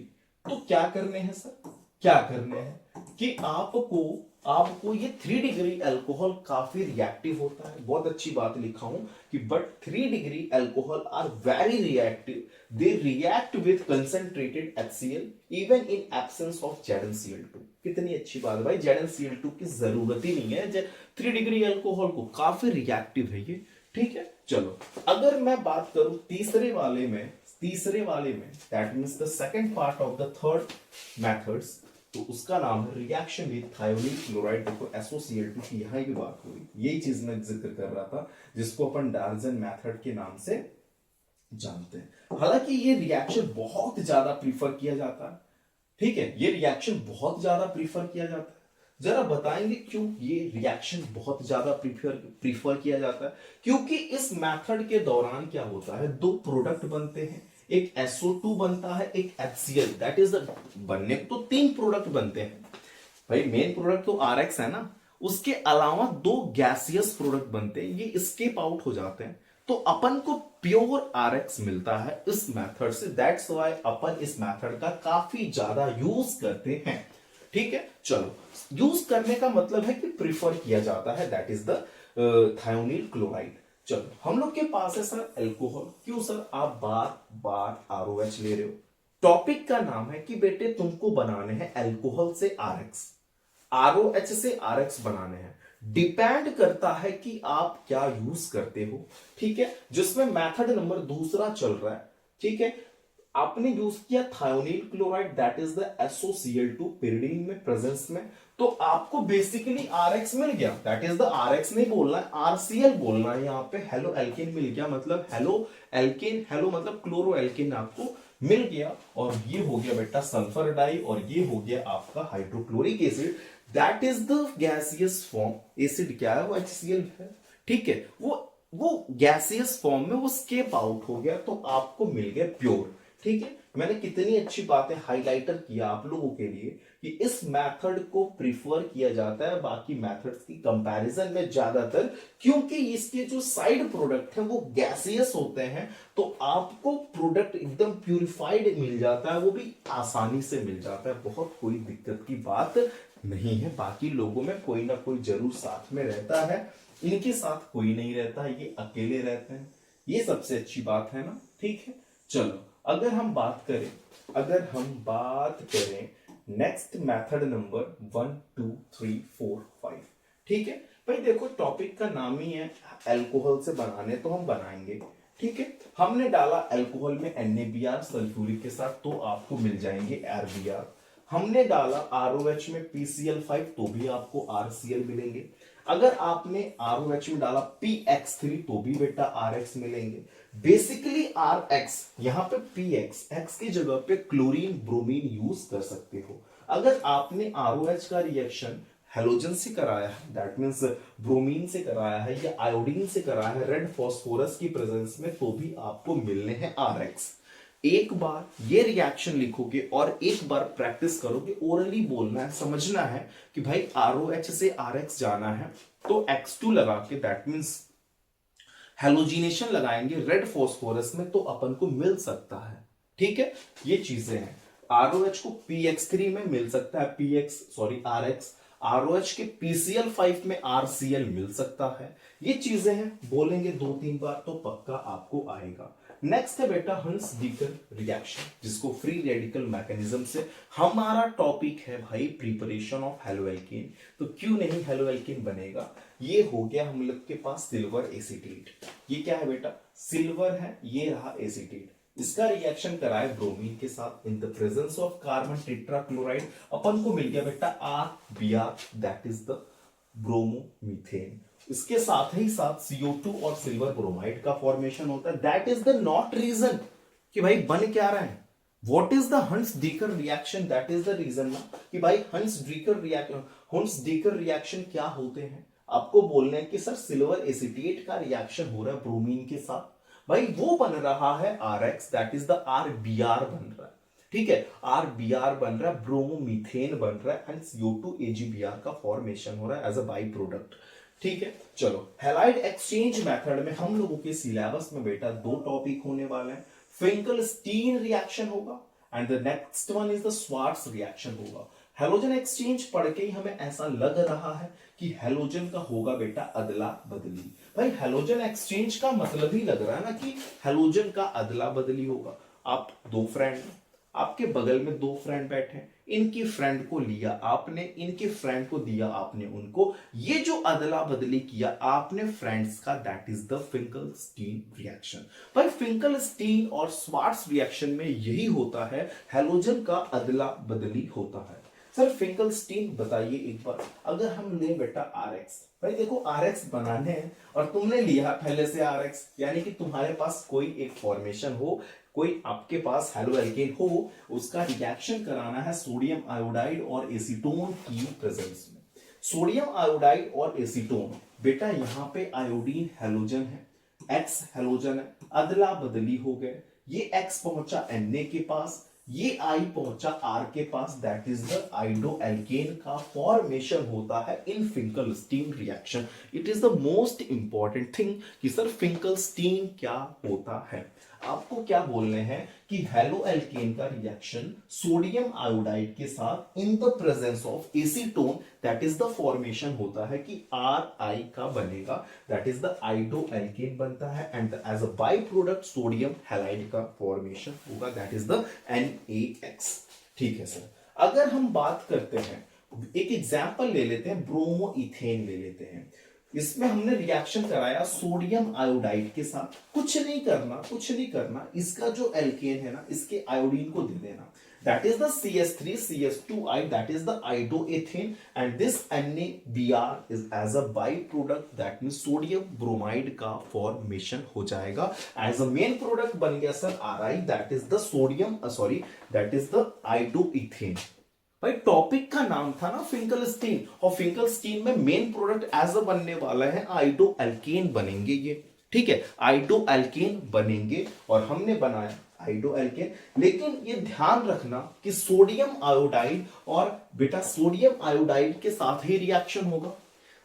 तो क्या करने हैं सर, क्या करने हैं कि आपको ये 3 डिग्री अल्कोहल काफी रिएक्टिव होता है। बहुत अच्छी बात लिखा हूं कि but 3 degree alcohol are very reactive, they react with concentrated HCl even in absence of ZnCl2। कितनी अच्छी बात है भाई, ZnCl2 की जरूरत ही नहीं है 3 डिग्री अल्कोहल को, काफी रिएक्टिव है ये। ठीक है, चलो अगर मैं बात करूं तीसरे वाले में that means the second part of the third methods, तो उसका नाम है रिएक्शन विद थायोनील क्लोराइड। देखो SOCl2 की यहाँ की बात हो रही, यही चीज मैं जिक्र कर रहा था जिसको अपन डार्जन मेथड के नाम से जानते हैं। हालांकि ये रिएक्शन बहुत ज्यादा प्रीफर किया जाता है, ठीक है, ये रिएक्शन बहुत ज्यादा प्रीफर किया जाता है। जरा बताएंगे क्यों ये रिएक्शन बहुत ज्यादा प्रीफर किया जाता है? क्योंकि इस मेथड के दौरान क्या होता है, दो प्रोडक्ट बनते हैं, एक SO2 बनता है, एक HCl, दैट इज द, बनने को तो तीन प्रोडक्ट बनते हैं भाई, मेन प्रोडक्ट तो RX है ना, उसके अलावा दो गैसियस प्रोडक्ट बनते हैं, ये स्केप आउट हो जाते हैं, तो अपन को प्योर RX मिलता है इस मेथड से। दैट्स व्हाई अपन इस मेथड का काफी ज्यादा यूज करते हैं, ठीक है। चलो, यूज करने का मतलब है कि प्रिफर किया जाता है, दैट इज द थायोनील क्लोराइड। चलो, हम लोग के पास है सर अल्कोहल। क्यों सर आप बार बार ROH ले रहे हो? टॉपिक का नाम है कि बेटे तुमको बनाने हैं अल्कोहल से RX, ROH से RX बनाने हैं। डिपेंड करता है कि आप क्या यूज करते हो, ठीक है। जिसमें मेथड नंबर दूसरा चल रहा है, ठीक है, आपने यूज किया thionyl chloride, that is the SOCl2 pyridine में प्रेजेंस में, तो आपको बेसिकली RX मिल गया, दैट इज द RX नहीं बोलना है, RCl बोलना है यहाँ पे। हेलो एल्केन मिल गया, मतलब हेलो एल्केन, हेलो मतलब क्लोरो एल्केन आपको मिल गया, और ये हो गया बेटा सल्फर डाई, और ये हो गया आपका hydrochloric acid, that is the gaseous form. Acid क्या है, वो HCl है, ठीक है। वो गैसियस फॉर्म में वो स्केप आउट हो गया, तो आपको मिल गया प्योर, ठीक है। मैंने कितनी अच्छी बातें हाइलाइटर किया आप लोगों के लिए कि इस मेथड को प्रिफर किया जाता है बाकी मेथड्स की कंपैरिजन में ज्यादातर, क्योंकि इसके जो साइड प्रोडक्ट हैं वो गैसियस होते हैं, तो आपको प्रोडक्ट एकदम प्यूरिफाइड मिल जाता है, वो भी आसानी से मिल जाता है, बहुत कोई दिक्कत की बात नहीं है। बाकी लोगों में कोई ना कोई जरूर साथ में रहता है, इनके साथ कोई नहीं रहता, ये अकेले रहते हैं, ये सबसे अच्छी बात है ना, ठीक है। चलो, अगर हम बात करें नेक्स्ट मेथड नंबर 1 2 3 4 5, ठीक है भाई। देखो, टॉपिक का नाम ही है अल्कोहल से बनाने, तो हम बनाएंगे, ठीक है। हमने डाला अल्कोहल में NaBr सल्फ्यूरिक के साथ, तो आपको मिल जाएंगे RBr। हमने डाला ROH में PCl5, तो भी आपको RCl मिलेंगे। अगर आपने ROH में डाला PX3, तो भी बेटा RX मिलेंगे। बेसिकली RX, यहां पे PX, X की जगह पे क्लोरीन ब्रोमीन यूज कर सकते हो। अगर आपने ROH का रिएक्शन हेलोजन से कराया है, दैट मींस ब्रोमीन से कराया है या आयोडीन से कराया है रेड फास्फोरस की प्रेजेंस में, तो भी आपको मिलने हैं RX। एक बार ये रिएक्शन लिखोगे और एक बार प्रैक्टिस करोगे, ओरली बोलना है, समझना है कि भाई ROH से RX जाना है, तो X2 लगा के, दैट मींस हेलोजिनेशन लगाएंगे रेड फास्फोरस में, तो अपन को मिल सकता है, ठीक है। ये चीजें हैं। ROH को PX3 में मिल सकता है, RX। ROH के PCl5 में RCl मिल सकता है। ये चीजें हैं, बोलेंगे 2-3 बार तो पक्का आपको आएगा। नेक्स्ट है बेटा हंस डीकर रिएक्शन, जिसको फ्री रेडिकल मैकेनिज्म से, हमारा टॉपिक है भाई प्रिपरेशन ऑफ हेलोएल्केन, तो क्यों नहीं हेलोएल्केन बनेगा। ये हो गया हम लोग के पास सिल्वर एसीटेट। ये क्या है बेटा, सिल्वर है, ये रहा एसीटेट, इसका रिएक्शन कराए ब्रोमीन के साथ in the presence of carbon tetrachloride, अपन को मिल गया बेटा RBr, that is the bromomethane. इसके साथ ही साथ CO2 और सिल्वर ब्रोमाइड का फॉर्मेशन होता है, that is the not reason कि भाई बन क्या रहा है, what is the Hunsdiecker reaction, that is the reason ना कि भाई हंस डीकर रिएक्शन क्या होते हैं। आपको बोलने हैं कि सर सिल्वर एसीटेट का रिएक्शन हो रहा है ब्रोमीन के साथ, भाई वो बन रहा है RX, that is the RBr बन रहा है, ठीक है, RBr बन रहा है, ब्रोमोमीथेन बन रहा है, एंड CO2 AgBr का फॉर्मेशन हो रहा है एज अ बाई प्रोडक्ट, ठीक है। चलो, हैलाइड एक्सचेंज मेथड में हम लोगों के सिलेबस में बेटा दो टॉपिक होने वाले हैं, फिंकल-स्टीन रिएक्शन होगा and the next one is the Swarts reaction होगा। हेलोजन एक्सचेंज पढ़ के ही हमें ऐसा लग रहा है कि हेलोजन का होगा बेटा अदला बदली। भाई हेलोजन एक्सचेंज का मतलब ही लग रहा है ना कि हेलोजन का अदला बदली होगा। आप दो फ्रेंड, आपके बगल में दो फ्रेंड बैठे, इनकी फ्रेंड को लिया आपने, इनके फ्रेंड को दिया आपने उनको, ये जो अदला बदली किया आपने फ्रेंड्स का, that is the Finkel-Stein reaction. भाई फिंकल-स्टीन और स्वार्ट्स रिएक्शन में यही होता है, हेलोजन का अदला बदली होता है। सर फिंकलस्टीन बताइए एक बार, अगर हम ले बेटा RX, भाई देखो RX बनाने हैं और तुमने लिया पहले से RX, यानी कि तुम्हारे पास कोई एक फॉर्मेशन हो, कोई आपके पास हेलो एल्केन हो, उसका रिएक्शन कराना है सोडियम आयोडाइड और एसीटोन की प्रेजेंस में। सोडियम आयोडाइड और एसीटोन, बेटा यहां पे आयोडीन हेलोजन है, एक्स हेलोजन है, अदला बदली हो गए, ये एक्स पहुंचा Na के पास, ये आई पहुंचा R के पास, that is the iodo alkane का फॉर्मेशन होता है in Finkelstein reaction. It is the most important thing कि सर फिंकलस्टीन क्या होता है। आपको क्या बोलने हैं कि हेलो एल्केन का रिएक्शन सोडियम आयोडाइड के साथ in the presence of acetone, that is the formation होता है कि RI का बनेगा, that is the iodo alkane बनता है, and as a by product sodium halide का फॉर्मेशन होगा, दैट इज द NaX। ठीक है सर, अगर हम बात करते हैं, एक एग्जांपल ले लेते हैं, ब्रोमो इथेन ले लेते हैं। इसमें हमने रिएक्शन कराया सोडियम आयोडाइड के साथ, कुछ नहीं करना, इसका जो एल्केन है ना, इसके आयोडीन को दे देना, that is the CH3CH2I, that is the iodoethane, and this NaBr is as a byproduct, that means sodium bromide का फॉर्मेशन हो जाएगा। एज अ मेन प्रोडक्ट बन गया sir RI, that is the sodium that is the iodoethane। भाई topic का नाम था ना फिंकलस्टीन, और फिंकलस्टीन में मेन प्रोडक्ट एज अ बनने वाला है आइडो एल्केन बनेंगे ये, ठीक है, आइडो एल्केन बनेंगे, और हमने बनाया आइडो एल्केन। लेकिन ये ध्यान रखना कि सोडियम आयोडाइड, और बेटा सोडियम आयोडाइड के साथ ही रिएक्शन होगा।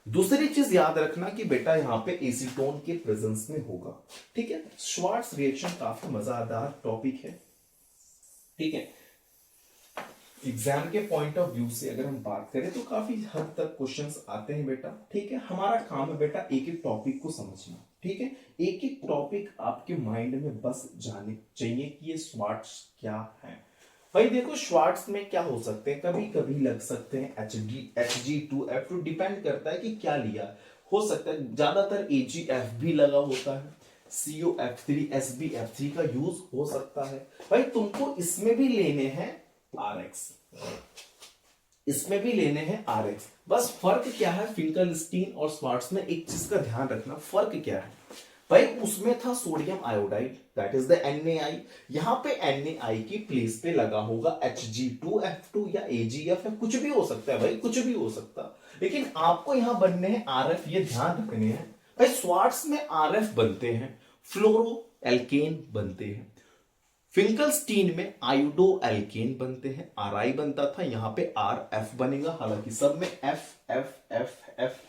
दूसरी चीज याद रखना कि बेटा यहां पे एसीटोन के प्रेजेंस में होगा, ठीक है। श्वार्ट्ज रिएक्शन काफी मजेदार टॉपिक है, ठीक है। एग्जाम के पॉइंट ऑफ व्यू से अगर हम बात करें तो काफी हद तक क्वेश्चंस आते हैं बेटा, ठीक है। हमारा काम है बेटा एक एक टॉपिक को समझना, ठीक है। एक एक टॉपिक आपके माइंड में बस जाने चाहिए कि ये श्वार्ट्ज क्या है। भाई देखो श्वार्ट्ज में क्या हो सकते हैं, कभी कभी लग सकते हैं Hg2F2, डिपेंड करता है कि क्या लिया, हो सकता है ज्यादातर AgF भी लगा होता है, COF3 SbF3 का यूज हो सकता है। भाई तुमको इसमें भी लेने हैं RX, इसमें भी लेने हैं RX, बस फर्क क्या है फिंकलस्टीन और श्वार्ट्ज में, एक चीज का ध्यान रखना, फर्क क्या है भाई, उसमें था sodium iodide, that is the NaI, यहां पे NaI की प्लेस पे लगा होगा Hg2F2 या AgF, कुछ भी हो सकता है भाई, कुछ भी हो सकता, लेकिन आपको यहां बनने हैं RF, ये ध्यान रखने हैं भाई। श्वार्ट्ज में RF बनते हैं, फ्लोरो एल्केन बनते हैं, फिंकलस्टीन में आयोडो एल्केन बनते हैं, RI बनता था, यहां पे RF बनेगा, हालांकि सब में F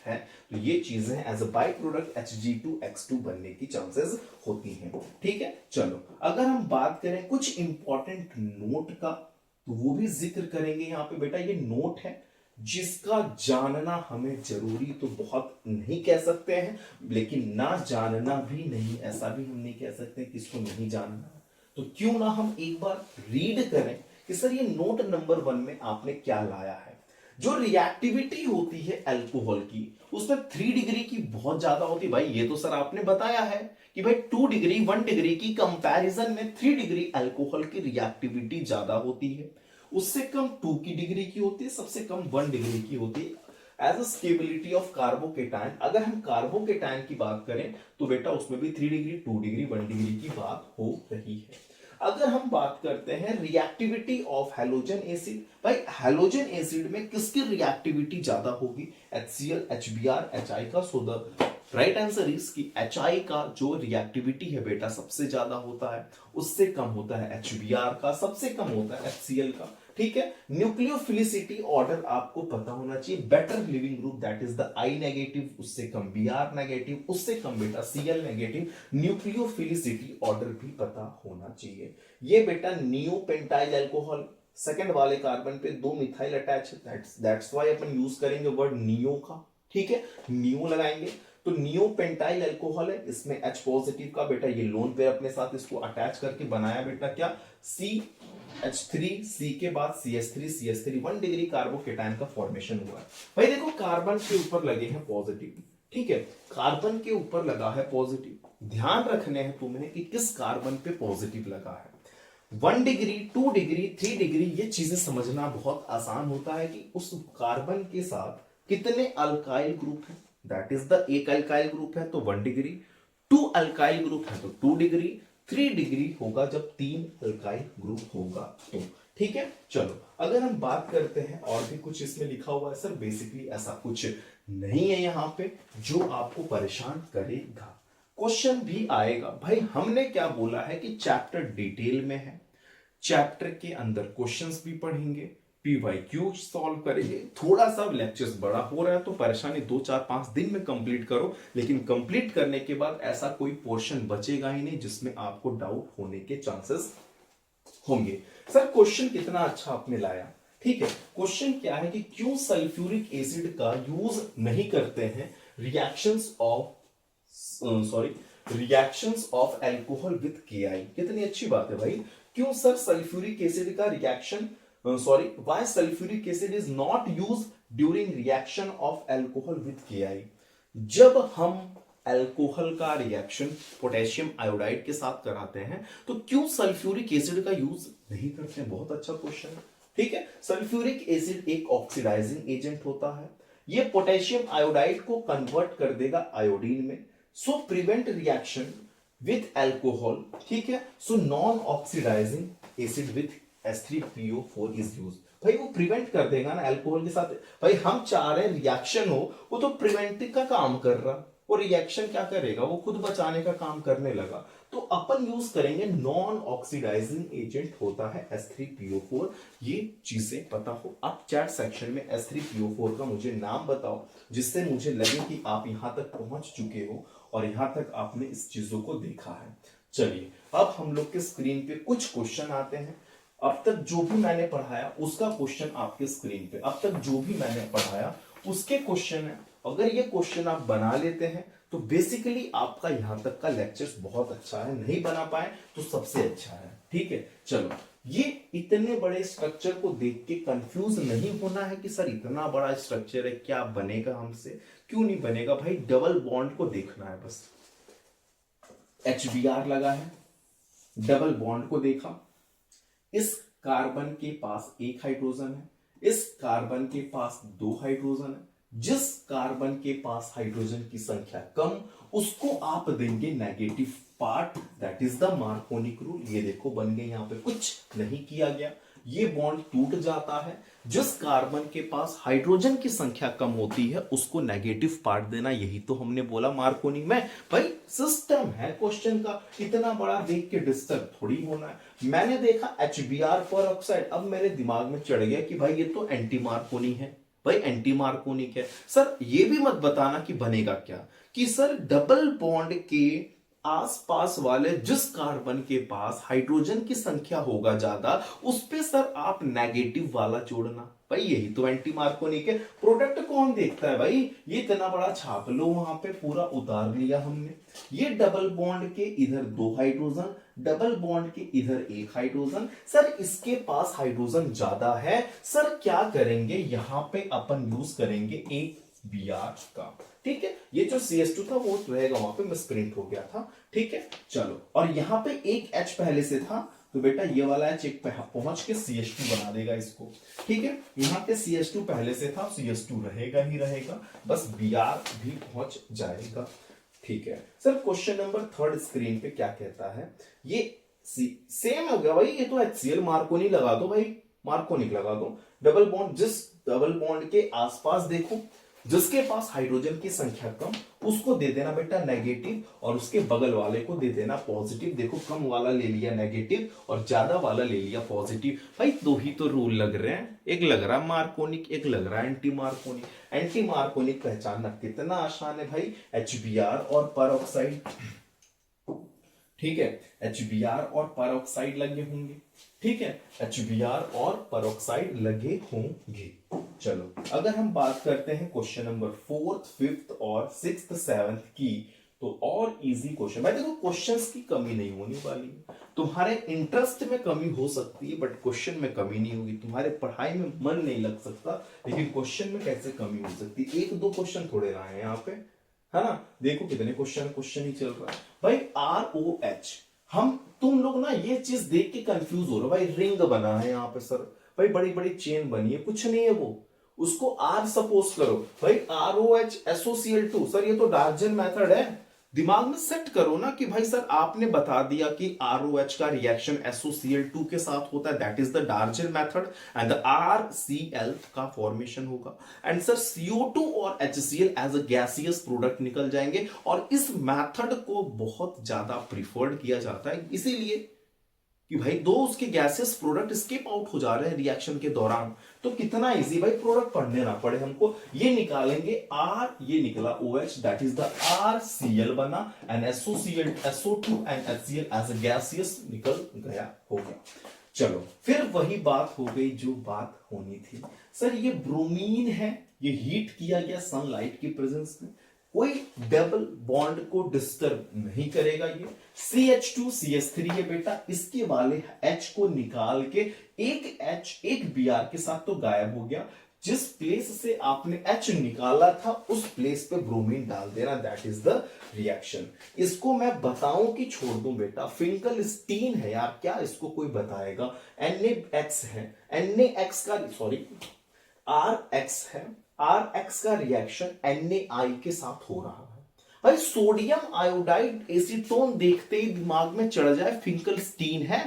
है, तो ये चीजें as a by product Hg2X2 बनने की चांसेस होती हैं, ठीक है। चलो अगर हम बात करें कुछ इंपॉर्टेंट नोट का, तो वो भी जिक्र करेंगे यहां पे बेटा। ये नोट है जिसका जानना हमें जरूरी तो बहुत नहीं कह सकते हैं, लेकिन ना जानना भी नहीं, ऐसा भी हम नहीं कह सकते कि इसको नहीं जानना, तो क्यों ना हम एक बार रीड करें कि सर ये नोट नंबर 1 में आपने क्या लाया है। जो रिएक्टिविटी होती है अल्कोहल की, उसमें 3 डिग्री की बहुत ज्यादा होती है भाई, ये तो सर आपने बताया है कि भाई 2 डिग्री 1 डिग्री की कंपैरिजन में 3 डिग्री अल्कोहल की रिएक्टिविटी ज्यादा होती है, उससे कम 2 की डिग्री की होती है, सबसे कम 1 डिग्री की होती है। As a stability of carbocation, अगर हम कार्बोकेटायन की बात करें तो बेटा उसमें भी 3 डिग्री 2 डिग्री 1 डिग्री की बात हो रही है। अगर हम बात करते हैं रिएक्टिविटी ऑफ हैलोजन एसिड, भाई हैलोजन एसिड में किसकी रिएक्टिविटी ज्यादा होगी, HCl HBr HI का, so the right answer is कि HI का जो रिएक्टिविटी है बेटा सबसे ज्यादा होता है, उससे कम होता है HBr का, सबसे कम होता है HCl का, ठीक है। न्यूक्लियोफिलिसिटी ऑर्डर आपको पता होना चाहिए, better leaving group that is the I negative, उससे कम Br नेगेटिव, उससे कम बेटा Cl नेगेटिव, न्यूक्लियोफिलिसिटी ऑर्डर भी पता होना चाहिए। ये बेटा नियोपेंटाइल अल्कोहल, सेकंड वाले कार्बन पे 2 मिथाइल अटैच है, दैट्स व्हाई अपन यूज करेंगे वर्ड नियो का, ठीक है, नियो लगाएंगे। तो नियोपेंटाइल अल्कोहल है, इसमें H पॉजिटिव का बेटा ये लोन पेयर अपने साथ इसको अटैच करके बनाया बेटा क्या, CH3, C के बाद CH3 1 डिग्री कार्बोकेटायन का फॉर्मेशन हुआ है। भाई देखो कार्बन के ऊपर लगे हैं पॉजिटिव, ठीक है, कार्बन के ऊपर लगा है पॉजिटिव, ध्यान रखने हैं तुम्हें कि किस कार्बन पे पॉजिटिव लगा है। 1 डिग्री, 2 डिग्री, 3 डिग्री, ये चीजें समझना बहुत आसान होता है कि उस कार्बन के साथ कितने अल्काइल ग्रुप है। दैट इज द एक अल्काइल ग्रुप है तो 1 डिग्री, 2 अल्काइल ग्रुप है तो 2 डिग्री, 3 डिग्री होगा जब 3 अल्काइल ग्रुप होगा तो। ठीक है, चलो अगर हम बात करते हैं और भी कुछ इसमें लिखा हुआ है सर, बेसिकली ऐसा कुछ नहीं है यहाँ पे जो आपको परेशान करेगा। क्वेश्चन भी आएगा भाई, हमने क्या बोला है कि चैप्टर डिटेल में है, चैप्टर के अंदर क्वेश्चंस भी पढ़ेंगे, पीवाईक्यू सॉल्व करेंगे। थोड़ा सा लेक्चर्स बड़ा हो रहा है तो परेशानी 2 4 5 दिन में कंप्लीट करो, लेकिन कंप्लीट करने के बाद ऐसा कोई पोर्शन बचेगा ही नहीं जिसमें आपको डाउट होने के चांसेस होंगे। सर क्वेश्चन कितना अच्छा आपने लाया, ठीक है। क्वेश्चन क्या है कि क्यों सल्फ्यूरिक एसिड का यूज नहीं करते हैं reactions of alcohol with KI. कितनी अच्छी बात है भाई, क्यों सर सल्फ्यूरिक एसिड का reaction why sulphuric acid is not use during reaction of alcohol with KI. जब हम एल्कोहल का रिएक्शन पोटेशियम आयोडाइड के साथ कराते हैं तो क्यों सल्फ्यूरिक एसिड का यूज नहीं करते हैं। बहुत अच्छा क्वेश्चन है, ठीक है। सल्फ्यूरिक एसिड एक ऑक्सीडाइजिंग एजेंट होता है, ये पोटेशियम आयोडाइड को कन्वर्ट कर देगा आयोडीन में, so prevent reaction with alcohol, ठीक है। So non oxidizing acid with H3PO4 is use. भाई वो प्रिवेंट कर देगा ना एल्कोहल के साथ। भाई हम चाह रहे हैं रिएक्शन हो, वो तो प्रिवेंटिव का काम कर रहा, वो रिएक्शन क्या करेगा, वो खुद बचाने का काम करने लगा। तो अपन यूज करेंगे नॉन ऑक्सीडाइजिंग एजेंट होता है H3PO4। ये चीजें पता हो। आप चैट सेक्शन में H3PO4 का मुझे नाम बताओ जिससे मुझे लगे कि आप यहां तक पहुंच चुके हो और यहां तक आपने इस चीजों को देखा है। चलिए अब हम लोग के स्क्रीन पे कुछ क्वेश्चन आते हैं। अब तक जो भी मैंने पढ़ाया उसका क्वेश्चन आपके स्क्रीन पे, अब तक जो भी मैंने पढ़ाया उसके क्वेश्चन है। अगर ये क्वेश्चन आप बना लेते हैं तो बेसिकली आपका यहां तक का लेक्चर्स बहुत अच्छा है, नहीं बना पाए तो सबसे अच्छा है, ठीक है। चलो ये इतने बड़े स्ट्रक्चर को देख के कंफ्यूज नहीं होना है कि सर इतना बड़ा स्ट्रक्चर है क्या बनेगा हमसे, क्यों नहीं बनेगा। भाई डबल बॉन्ड को देखना है बस। HBr लगा है, डबल बॉन्ड को देखा, इस कार्बन के पास एक हाइड्रोजन है, इस कार्बन के पास 2 हाइड्रोजन है। जिस कार्बन के पास हाइड्रोजन की संख्या कम उसको आप देंगे negative part, that is the मार्कोनिक rule. ये देखो बन गए, यहां पे कुछ नहीं किया गया, ये बॉन्ड टूट जाता है। जिस कार्बन के पास हाइड्रोजन की संख्या कम होती है उसको नेगेटिव पार्ट देना, यही तो हमने बोला मार्कोनी में। भाई सिस्टम है क्वेश्चन का, इतना बड़ा देख के डिस्टर्ब थोड़ी होना है। मैंने देखा HBr पर ऑक्साइड, अब मेरे दिमाग में चढ़ गया कि भाई ये तो एंटी मार्कोनी है, भाई एंटी मार्कोनिक है। सर ये भी मत बताना कि बनेगा क्या, कि सर डबल बॉन्ड के आसपास वाले जिस कार्बन के पास हाइड्रोजन की संख्या होगा ज्यादा उस पे सर आप नेगेटिव वाला जोड़ना। भाई यही तो एंटी मार्कोनिक है। प्रोडक्ट कौन देखता है भाई, ये इतना बड़ा छाप लो, वहां पे पूरा उतार लिया हमने। ये डबल बॉन्ड के इधर 2 हाइड्रोजन, डबल बॉन्ड के इधर 1 हाइड्रोजन। सर इसके पास हाइड्रोजन ज्यादा है, सर क्या करेंगे यहां पे अपन यूज करेंगे एक Br का, ठीक है। ये जो CH2 था वो रहेगा वहां पे, मिसप्रिंट हो गया था, ठीक है। चलो और यहां पे एक H पहले से था तो बेटा ये वाला H एक पहुंच के CH2 बना देगा इसको, ठीक है। यहां पे CH2 पहले से था, CH2 रहेगा ही रहेगा, बस Br भी पहुंच जाएगा, ठीक है। सर क्वेश्चन नंबर 3 स्क्रीन पे क्या कहता है, ये सेम हो गया भाई, ये तो HCl मार्कोनी लगा दो भाई, मार्कोनिक लगा दो। डबल बॉन्ड, जिस डबल बॉन्ड के आसपास देखो जिसके पास हाइड्रोजन की संख्या कम उसको दे देना बेटा नेगेटिव और उसके बगल वाले को दे देना पॉजिटिव। देखो कम वाला ले लिया नेगेटिव और ज्यादा वाला ले लिया पॉजिटिव। भाई दो ही तो रूल लग रहे हैं, एक लग रहा है मार्कोनिक, एक लग रहा है एंटी मार्कोनिक। एंटी मार्कोनिक पहचानना कितना आसान है भाई, HBr और परऑक्साइड, ठीक है। HBr और परऑक्साइड लगे होंगे, ठीक है। HBr और परऑक्साइड लगे होंगे। चलो अगर हम बात करते हैं क्वेश्चन नंबर 4th 5th और 6th 7th की, तो और इजी क्वेश्चन। भाई देखो क्वेश्चंस की कमी नहीं होने वाली, तुम्हारे इंटरेस्ट में कमी हो सकती है बट क्वेश्चन में कमी नहीं होगी। तुम्हारे पढ़ाई में मन नहीं लग सकता लेकिन क्वेश्चन में कैसे कमी हो सकती है। 1-2 क्वेश्चन थोड़े रहे हैं यहाँ पे, है ना। देखो कितने क्वेश्चन ही चल रहा है भाई। ROH हम तुम लोग ना ये चीज देख के कंफ्यूज हो रहे हो, भाई रिंग बना है यहाँ पे सर, भाई बड़ी बड़ी चेन बनी है, कुछ नहीं है वो, उसको आर सपोज करो, भाई ROH SOCl2, सर ये तो डार्जन मेथड है। दिमाग में सेट करो ना कि भाई सर आपने बता दिया कि ROH का रिएक्शन SOCl2 के साथ होता है, that is the Darzens method, and the RCl का फॉर्मेशन होगा, एंड सर CO2 और HCl as a gaseous product निकल जाएंगे, और इस मेथड को बहुत ज्यादा प्रिफर्ड किया जाता है, इसीलिए कि भाई दो उसके गैसेस प्रोडक्ट स्केप आउट हो जा रहे हैं रिएक्शन के दौरान, तो कितना इजी भाई प्रोडक्ट पढ़ने ना पड़े हमको, ये निकालेंगे R, ये निकला OH, that is the RCl बना, and SOCl SO2 and HCl as a gaseous निकल गया, हो गया। चलो फिर वही बात हो गई जो बात होनी थी, सर ये ब्रोमीन है, ये हीट किया गया सनलाइट की प्रेजेंस में, कोई डबल बॉन्ड को डिस्टर्ब नहीं करेगा, ये CH2CH3 है बेटा, इसके वाले H को निकाल के एक H एक Br के साथ तो गायब हो गया, जिस प्लेस से आपने H निकाला था उस प्लेस पे ब्रोमीन डाल देना, दैट इज द रिएक्शन। इसको मैं बताऊं कि छोड़ दूं बेटा, फिंकलस्टीन है यार, क्या इसको कोई बताएगा, NaX है, NaX का सॉरी RX है, RX का रिएक्शन NaI के साथ हो रहा है, भाई सोडियम आयोडाइड एसीटोन देखते ही दिमाग में चढ़ जाए फिंकलस्टीन है,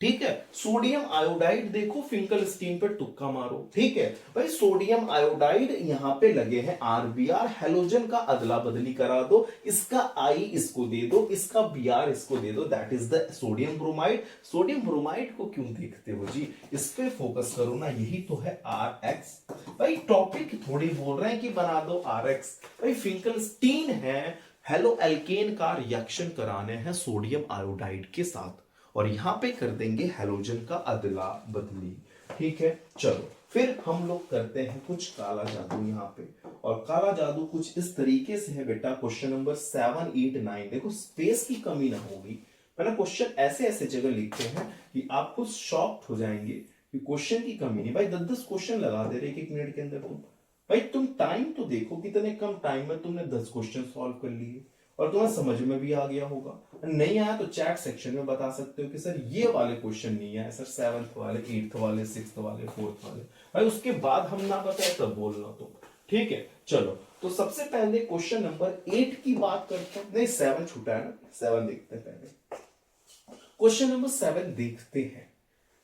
ठीक है, सोडियम आयोडाइड देखो, फिंकलस्टीन पे तुक्का मारो, ठीक है, भाई सोडियम आयोडाइड यहां पे लगे हैं RBr, हेलोजन का अदला बदली करा दो, इसका I इसको दे दो, इसका Br इसको दे दो, that is the sodium bromide. Sodium bromide को क्यों देखते हो जी, इस पे फोकस करो ना, यही तो है RX, भाई टॉपिक थोड़ी बोल रहे हैं कि बना दो RX, भाई फिंकलस्टीन है, हेलो एल्केन का रिएक्शन कराने हैं सोडियम आयोडाइड के साथ, और यहां पे कर देंगे हेलोजन का अदला बदली, ठीक है। चलो फिर हम लोग करते हैं कुछ काला जादू यहाँ पे, और काला जादू कुछ इस तरीके से है बेटा, क्वेश्चन नंबर 7, 8, 9, देखो स्पेस की कमी ना होगी, मैंने क्वेश्चन ऐसे ऐसे जगह लिखे हैं कि आप खुद शॉक्ड हो जाएंगे कि क्वेश्चन की कमी नहीं, भाई 10-10 क्वेश्चन लगा दे रहे एक मिनट के अंदर तुम, भाई तुम टाइम तो देखो, कितने कम टाइम में तुमने 10 क्वेश्चन सॉल्व कर लिए, और तुम्हें समझ में भी आ गया होगा, नहीं आया तो चैट सेक्शन में बता सकते हो कि सर ये वाले क्वेश्चन नहीं आए सर, 7th वाले, 8th वाले, 6th वाले, 4th वाले, भाई उसके बाद हम ना बताए तब बोलना तुम, ठीक है। चलो तो सबसे पहले क्वेश्चन नंबर 8 की बात करते हैं, नहीं 7 छूटा है ना, 7 देखते हैं पहले, क्वेश्चन नंबर 7 देखते हैं,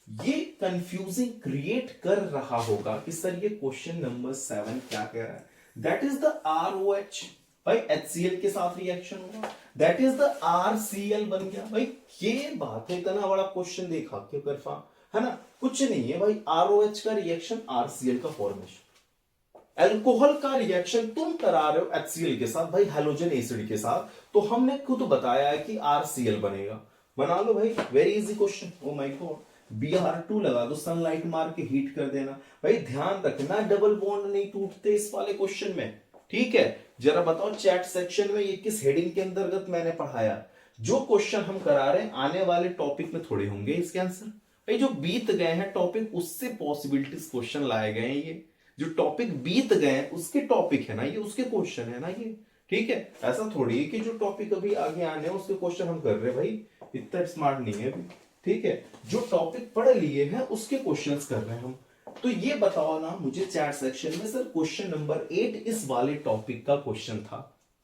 ये कंफ्यूजिंग क्रिएट कर रहा होगा कि सर ये क्वेश्चन नंबर 7 क्या कह रहा है, दैट इज द ROH, भाई HCl के साथ रिएक्शन होगा, दैट इज द RCl बन गया, भाई ये बात है, इतना बड़ा क्वेश्चन देखा क्यों करफा, है ना, कुछ नहीं है भाई, ROH का रिएक्शन RCl का फॉर्मेशन, अल्कोहल का रिएक्शन तुम करा रहे हो HCl के साथ, भाई हेलोजन एसिड के साथ, तो हमने खुद बताया है कि RCl बनेगा, बना लो भाई, very easy question, oh my God, Br2 लगा दो, सनलाइट मार के हीट कर देना, भाई ध्यान रखना डबल बॉन्ड नहीं टूटते इस वाले क्वेश्चन में, ठीक है। जरा बताओ चैट सेक्शन में ये किस हेडिंग के अंतर्गत मैंने पढ़ाया, जो क्वेश्चन हम करा रहे हैं आने वाले टॉपिक में थोड़े होंगे इसके आंसर, भाई जो बीत गए हैं टॉपिक उससे पॉसिबिलिटीज क्वेश्चन लाए गए हैं, ये जो टॉपिक बीत गए हैं उसके टॉपिक है ना, ये उसके क्वेश्चन है ना ये, ठीक है, ऐसा थोड़ी है कि जो टॉपिक अभी आगे आने हैं उसके क्वेश्चन हम कर रहे हैं, भाई इतना स्मार्ट नहीं है अभी, ठीक है, जो टॉपिक पढ़ लिए हैं उसके क्वेश्चंस कर रहे हैं हम, तो ये बताओ ना मुझे चैट सेक्शन में, सर क्वेश्चन नंबर 8 इस वाले टॉपिक का क्वेश्चन था,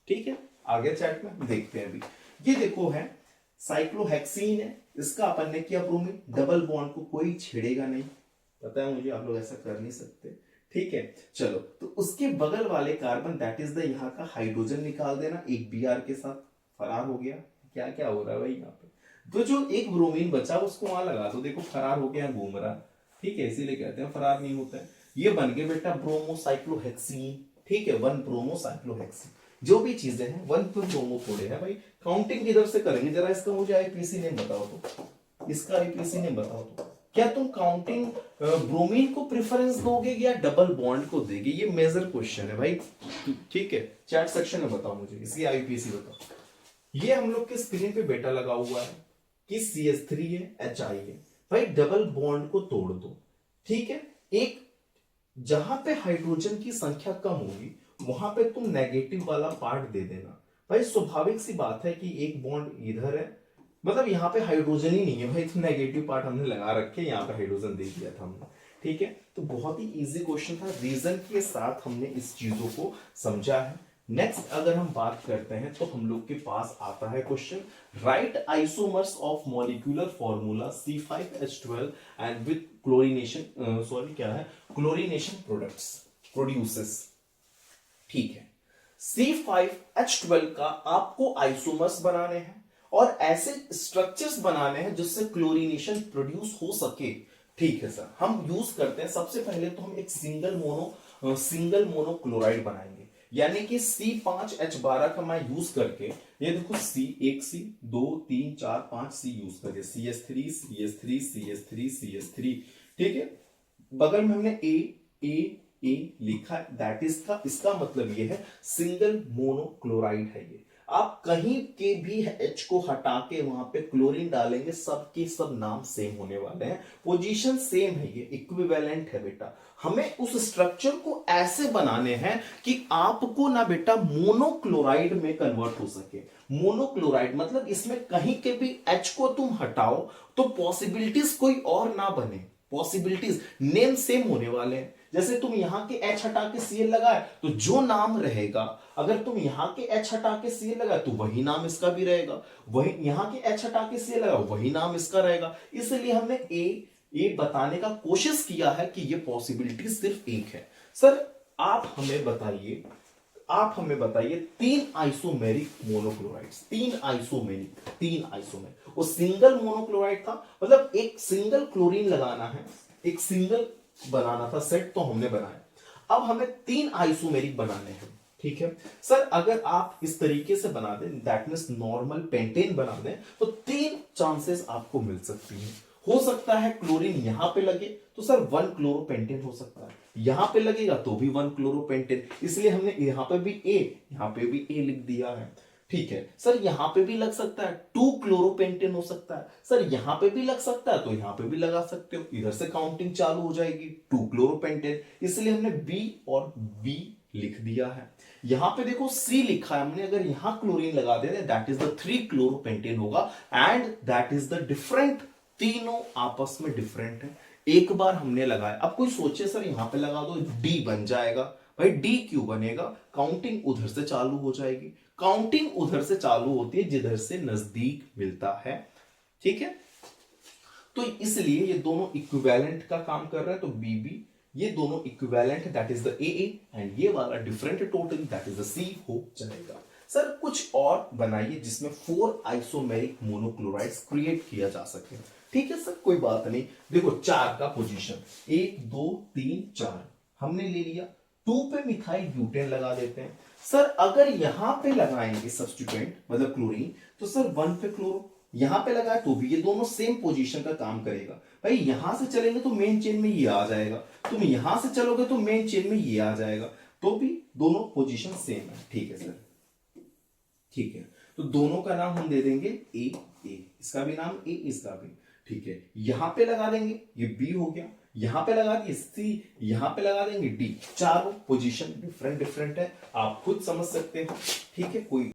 ठीक है, आगे चैट में देखते हैं अभी, ये देखो है साइक्लोहेक्सीन है, इसका अपन ने किया ब्रोमीन, डबल बॉन्ड को कोई छेड़ेगा नहीं, पता है मुझे, आप लोग ऐसा कर नहीं सकते, ठीक है। चलो तो उसके बगल वाले कार्बन, दैट इज द यहाँ का हाइड्रोजन निकाल देना, एक Br के साथ फरार हो गया, क्या क्या हो रहा है भाई यहाँ पे, तो जो एक ब्रोमीन बचा उसको वहां लगा दो, देखो फरार हो गया, घूम रहा, ठीक है, इसीलिए कहते हैं फरार नहीं होता है, ये बन गया बेटा ब्रोमोसाइक्लोहेक्सीन, ठीक है, 1 ब्रोमोसाइक्लोहेक्सीन, जो भी चीजें हैं 1 ब्रोमो थोड़े हैं भाई, काउंटिंग किधर से करेंगे, जरा इसका मुझे आईपीसी नेम बताओ, तो इसका आईपीसी नेम बताओ, तो क्या तुम काउंटिंग ब्रोमीन को प्रेफरेंस दोगे या डबल बॉन्ड को देगे, ये मेजर क्वेश्चन है भाई, ठीक है, चैट सेक्शन में बताओ मुझे, इसकी आईपीसी बताओ, ये हम लोग के स्क्रीन पे बेटा लगा हुआ है कि CH3 है, HI है, भाई डबल बॉन्ड को तोड़ दो, ठीक है, एक जहां पे हाइड्रोजन की संख्या कम होगी वहां पे तुम नेगेटिव वाला पार्ट दे देना, भाई स्वाभाविक सी बात है कि एक बॉन्ड इधर है, मतलब यहाँ पे हाइड्रोजन ही नहीं है भाई, तो नेगेटिव पार्ट हमने लगा रखे, यहाँ पे हाइड्रोजन दे दिया था हमने। ठीक है, तो बहुत ही इजी क्वेश्चन था, रीजन के साथ हमने इस चीजों को समझा है। नेक्स्ट अगर हम बात करते हैं तो हम लोग के पास आता है question, right isomers of molecular formula C5H12 and with chlorination sorry क्या है, क्लोरीनेशन प्रोडक्ट्स प्रोड्यूसेस। ठीक है, C5H12 का आपको आइसोमर्स बनाने हैं और ऐसे स्ट्रक्चर्स बनाने हैं जिससे क्लोरीनेशन प्रोड्यूस हो सके। ठीक है सर, हम यूज करते हैं, सबसे पहले तो हम एक सिंगल मोनो क्लोराइड बनाएंगे, यानी कि C5H12 का मैं यूज करके, ये देखो एक सी 2 3 4 5 सी यूज करके CH3 CH3 CH3 CH3। ठीक है, बगल में हमने ए लिखा है, दैट इज का, इसका मतलब ये है सिंगल मोनोक्लोराइड है ये। आप कहीं के भी H को हटा के वहां पे क्लोरीन डालेंगे, सबके सब नाम सेम होने वाले हैं, पोजीशन सेम है, ये इक्विवेलेंट है बेटा। हमें उस स्ट्रक्चर को ऐसे बनाने हैं कि आपको ना बेटा मोनोक्लोराइड में कन्वर्ट हो सके। मोनोक्लोराइड मतलब इसमें कहीं के भी H को तुम हटाओ तो पॉसिबिलिटीज कोई और ना बने, पॉसिबिलिटीज नेम सेम होने वाले हैं। जैसे तुम यहां के H हटा के Cl लगाए तो जो नाम रहेगा, अगर तुम यहां के H हटा के Cl लगाए तो वही नाम इसका भी रहेगा, वही यहां के H हटा के Cl लगा वही नाम इसका रहेगा। इसलिए हमने ये बताने का कोशिश किया है कि ये पॉसिबिलिटी सिर्फ एक है। सर आप हमें बताइए 3 आइसोमेरिक मोनोक्लोराइड्स, 3 आइसोमेरिक, वो सिंगल मोनोक्लोराइड था, मतलब एक सिंगल क्लोरीन लगाना है, एक सिंगल बनाना था सेट, तो हमने बनाया। अब हमें 3 आइसोमेरिक बनाने हैं। ठीक है सर, अगर आप इस तरीके से बना दें, दैट मीन्स नॉर्मल पेंटेन बना दें, तो 3 चांसेस आपको मिल सकती है। हो सकता है क्लोरीन यहां पे लगे तो सर 1 क्लोरोपेंटेन हो सकता है, यहां पे लगेगा तो भी 1 क्लोरोपेंटेन, इसलिए हमने यहां पे भी ए लिख दिया है। ठीक है सर, यहां पे भी लग सकता है 2 क्लोरोपेंटेन हो सकता है, सर यहां पे भी लग सकता है तो यहां पे भी लगा सकते हो, इधर से काउंटिंग चालू हो जाएगी 2 क्लोरोपेंटेन, इसलिए हमने बी और बी लिख दिया है। यहां पे देखो सी लिखा है हमने, अगर यहां क्लोरीन लगा देते दैट इज द 3 क्लोरोपेंटेन होगा, and that is the different, तीनों आपस में डिफरेंट है। एक बार हमने लगाया, अब कोई सोचे सर यहां पे लगा दो डी बन जाएगा, भाई डी क्यों बनेगा, काउंटिंग उधर से चालू हो जाएगी, काउंटिंग उधर से चालू होती है जिधर से नजदीक मिलता है। ठीक है, तो इसलिए ये दोनों इक्विवेलेंट का काम कर रहे हैं, तो बीबी, ये दोनों equivalent that is the A, and ये वाला different totally that is the C हो जाएगा। सर कुछ और बनाइए जिसमें 4 आइसोमेरिक मोनोक्लोराइड्स क्रिएट किया जा सके। ठीक है सर, कोई बात नहीं, देखो 4 का पोजीशन 1 2 3 4 हमने ले लिया, 2 पे मिथाइल ब्यूटेन लगा देते हैं। सर अगर यहां पे लगाएंगे सब्स्टिट्यूएंट मतलब क्लोरीन, तो सर 1 पे क्लोरो, यहां पे लगाए तो भी ये दोनों सेम पोजीशन का काम करेगा। भाई यहां से चलेंगे तो मेन चेन में ये आ जाएगा, तुम यहां से चलोगे तो मेन चेन में ये आ जाएगा, तो भी दोनों पोजीशन सेम है। ठीक है सर, ठीक है, तो दोनों का नाम हम दे देंगे ए, इसका भी नाम ए, इसका भी। ठीक है, यहां पे लगा देंगे, ये बी हो गया, यहां पे लगा दिए सी, यहां पे लगा देंगे डी, चारों पोजीशन डिफरेंट है, आप खुद समझ सकते हो। ठीक है, कोई